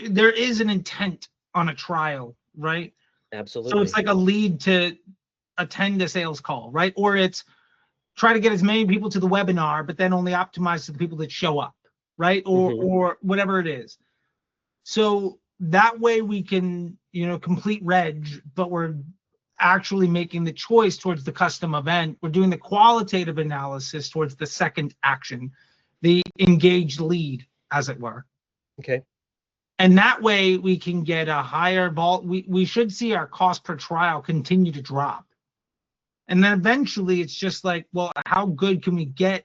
There is an intent on a trial, right? Absolutely. So it's like a lead to attend a sales call, right? Or it's try to get as many people to the webinar, but then only optimize to the people that show up, right? Or whatever it is. So that way we can, complete reg, but we're actually making the choice towards the custom event. We're doing the qualitative analysis towards the second action, the engaged lead, as it were. Okay. And that way we can get a higher we should see our cost per trial continue to drop. And then eventually it's just like, well, how good can we get?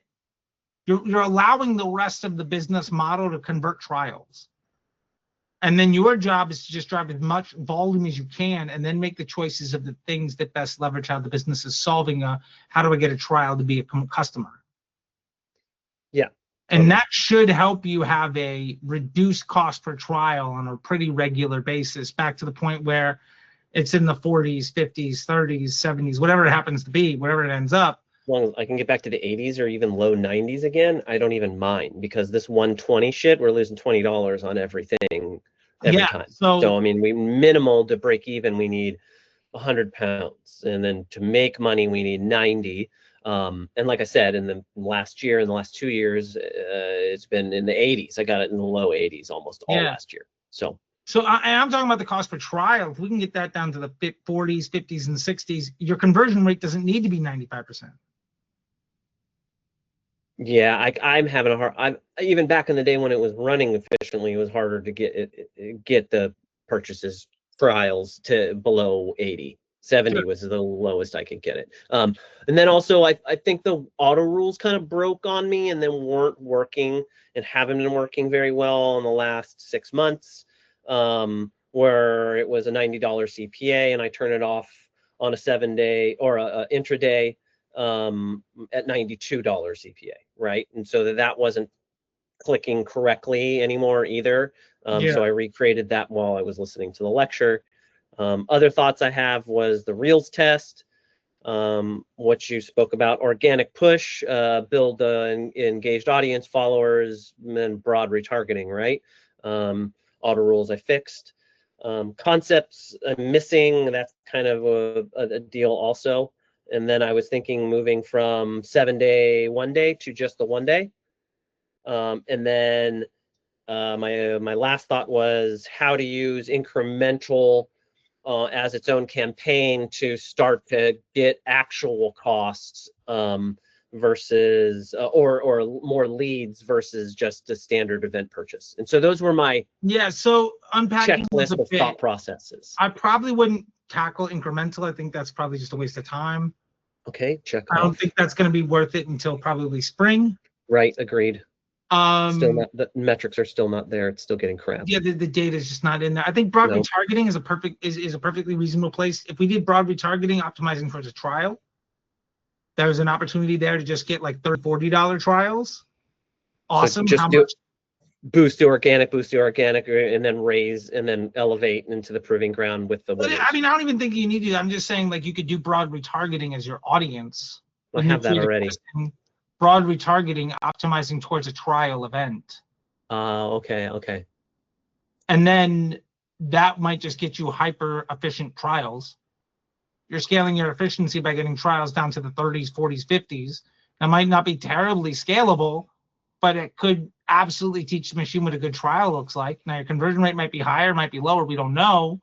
You're allowing the rest of the business model to convert trials. And then your job is to just drive as much volume as you can, and then make the choices of the things that best leverage how the business is solving how do I get a trial to be a customer? Yeah. And that should help you have a reduced cost per trial on a pretty regular basis, back to the point where it's in the 40s, 50s, 30s, 70s, whatever it happens to be, wherever it ends up. As long as I can get back to the 80s or even low 90s again, I don't even mind, because this 120 shit, we're losing $20 on everything every time. So I mean, we minimal to break even, we need 100 pounds, and then to make money, we need 90. And like I said, in the last 2 years, it's been in the 80s. I got it in the low 80s almost all last year. So I'm talking about the cost per trial. If we can get that down to the 40s, 50s, and 60s, your conversion rate doesn't need to be 95%. Yeah, I'm having a hard. Even back in the day when it was running efficiently, it was harder to get the purchases trials to below 80. 70 was the lowest I could get it. And then also I think the auto rules kind of broke on me, and then weren't working and haven't been working very well in the last 6 months. Where it was a $90 CPA, and I turn it off on a 7-day or a intraday at $92 CPA, right? And so that wasn't clicking correctly anymore either. So I recreated that while I was listening to the lecture. Other thoughts I have was the Reels test, what you spoke about, organic push, build engaged audience, followers, and broad retargeting, right? Auto rules I fixed. Concepts I'm missing, that's kind of a deal also. And then I was thinking moving from 7-day, 1 day to just the 1 day. And then my last thought was how to use incremental as its own campaign to start to get actual costs versus or more leads versus just a standard event purchase. And so those were my So unpacking checklist of thought processes. I probably wouldn't tackle incremental. I think that's probably just a waste of time. Okay, check I off. don't think that's going to be worth it until probably spring. Right, agreed. Still not, The the metrics are still not there. It's still getting crap. Yeah, the data is just not in there. I think broad retargeting is a perfectly reasonable place. If we did broad retargeting, optimizing towards a trial, there's an opportunity there to just get like $30, $40 trials. Awesome. So just boost the organic, and then raise and then elevate into the proving ground with the winners. I mean, I don't even think you need to. I'm just saying, like, you could do broad retargeting as your audience. I have that already. Broad retargeting, optimizing towards a trial event. Okay. And then that might just get you hyper efficient trials. You're scaling your efficiency by getting trials down to the 30s, 40s, 50s. That might not be terribly scalable, but it could absolutely teach the machine what a good trial looks like. Now, your conversion rate might be higher, might be lower, we don't know.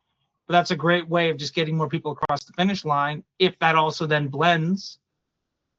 But that's a great way of just getting more people across the finish line. If that also then blends,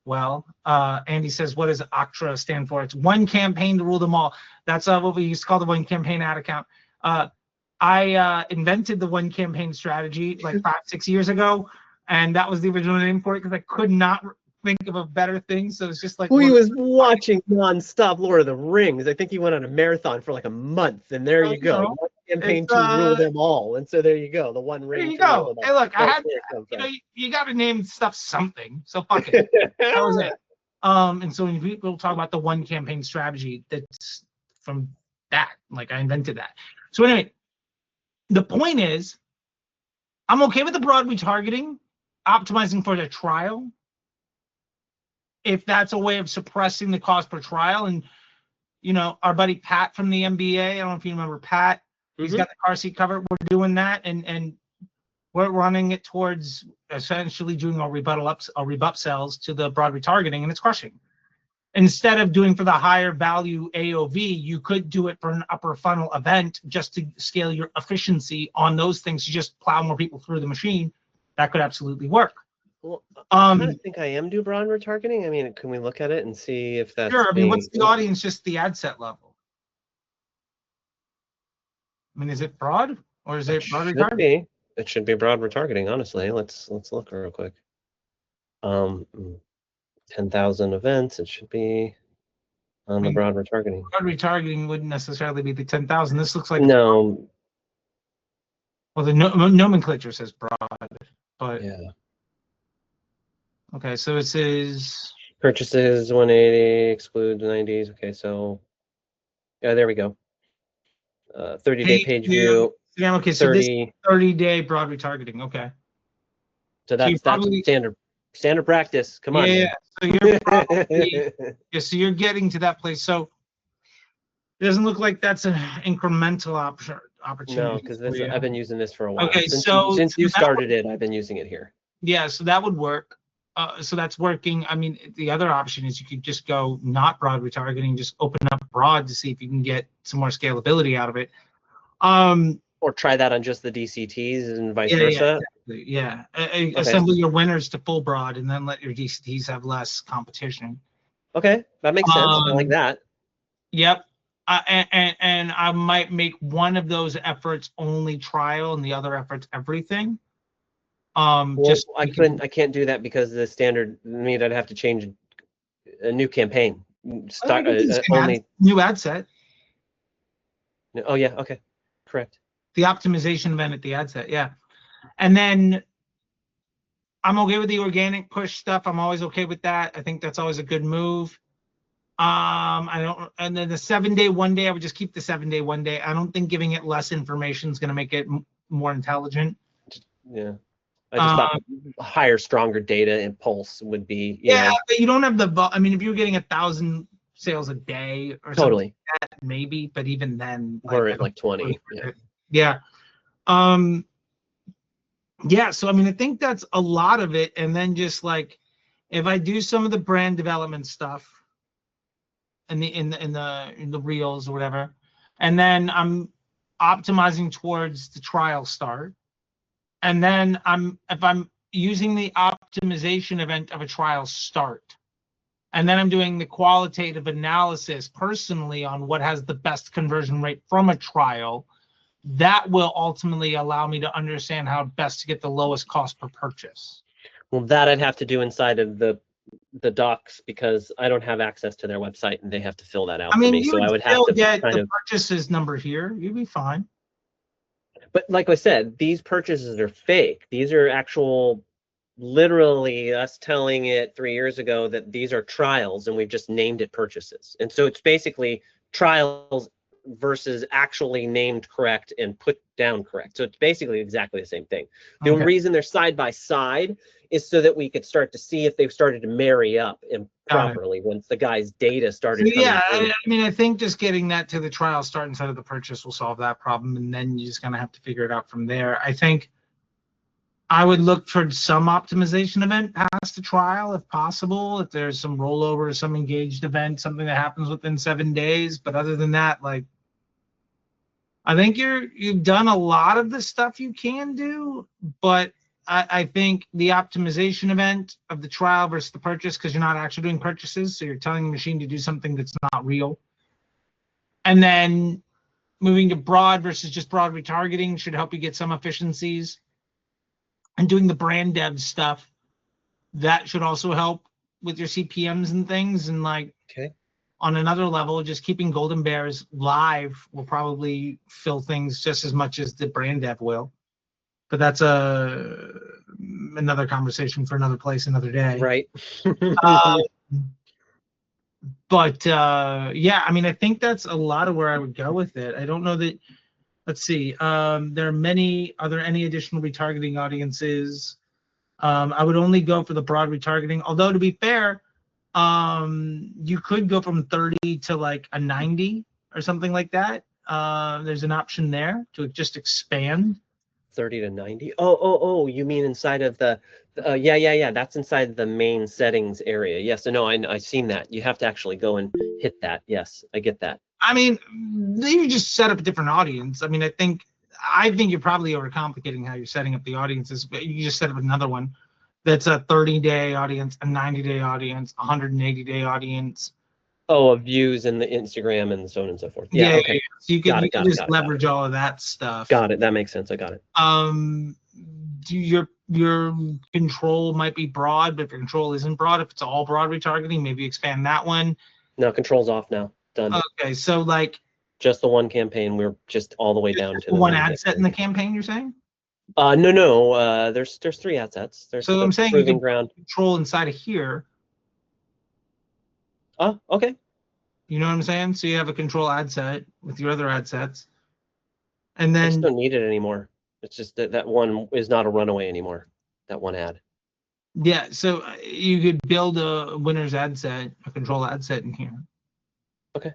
well, Andy says, what does OCTRA stand for? It's one campaign to rule them all. That's what we used to call the one campaign ad account. I invented the one campaign strategy like 5-6 years ago, and that was the original name for it because I could not think of a better thing. So it's just like he was watching nonstop Lord of the Rings. I think he went on a marathon for like a month, and there you go. One campaign to rule them all, and so there you go. The one ring. There you go. Hey, look, I had you got to name stuff something. So fuck it. That was it. And so we'll talk about the one campaign strategy that's from that. Like I invented that. So anyway, the point is, I'm okay with the broad retargeting, optimizing for the trial. If that's a way of suppressing the cost per trial, and our buddy Pat from the MBA, I don't know if you remember Pat, he's got the car seat cover. We're doing that, and we're running it towards essentially doing our rebut sells to the broad retargeting, and it's crushing. Instead of doing for the higher value AOV, you could do it for an upper funnel event just to scale your efficiency on those things. You just plow more people through the machine. That could absolutely work. Well, I kind of think I am do broad retargeting. I mean, can we look at it and see if that's sure? I mean, what's the audience? Just the ad set level. I mean, is it broad or is it broad retargeting? It should be broad retargeting. Honestly, let's look real quick. 10,000 events. It should be on the broad retargeting. Broad retargeting wouldn't necessarily be the 10,000. This looks like no. Well, the nomenclature says broad, but yeah. Okay, so it says purchases 180, exclude 90s. Okay, so yeah, there we go. 30-day page view. Yeah, okay, so 30-day broad retargeting. Okay. So that's standard practice. Come on. Yeah. So you're probably, so you're getting to that place. So it doesn't look like that's an incremental opportunity. No, because I've been using this for a while. Okay, since you started it, I've been using it here. Yeah, so that would work. So that's working. I mean, the other option is you could just go not broad retargeting, just open up broad to see if you can get some more scalability out of it. Or try that on just the DCTs and vice versa. Yeah, okay. Assemble your winners to full broad and then let your DCTs have less competition. Okay, that makes sense. I like that. Yep. And I might make one of those efforts only trial and the other efforts everything. Just I can't do that because the standard mean I'd have to change a new campaign. Start only new ad set. Oh yeah, okay, correct. The optimization event at the ad set, yeah. And then I'm okay with the organic push stuff. I'm always okay with that. I think that's always a good move. I don't, and then the 7-day, 1-day, I would just keep the 7-day, 1-day. I don't think giving it less information is going to make it more intelligent. Yeah. I just thought higher, stronger data and pulse would be, you Yeah, know. but you don't have I mean, if you're getting 1,000 sales a day or Totally. something like that, maybe, but even then, We're I at don't like 20. Yeah. Yeah. Yeah, so I mean, I think that's a lot of it. And then just like if I do some of the brand development stuff in the reels or whatever, and then I'm optimizing towards the trial start. And then if I'm using the optimization event of a trial start, and then I'm doing the qualitative analysis personally on what has the best conversion rate from a trial, that will ultimately allow me to understand how best to get the lowest cost per purchase. Well, that I'd have to do inside of the docs because I don't have access to their website and they have to fill that out I for mean, me. you So would I would have still to get kind the of, purchases number here. You'd be fine. but like I said, these purchases are fake. These are actual, literally us telling it 3 years ago that these are trials and we've just named it purchases. And so it's basically trials versus actually named correct and put down correct. So it's basically exactly the same thing. The Okay. reason they're side by side is so that we could start to see if they've started to marry up and properly once the guy's data started So, coming yeah, through. I mean, I think just getting that to the trial start instead of the purchase will solve that problem, and then you just kind of have to figure it out from there. I think I would look for some optimization event past the trial if possible, if there's some rollover, some engaged event, something that happens within 7 days. But other than that, like, I think you've done a lot of the stuff you can do, but I think the optimization event of the trial versus the purchase, because you're not actually doing purchases, so you're telling the machine to do something that's not real. And then moving to broad versus just broad retargeting should help you get some efficiencies. And doing the brand dev stuff, that should also help with your CPMs and things. And like, Okay. on another level, just keeping golden bears live will probably fill things just as much as the brand dev will. But that's another conversation for another place, another day. Right. But yeah, I mean, I think that's a lot of where I would go with it. I don't know that. Let's see. There are many. Are there any additional retargeting audiences? I would only go for the broad retargeting. Although to be fair, you could go from 30 to like a 90 or something like that. There's an option there to just expand. 30 to 90. Oh, you mean inside of the yeah. That's inside the main settings area. Yes, no, I've seen that. You have to actually go and hit that. Yes, I get that. I mean, you just set up a different audience. I mean, I think you're probably overcomplicating how you're setting up the audiences, but you just set up another one that's a 30-day audience, a 90-day audience, a 180-day audience. Oh, of views in the Instagram and so on and so forth. Yeah, okay. Yeah. So you can just leverage all of that stuff. Got it. That makes sense. I got it. Your control might be broad, but if your control isn't broad, if it's all broad retargeting, maybe expand that one. No, control's off now. Done. Okay, so like just the one campaign. We're just all the way down to the one ad set in the campaign. You're saying? No. There's 3 ad sets. There's so I'm saying you can control inside of here. Oh, okay. You know what I'm saying? So you have a control ad set with your other ad sets, and then I just don't need it anymore. It's just that one is not a runaway anymore. That one ad. Yeah, so you could build a winner's ad set, a control ad set in here. Okay.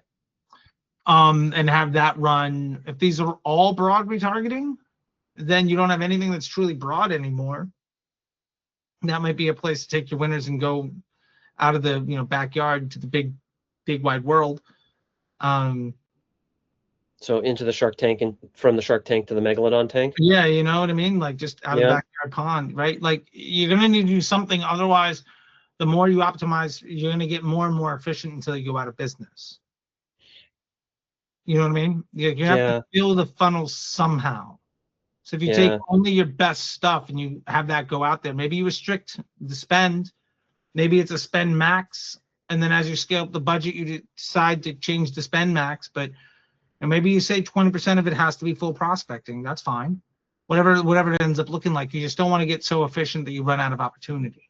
And have that run. If these are all broad retargeting, then you don't have anything that's truly broad anymore. That might be a place to take your winners and go out of the backyard to the big wide world. So into the Shark Tank and from the Shark Tank to the Megalodon tank? Yeah, you know what I mean? Like just out of the backyard pond, right? Like you're going to need to do something. Otherwise, the more you optimize, you're going to get more and more efficient until you go out of business. You know what I mean? You have to build a funnel somehow. So if you take only your best stuff and you have that go out there, maybe you restrict the spend. Maybe it's a spend max. And then as you scale up the budget, you decide to change the spend max. But and maybe you say 20% of it has to be full prospecting. That's fine. Whatever it ends up looking like. You just don't want to get so efficient that you run out of opportunity.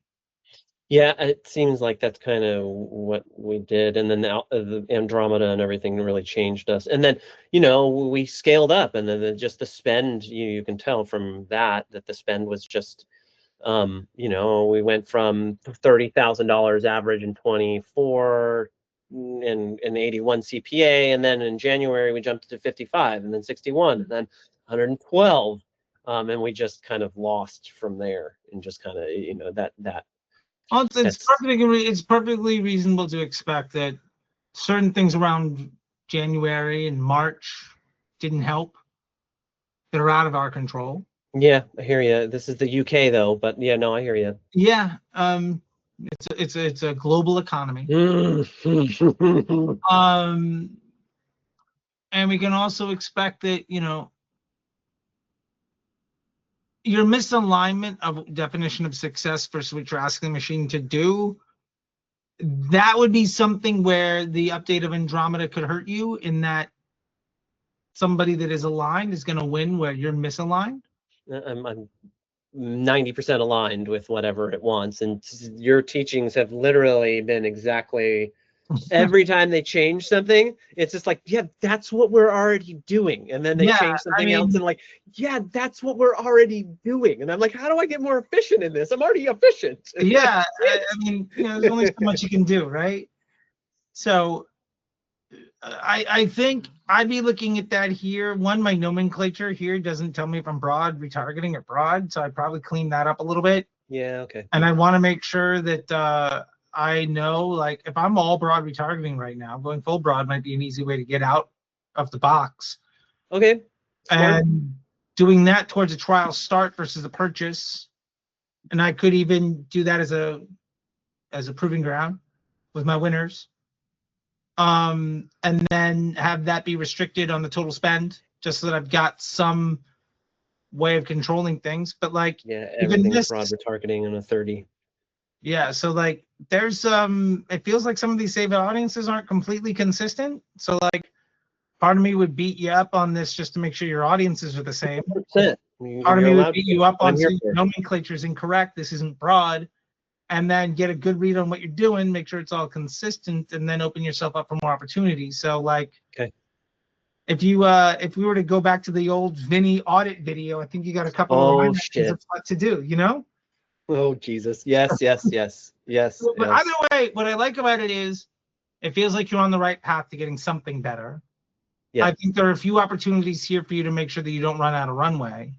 Yeah, it seems like that's kind of what we did, and then the Andromeda and everything really changed us. And then, you know, we scaled up, and then just the spend, you can tell from that the spend was just, you know, we went from $30,000 average in 24 and 81 CPA, and then in January we jumped to 55, and then 61, and then 112, and we just kind of lost from there, and just kind of, you know, that. Well, it's perfectly reasonable to expect that certain things around January and March didn't help. They're out of our control. Yeah, I hear you. This is the UK though, but yeah, no, I hear you. Yeah, it's a global economy. And we can also expect that, you know, your misalignment of definition of success versus what you're asking the machine to do, that would be something where the update of Andromeda could hurt you, in that somebody that is aligned is going to win where you're misaligned. I'm 90% aligned with whatever it wants, and your teachings have literally been exactly every time they change something, it's just like, yeah, that's what we're already doing. And then they change something else and like, yeah, that's what we're already doing. And I'm like, how do I get more efficient in this? I'm already efficient. Yeah, I mean, you know, there's only so much you can do, right? So I think I'd be looking at that here. One, my nomenclature here doesn't tell me if I'm broad, retargeting, or broad, so I'd probably clean that up a little bit. Yeah, okay. And I want to make sure that I know, like, if I'm all broad retargeting right now, going full broad might be an easy way to get out of the box. Okay. Smart. And doing that towards a trial start versus a purchase. And I could even do that as a proving ground with my winners. And then have that be restricted on the total spend, just so that I've got some way of controlling things. But like, yeah, even everything's this broad retargeting on a 30. Yeah, so like there's it feels like some of these saved audiences aren't completely consistent. So like part of me would beat you up on this just to make sure your audiences are the same. 100%. Part of me would beat you up on saying nomenclature is incorrect, this isn't broad, and then get a good read on what you're doing, make sure it's all consistent, and then open yourself up for more opportunities. So like, okay, if you if we were to go back to the old Vinny audit video, I think you got a couple of what to do, you know? Oh Jesus. Yes. But either way, what I like about it is it feels like you're on the right path to getting something better. Yeah. I think there are a few opportunities here for you to make sure that you don't run out of runway.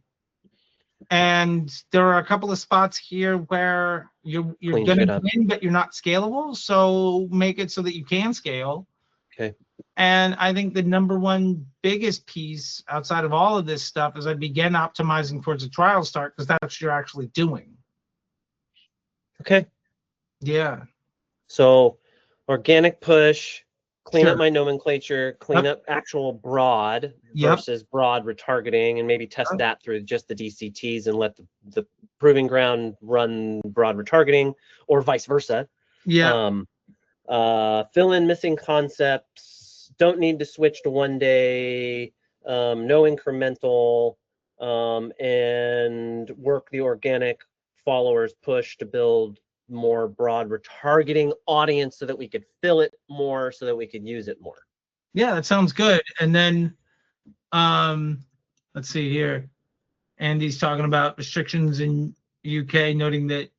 And there are a couple of spots here where you're going to win, but you're not scalable. So make it so that you can scale. Okay. And I think the number one biggest piece outside of all of this stuff is I begin optimizing towards a trial start, because that's what you're actually doing. Okay. Yeah. So organic push, clean up my nomenclature, clean up actual broad versus broad retargeting, and maybe test that through just the DCTs and let the proving ground run broad retargeting, or vice versa. Yeah. Fill in missing concepts. Don't need to switch to 1 day. No incremental, and work the organic followers push to build more broad retargeting audience so that we could fill it more, so that we could use it more. Yeah, that sounds good. And then let's see here. Andy's talking about restrictions in UK, noting that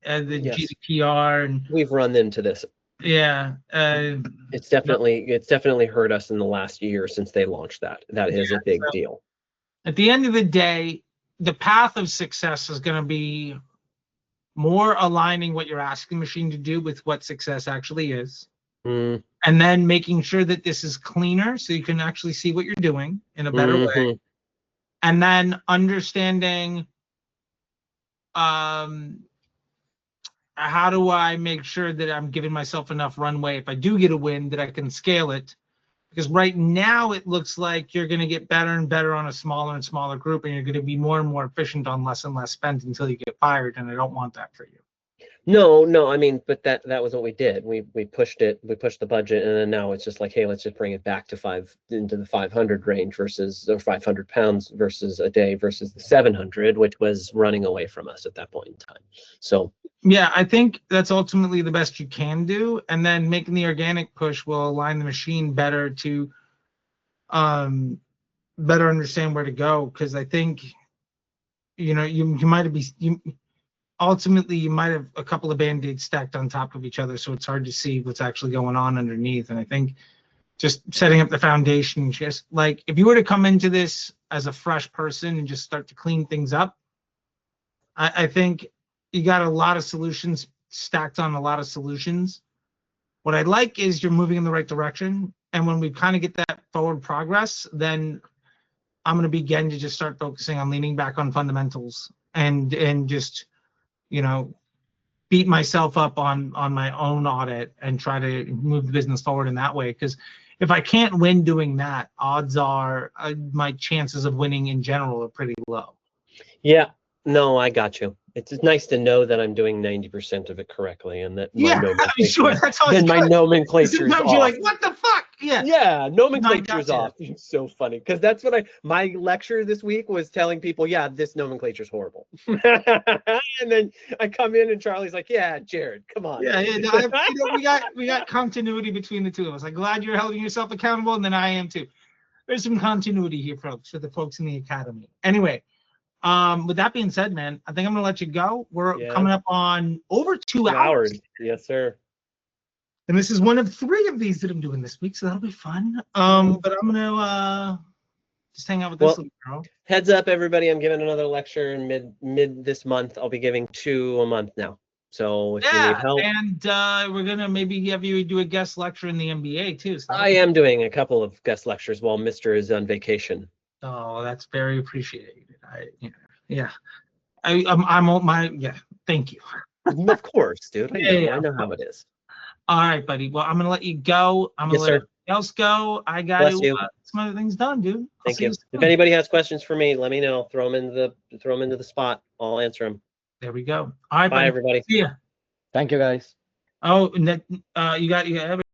the GDPR, and we've run into this. Yeah. It's definitely hurt us in the last year since they launched that. That is a big deal. At the end of the day, the path of success is going to be more aligning what you're asking the machine to do with what success actually is. And then making sure that this is cleaner so you can actually see what you're doing in a better way. And then understanding how do I make sure that I'm giving myself enough runway if I do get a win that I can scale it. Because right now it looks like you're going to get better and better on a smaller and smaller group, and you're going to be more and more efficient on less and less spend until you get fired, and I don't want that for you. No, I mean, but that was what we did. We pushed the budget, and then now it's just like, hey, let's just bring it back to into the 500 range versus, or 500 pounds versus a day versus the 700, which was running away from us at that point in time. So Yeah, I think that's ultimately the best you can do, and then making the organic push will align the machine better to better understand where to go. Because I think, you know, you might have ultimately you might have a couple of band-aids stacked on top of each other, so it's hard to see what's actually going on underneath. And I think just setting up the foundation, just like if you were to come into this as a fresh person and just start to clean things up, I think you got a lot of solutions stacked on a lot of solutions. What I like is you're moving in the right direction. And when we kind of get that forward progress, then I'm going to begin to just start focusing on leaning back on fundamentals and just, you know, beat myself up on my own audit and try to move the business forward in that way. Because if I can't win doing that, odds are my chances of winning in general are pretty low. Yeah, no, I got you. It's nice to know that I'm doing 90% of it correctly, and that my I'm sure that's how then my nomenclature's Sometimes off. you're like, what the fuck? Yeah, nomenclature's gotcha. off. It's so funny because that's what my lecture this week was telling people. Yeah, this nomenclature's horrible. And then I come in and Charlie's like, "Yeah, Jared, come on." Yeah, we got continuity between the two of us. I'm glad you're holding yourself accountable, and then I am too. There's some continuity here, folks, for the folks in the academy. Anyway, with that being said, man, I think I'm gonna let you go. We're coming up on over 2 hours. Yes, sir. And this is one of 3 of these that I'm doing this week, so that'll be fun. But I'm gonna just hang out with this little girl. Heads up, everybody! I'm giving another lecture in mid this month. I'll be giving 2 a month now. So if you need help, and we're gonna maybe have you do a guest lecture in the MBA too. So I am doing a couple of guest lectures while Mr. is on vacation. Oh, that's very appreciated. Thank you. Of course, dude. I know how it is. All right, buddy. Well, I'm gonna let you go. I'm gonna let everybody else go. I got some other things done, dude. Thank you. If anybody has questions for me, let me know. Throw them into the spot. I'll answer them. There we go. All right, bye, buddy. everybody. See ya. Thank you, guys. Oh, and that, you got